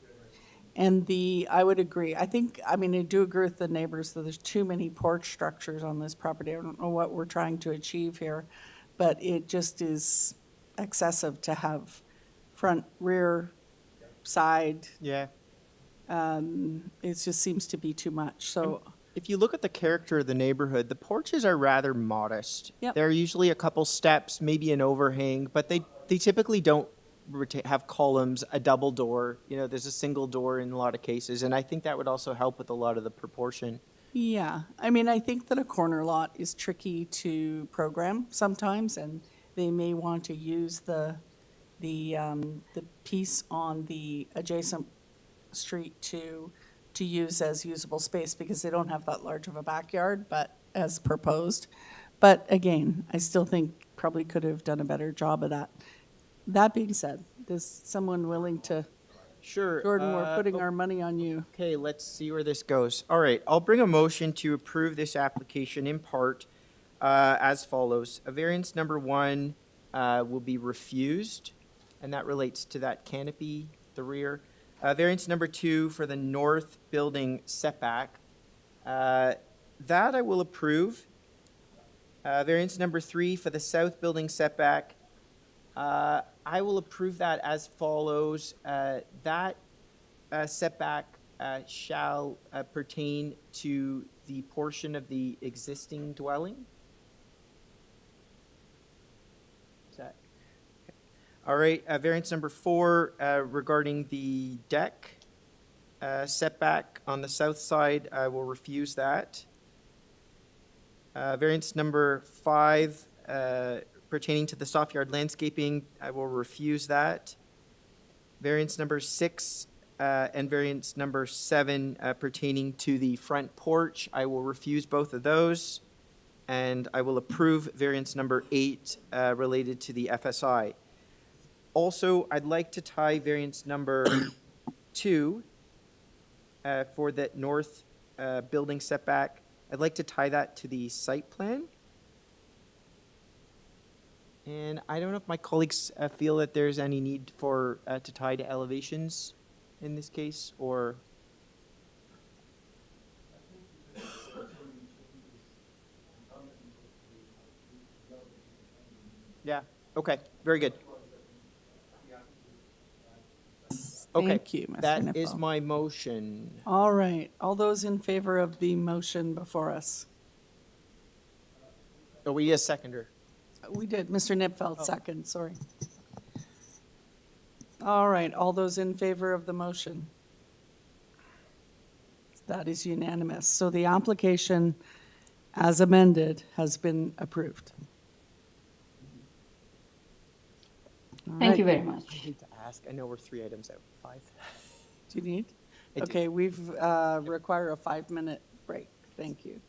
And I would agree. I do agree with the neighbors that there's too many porch structures on this property. I don't know what we're trying to achieve here, but it just is excessive to have front, rear, side. Yeah. It just seems to be too much, so. If you look at the character of the neighborhood, the porches are rather modest. Yep. They're usually a couple steps, maybe an overhang, but they typically don't have columns, a double door. You know, there's a single door in a lot of cases, and I think that would also help with a lot of the proportion. Yeah, I mean, I think that a corner lot is tricky to program sometimes, and they may want to use the piece on the adjacent street to use as usable space because they don't have that large of a backyard, but as proposed. But again, I still think probably could have done a better job of that. That being said, is someone willing to? Sure. Jordan, we're putting our money on you. Okay, let's see where this goes. All right, I'll bring a motion to approve this application in part as follows. Variance number 1 will be refused, and that relates to that canopy, the rear. Variance number 2 for the north building setback. That I will approve. Variance number 3 for the south building setback. I will approve that as follows. That setback shall pertain to the portion of the existing dwelling. Is that? Okay. All right, variance number 4 regarding the deck setback on the south side, I will refuse that. Variance number 5 pertaining to the soft yard landscaping, I will refuse that. Variance number 6 and variance number 7 pertaining to the front porch, I will refuse both of those. And I will approve variance number 8 related to the FSI. Also, I'd like to tie variance number 2 for the north building setback. I'd like to tie that to the site plan. And I don't know if my colleagues feel that there's any need for to tie to elevations in this case, or Yeah, okay, very good. Okay, Thank you, Mr. that is Nippo. my motion. All right, all those in favor of the motion before us? Oh, we need a seconder. We did, Mr. Nipfeld, Oh. second, sorry. All right, all those in favor of the motion? That is unanimous. So the application, as amended, has been approved. All Thank right. you very much. I hate to ask, I know we're 3 items out, 5. Do you need? I do. Okay, we've require a 5-minute break. Thank you.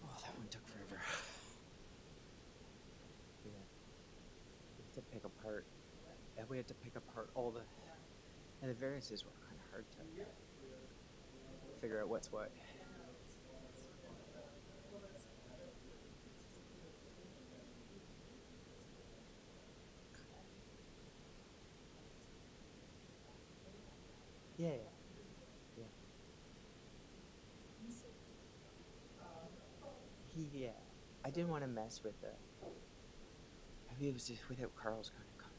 Oh, that one took forever. Yeah. We had to pick apart, and we had to pick apart all the, and the variances were kind of hard to figure out what's what. Yeah, yeah, yeah. Yeah, I didn't want to mess with the. I mean, it was just without Carl's kind of comment.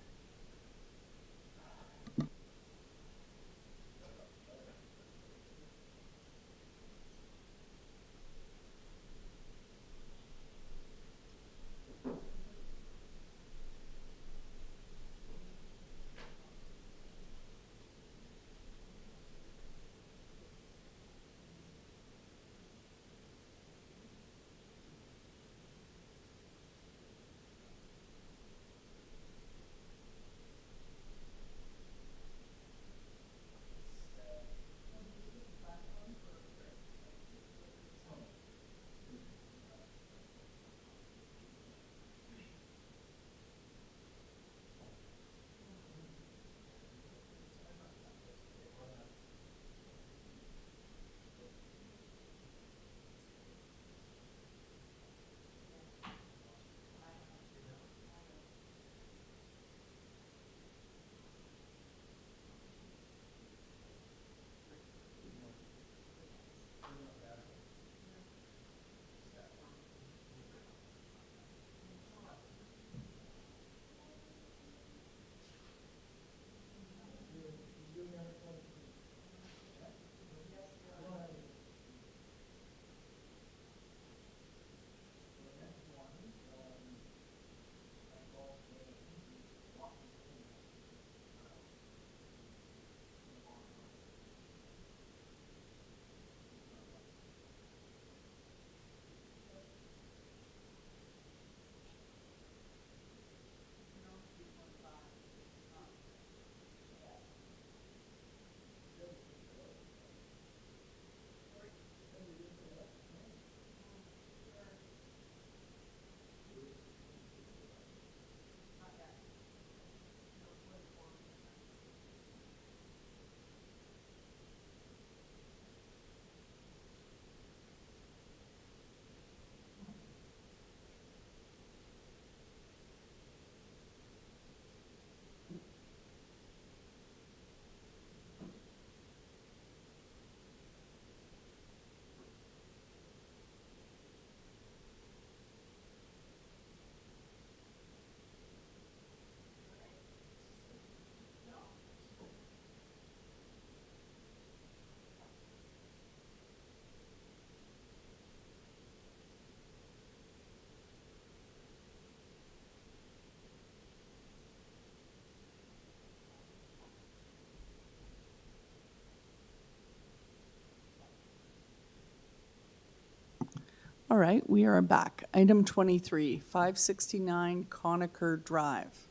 All right, we are back. Item 23, 569 Conacher Drive.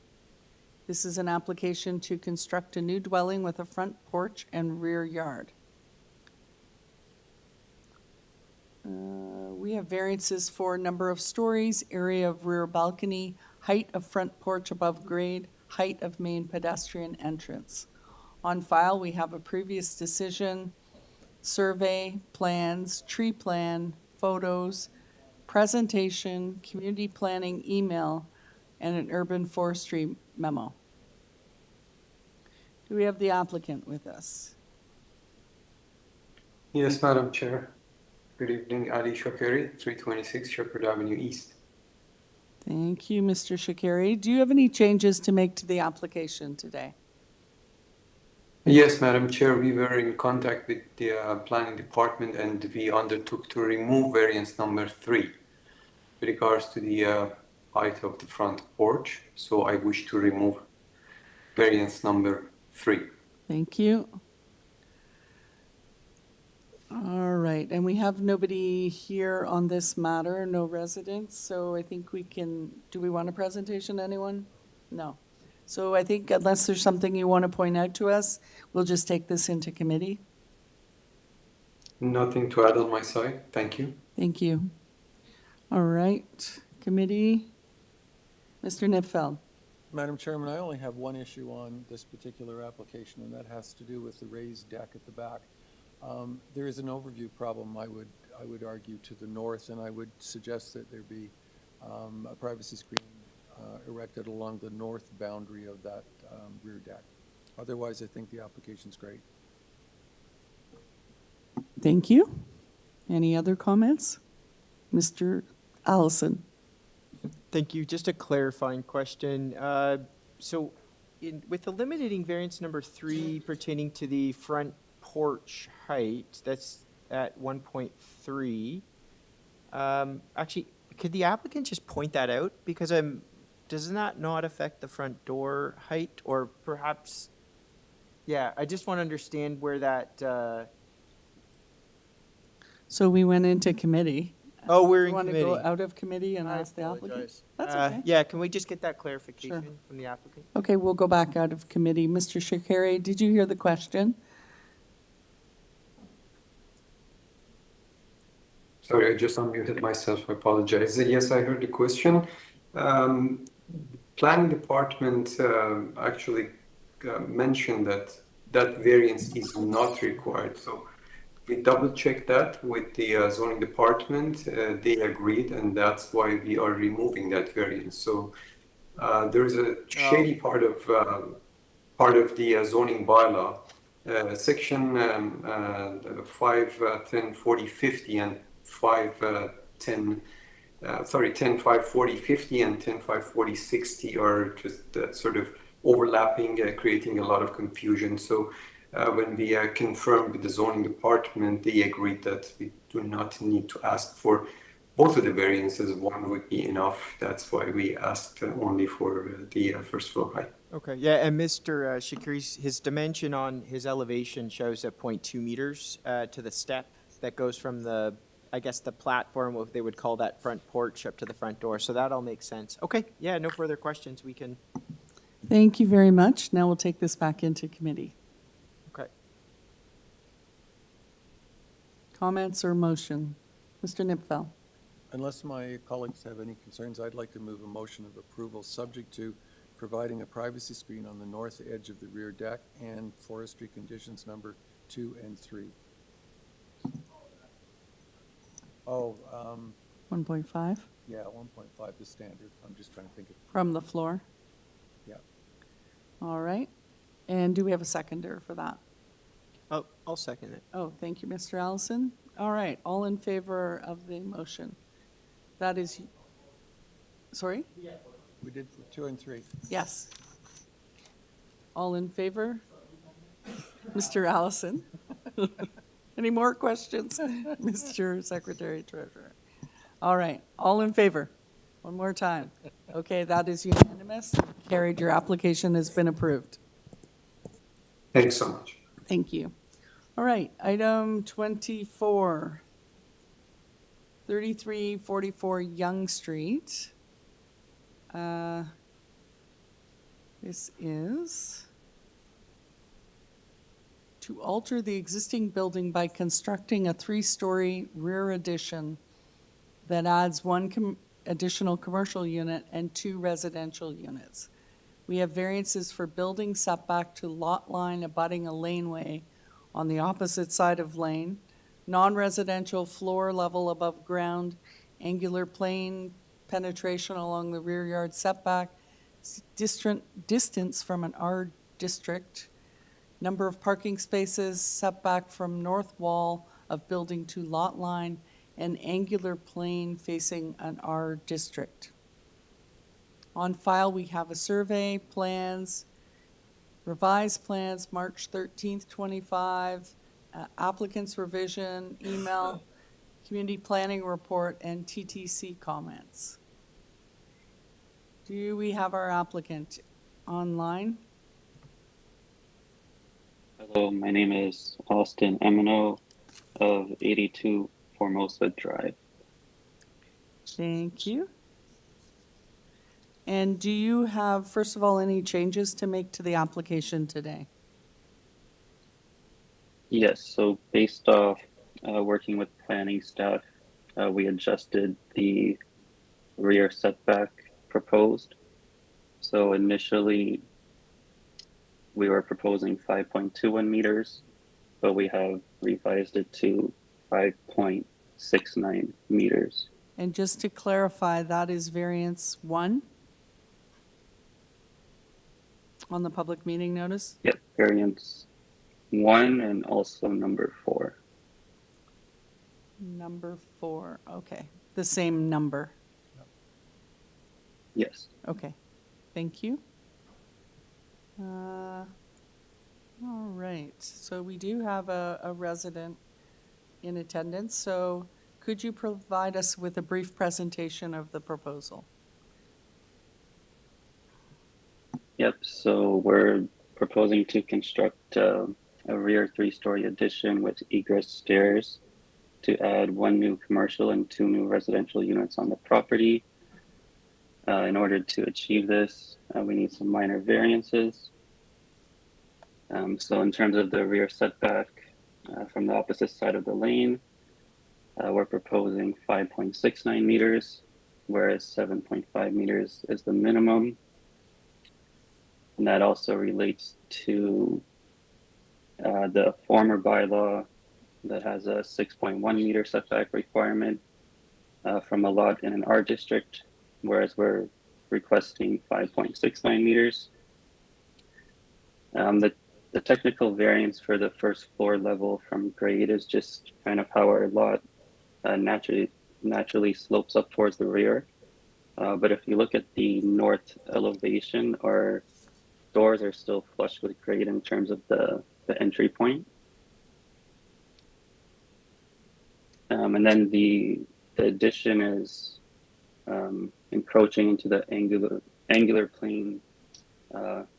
This is an application to construct a new dwelling with a front porch and rear yard. We have variances for number of stories, area of rear balcony, height of front porch above grade, height of main pedestrian entrance. On file, we have a previous decision, survey, plans, tree plan, photos, presentation, community planning email, and an urban forestry memo. Do we have the applicant with us? Yes, Madam Chair. Good evening, Ali Shakeri, 326 Shepherd Avenue East. Thank you, Mr. Shakiri. Do you have any changes to make to the application today? Yes, Madam Chair, we were in contact with the planning department and we undertook to remove variance number 3 with regards to the height of the front porch. So I wish to remove variance number 3. Thank you. All right, and we have nobody here on this matter, no residents, so I think we can, do we want a presentation, anyone? No. So I think unless there's something you want to point out to us, we'll just take this into committee. Nothing to add on my side. Thank you. Thank you. All right, committee, Mr. Nipfeld. Madam Chairman, I only have one issue on this particular application, and that has to do with the raised deck at the back. There is an overview problem, I would argue, to the north, and I would suggest that there be a privacy screen erected along the north boundary of that rear deck. Otherwise, I think the application's great. Thank you. Any other comments? Mr. Allison. Thank you. Just a clarifying question. So with eliminating variance number 3 pertaining to the front porch height, that's at 1.3. Actually, could the applicant just point that out? Because does that not affect the front door height? Or perhaps, yeah, I just want to understand where that... So we went into committee. Oh, we're in You want to committee. go out of committee and ask the applicant? That's okay. Yeah, can we just get that clarification from the applicant? Okay, we'll go back out of committee. Mr. Shakiri, did you hear the question? Sorry, I just unmuted myself. I apologize. Yes, I heard the question. Planning department actually mentioned that that variance is not required. So we double checked that with the zoning department. They agreed, and that's why we are removing that variance. So there is a shady part of the zoning bylaw, section 5104050 and 10.540.50 and 10.540.60 are just sort of overlapping, creating a lot of confusion. So when we confirmed with the zoning department, they agreed that we do not need to ask for both of the variances. One would be enough. That's why we asked only for the first floor height. Okay, yeah, and Mr. Shakiri, his dimension on his elevation shows at 0.2 meters to the step that goes from the, I guess, the platform, what they would call that front porch, up to the front door. So that all makes sense. Okay, yeah, no further questions. We can... Thank you very much. Now we'll take this back into committee. Okay. Comments or motion? Mr. Nipfel. Unless my colleagues have any concerns, I'd like to move a motion of approval subject to providing a privacy screen on the north edge of the rear deck and forestry conditions number 2 and 3. Oh, 1.5 yeah, 1.5 is standard. I'm just trying to think of, from the floor. yeah. All right. And do we have a seconder for that? Oh, I'll second it. Oh, thank you, Mr. Allison. All right, all in favor of the motion? That is, sorry? We did for 2 and 3. Yes. All in favor? Mr. Allison? Any more questions, Mr. Secretary Treasurer? All right, all in favor? One more time. Okay, that is unanimous. Carried, your application has been approved. Thanks so much. Thank you. All right, item 24. 3344 Yonge Street. This is to alter the existing building by constructing a 3-story rear addition that adds one additional commercial unit and 2 residential units. We have variances for building setback to lot line abutting a laneway on the opposite side of lane, non-residential floor level above ground, angular plane penetration along the rear yard setback, distance from an R district, number of parking spaces, setback from north wall of building to lot line, and angular plane facing an R district. On file, we have a survey, plans, revised plans, March 13th, 25, applicant's revision, email, community planning report, and TTC comments. Do we have our applicant online? Hello, my name is Austin Emino of 82 Formosa Drive. Thank you. And do you have, first of all, any changes to make to the application today? Yes, so based off working with planning staff, we adjusted the rear setback proposed. So initially, we were proposing 5.21 meters, but we have revised it to 5.69 meters. And just to clarify, that is variance 1 on the public meeting notice? Yep, variance 1 and also number 4. Number 4, okay. The same number? Yes. Okay, thank you. All right, so we do have a resident in attendance, so could you provide us with a brief presentation of the proposal? Yep, so we're proposing to construct a rear 3-story addition with egress stairs to add 1 new commercial and 2 new residential units on the property. In order to achieve this, we need some minor variances. So in terms of the rear setback from the opposite side of the lane, we're proposing 5.69 meters, whereas 7.5 meters is the minimum. And that also relates to the former bylaw that has a 6.1 meter setback requirement from a lot in an R district, whereas we're requesting 5.69 meters. The technical variance for the first floor level from grade is just kind of how our lot naturally slopes up towards the rear. But if you look at the north elevation, our doors are still flush with grade in terms of the entry point. And then the addition is encroaching into the angular plane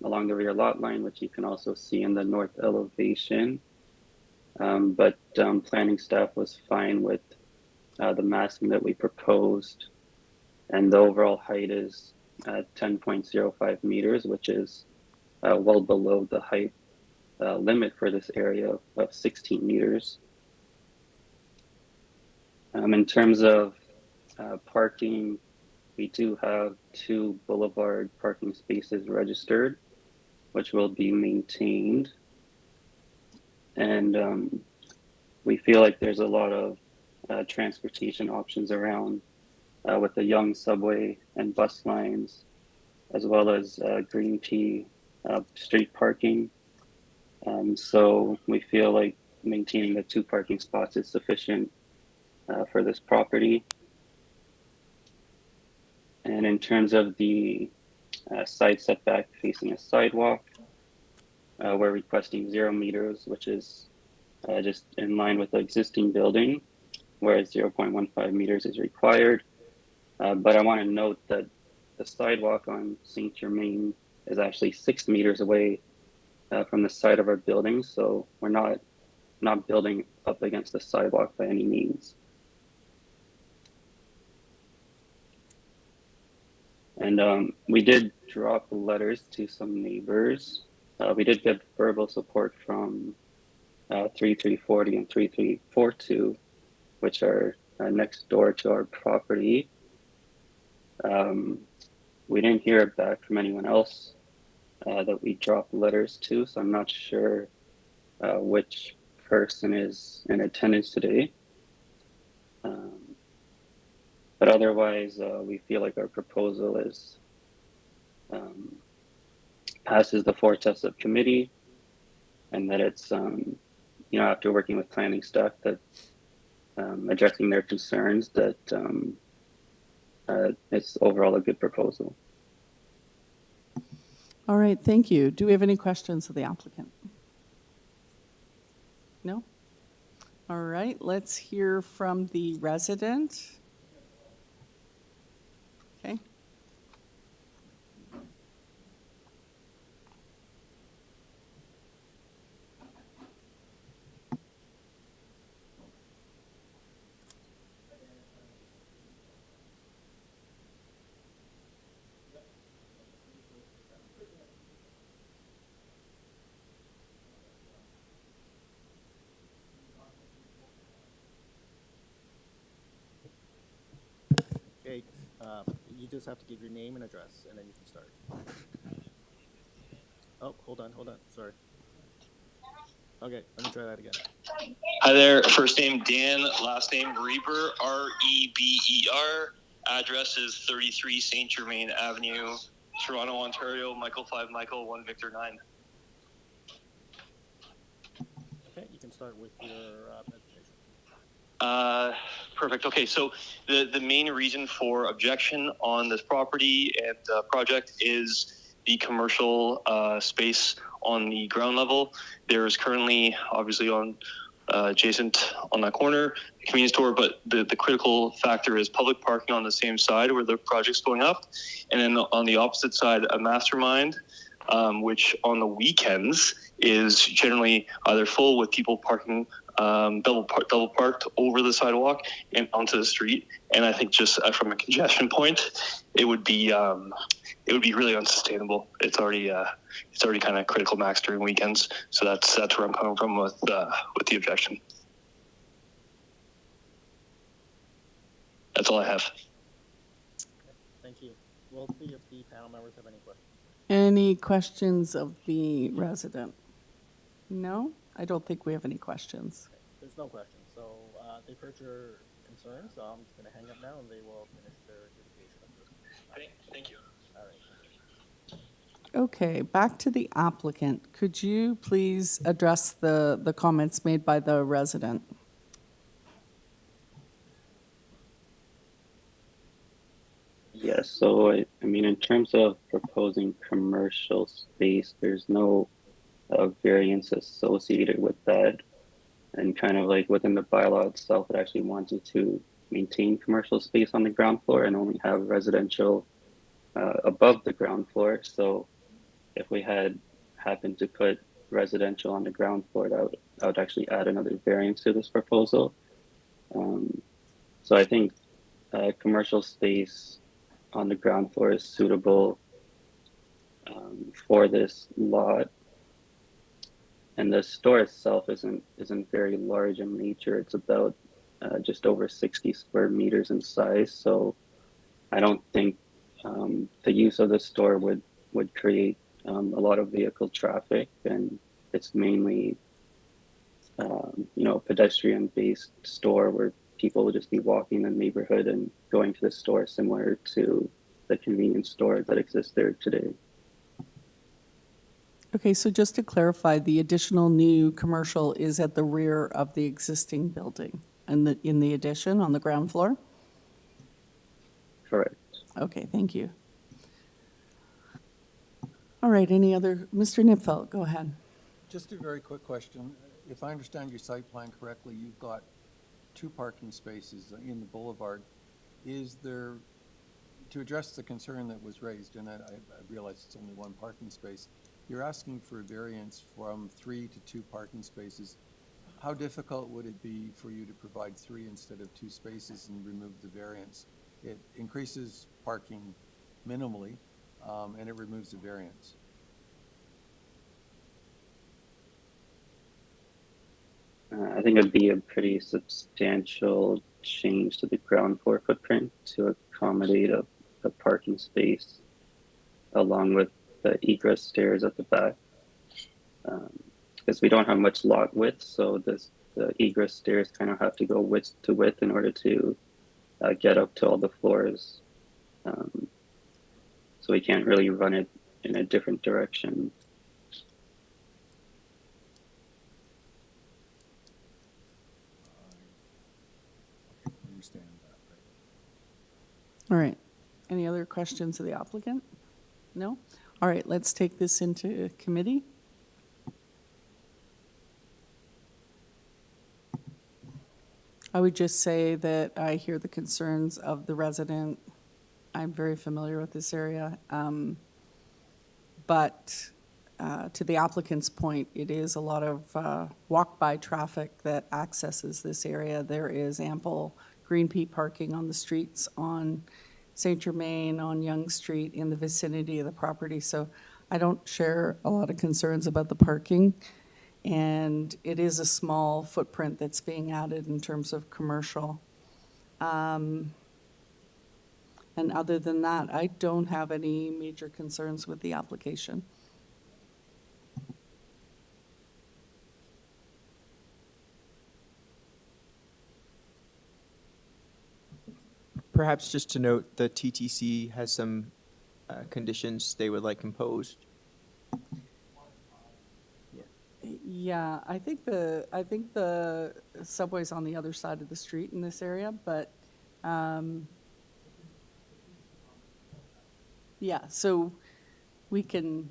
along the rear lot line, which you can also see in the north elevation. But planning staff was fine with the massing that we proposed, and the overall height is 10.05 meters, which is well below the height limit for this area of 16 meters. In terms of parking, we do have 2 boulevard parking spaces registered, which will be maintained. And we feel like there's a lot of transportation options around with the Yonge subway and bus lines, as well as green tea street parking. So we feel like maintaining the 2 parking spots is sufficient for this property. And in terms of the side setback facing a sidewalk, we're requesting 0 meters, which is just in line with the existing building, whereas 0.15 meters is required. But I want to note that the sidewalk on St. Germain is actually 6 meters away from the side of our building, so we're not building up against the sidewalk by any means. And we did drop letters to some neighbors. We did get verbal support from 3340 and 3342, which are next door to our property. We didn't hear back from anyone else that we dropped letters to, so I'm not sure which person is in attendance today. But otherwise, we feel like our proposal is passes the 4 tests of committee, and that it's after working with planning staff, that addressing their concerns, that it's overall a good proposal. All right, thank you. Do we have any questions of the applicant? No? All right, let's hear from the resident. Okay. Okay, you just have to give your name and address, and then you can start. Oh, hold on, sorry. Okay, let me try that again. Hi there, first name Dan, last name Reber, R-E-B-E-R. Address is 33 St. Germain Avenue, Toronto, Ontario, Michael 5, Michael 1, Victor 9. Okay, you can start with your presentation. Perfect. Okay, so the main reason for objection on this property and project is the commercial space on the ground level. There is currently, obviously, on adjacent on that corner, a convenience store, but the critical factor is public parking on the same side where the project's going up, and then on the opposite side, a mastermind, which on the weekends is generally either full with people parking double parked over the sidewalk and onto the street. And I think just from a congestion point, it would be really unsustainable. It's already kind of critical max during weekends. So that's where I'm coming from with the objection. That's all I have. Thank you. We'll see if the panel members have any questions. Any questions of the resident? No, I don't think we have any questions. Okay. There's no questions. So they've heard your concerns. So I'm just going to hang up now, and they will finish their adjudication of this. Thank you. All right. Okay, back to the applicant. Could you please address the comments made by the resident? Yes, so I mean, in terms of proposing commercial space, there's no variance associated with that. And kind of like within the bylaw itself, it actually wanted to maintain commercial space on the ground floor and only have residential above the ground floor. So if we had happened to put residential on the ground floor, that would actually add another variance to this proposal. So I think commercial space on the ground floor is suitable for this lot. And the store itself isn't very large in nature. It's about just over 60 square meters in size. So I don't think the use of the store would create a lot of vehicle traffic, and it's mainly pedestrian-based store where people will just be walking in the neighborhood and going to the store, similar to the convenience store that exists there today. Okay, so just to clarify, the additional new commercial is at the rear of the existing building and in the addition on the ground floor? Correct. Okay, thank you. All right, any other? Mr. Nipfeld, go ahead. Just a very quick question. If I understand your site plan correctly, you've got 2 parking spaces in the boulevard. Is there, to address the concern that was raised, and I realize it's only 1 parking space, you're asking for a variance from 3 to 2 parking spaces. How difficult would it be for you to provide 3 instead of 2 spaces and remove the variance? It increases parking minimally, and it removes the variance. I think it'd be a pretty substantial change to the ground floor footprint to accommodate a parking space along with the egress stairs at the back. Because we don't have much lot width, so the egress stairs kind of have to go width to width in order to get up to all the floors. So we can't really run it in a different direction. Understand that, right? All right. Any other questions of the applicant? No? All right, let's take this into committee. I would just say that I hear the concerns of the resident. I'm very familiar with this area. But to the applicant's point, it is a lot of walk-by traffic that accesses this area. There is ample Green Pea parking on the streets on St. Germain, on Yonge Street, in the vicinity of the property. So I don't share a lot of concerns about the parking. And it is a small footprint that's being added in terms of commercial. And other than that, I don't have any major concerns with the application. Perhaps just to note, the TTC has some conditions they would like imposed. Yeah, I think the subway's on the other side of the street in this area, but yeah, so we can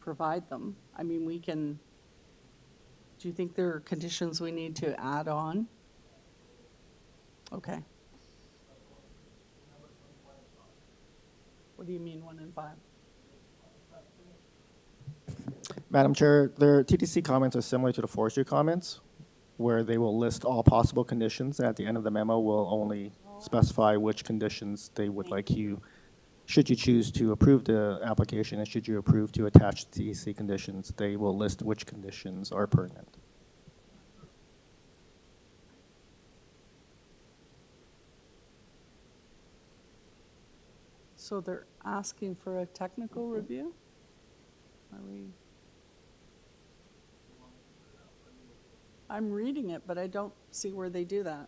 provide them. I mean, we can. Do you think there are conditions we need to add on? Okay. What do you mean 1 and 5? Madam Chair, their TTC comments are similar to the forestry comments, where they will list all possible conditions, and at the end of the memo will only specify which conditions they would like you, should you choose to approve the application, and should you approve to attach the TTC conditions, they will list which conditions are pertinent. So they're asking for a technical review? Are we? I'm reading it, but I don't see where they do that.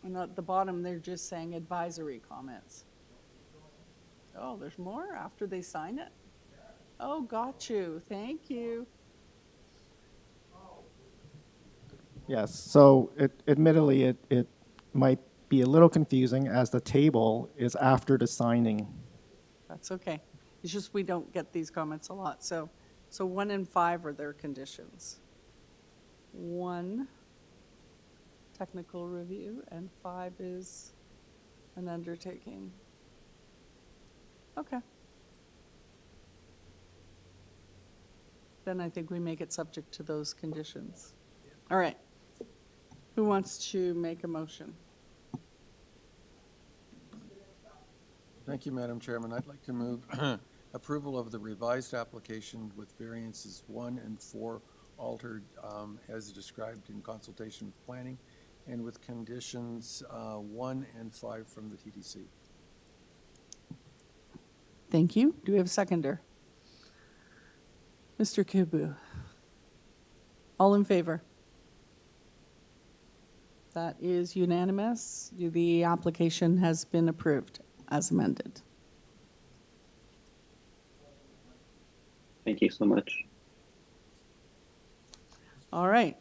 And at the bottom, they're just saying advisory comments. Oh, there's more after they sign it? Oh, got you. Thank you. Yes, so admittedly, it might be a little confusing as the table is after the signing. That's okay. It's just we don't get these comments a lot. So 1 and 5 are their conditions. 1, technical review, and 5 is an undertaking. Okay. Then I think we make it subject to those conditions. All right. Who wants to make a motion? Thank you, Madam Chairman. I'd like to move approval of the revised application with variances 1 and 4 altered as described in consultation with planning, and with conditions 1 and 5 from the TDC. Thank you. Do we have a seconder? Mr. Kibu. All in favor? That is unanimous. The application has been approved as amended. Thank you so much. All right.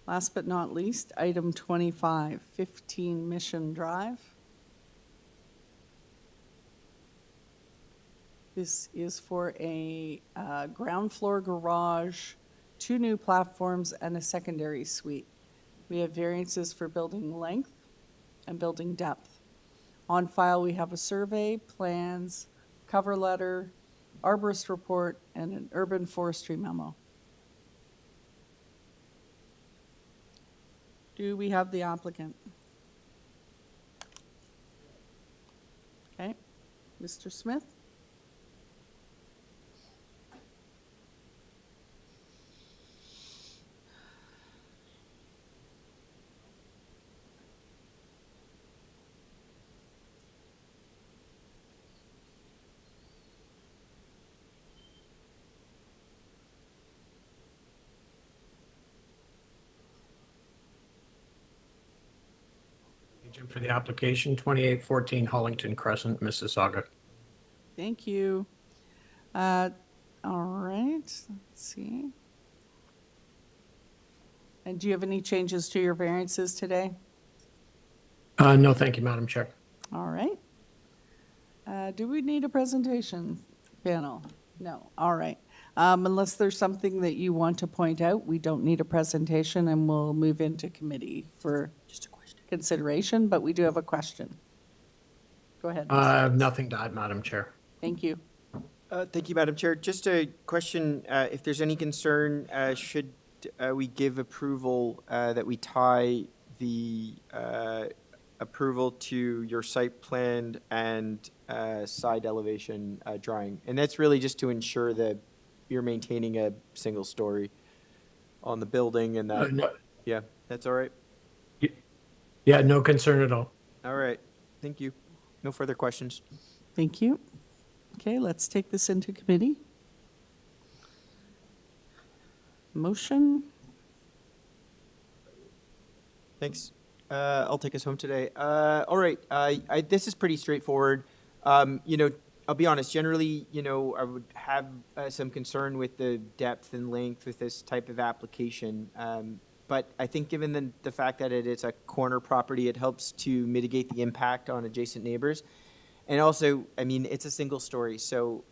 Last but not least, item 25, 15 Mission Drive. This is for a ground floor garage, 2 new platforms, and a secondary suite. We have variances for building length and building depth. On file, we have a survey, plans, cover letter, arborist report, and an urban forestry memo. Do we have the applicant? Okay, Mr. Smith? Agent for the application, 2814 Hollington Crescent, Mississauga. Thank you. All right, let's see. And do you have any changes to your variances today? No, thank you, Madam Chair. All right. Do we need a presentation panel? No, all right. Unless there's something that you want to point out, we don't need a presentation and we'll move into committee for consideration, but we do have a question. Go ahead. Nothing to add, Madam Chair. Thank you. Thank you, Madam Chair. Just a question, if there's any concern, should we give approval that we tie the approval to your site plan and side elevation drawing? And that's really just to ensure that you're maintaining a single story on the building and that, No. yeah, that's all right? Yeah, no concern at all. All right, thank you. No further questions. Thank you. Okay, let's take this into committee. Motion. Thanks. I'll take us home today. All right, this is pretty straightforward. You know, I'll be honest, generally, you know, I would have some concern with the depth and length with this type of application. But I think given the fact that it is a corner property, it helps to mitigate the impact on adjacent neighbors. And also, I mean, it's a single story. So,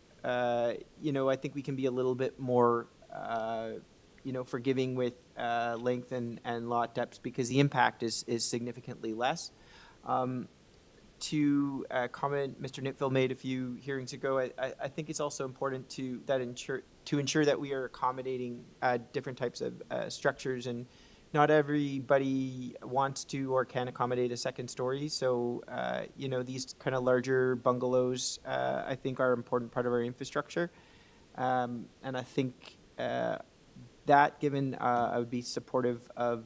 you know, I think we can be a little bit more, you know, forgiving with length and lot depths because the impact is significantly less. To comment Mr. Nitfield made a few hearings ago, I think it's also important to ensure that we are accommodating different types of structures, and not everybody wants to or can accommodate a second story. So, you know, these kind of larger bungalows, I think, are an important part of our infrastructure. And I think that given, I would be supportive of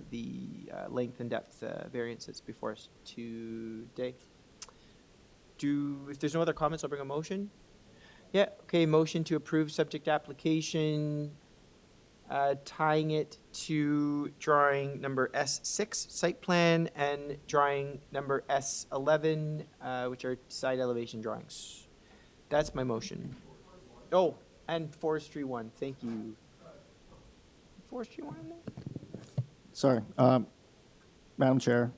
the length and depth variances before us today. If there's no other comments, I'll bring a motion. Yeah, okay, motion to approve subject application, tying it to drawing number S6, site plan, and drawing number S11, which are side elevation drawings. That's my motion. Oh, and forestry 1, thank you. Forestry 1 in there? Sorry, Madam Chair,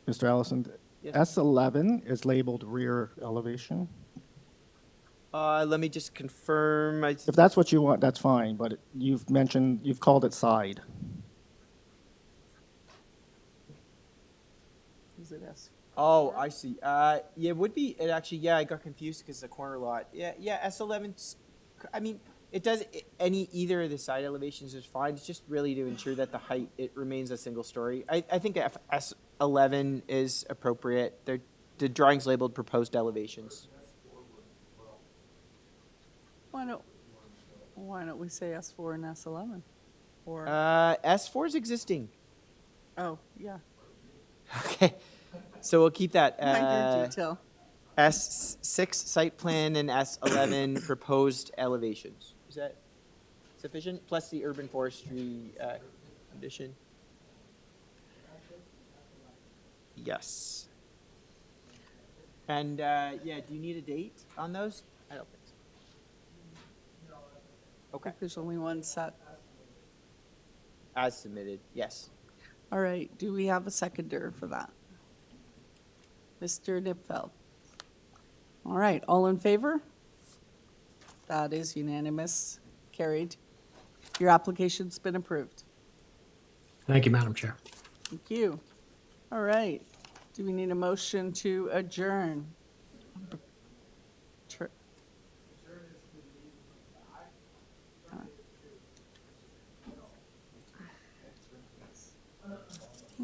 Mr. Allison, Yes. S11 is labeled rear elevation. Let me just confirm. If that's what you want, that's fine, but you've called it side. Is it S? Oh, I see. Yeah, it would be, it actually, yeah, I got confused because the corner lot. Yeah, S11, I mean, it does, either of the side elevations is fine. It's just really to ensure that the height, it remains a single story. I think S11 is appropriate. The drawing's labeled proposed elevations. Why don't we say S4 and S11? Or S4 is existing. oh, yeah. Okay, so we'll keep that. Minor detail. S6 site plan and S11 proposed elevations. Is that sufficient? Plus the urban forestry condition. Yes. And yeah, do you need a date on those? I don't think so. Okay. There's only one set. As submitted, yes. All right, do we have a seconder for that? Mr. Nipfeld. All right, all in favor? That is unanimous, carried. Your application's been approved. Thank you, Madam Chair. Thank you. All right, do we need a motion to adjourn?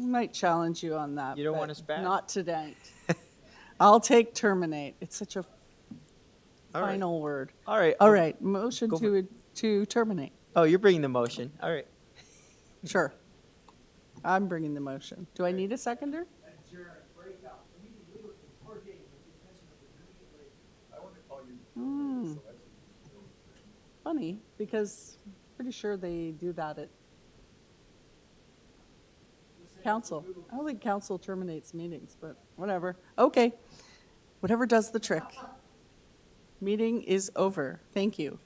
We might challenge you on that. You don't but want us back? Not tonight. I'll take terminate. It's such a All right. final word. All right. All right, motion Go for to terminate. Oh, you're bringing the motion. All right. Sure. I'm bringing the motion. Do I need a seconder? Hmm. Funny, because pretty sure they do that at council. I don't think council terminates meetings, but whatever. Okay, whatever does the trick. Meeting is over. Thank you.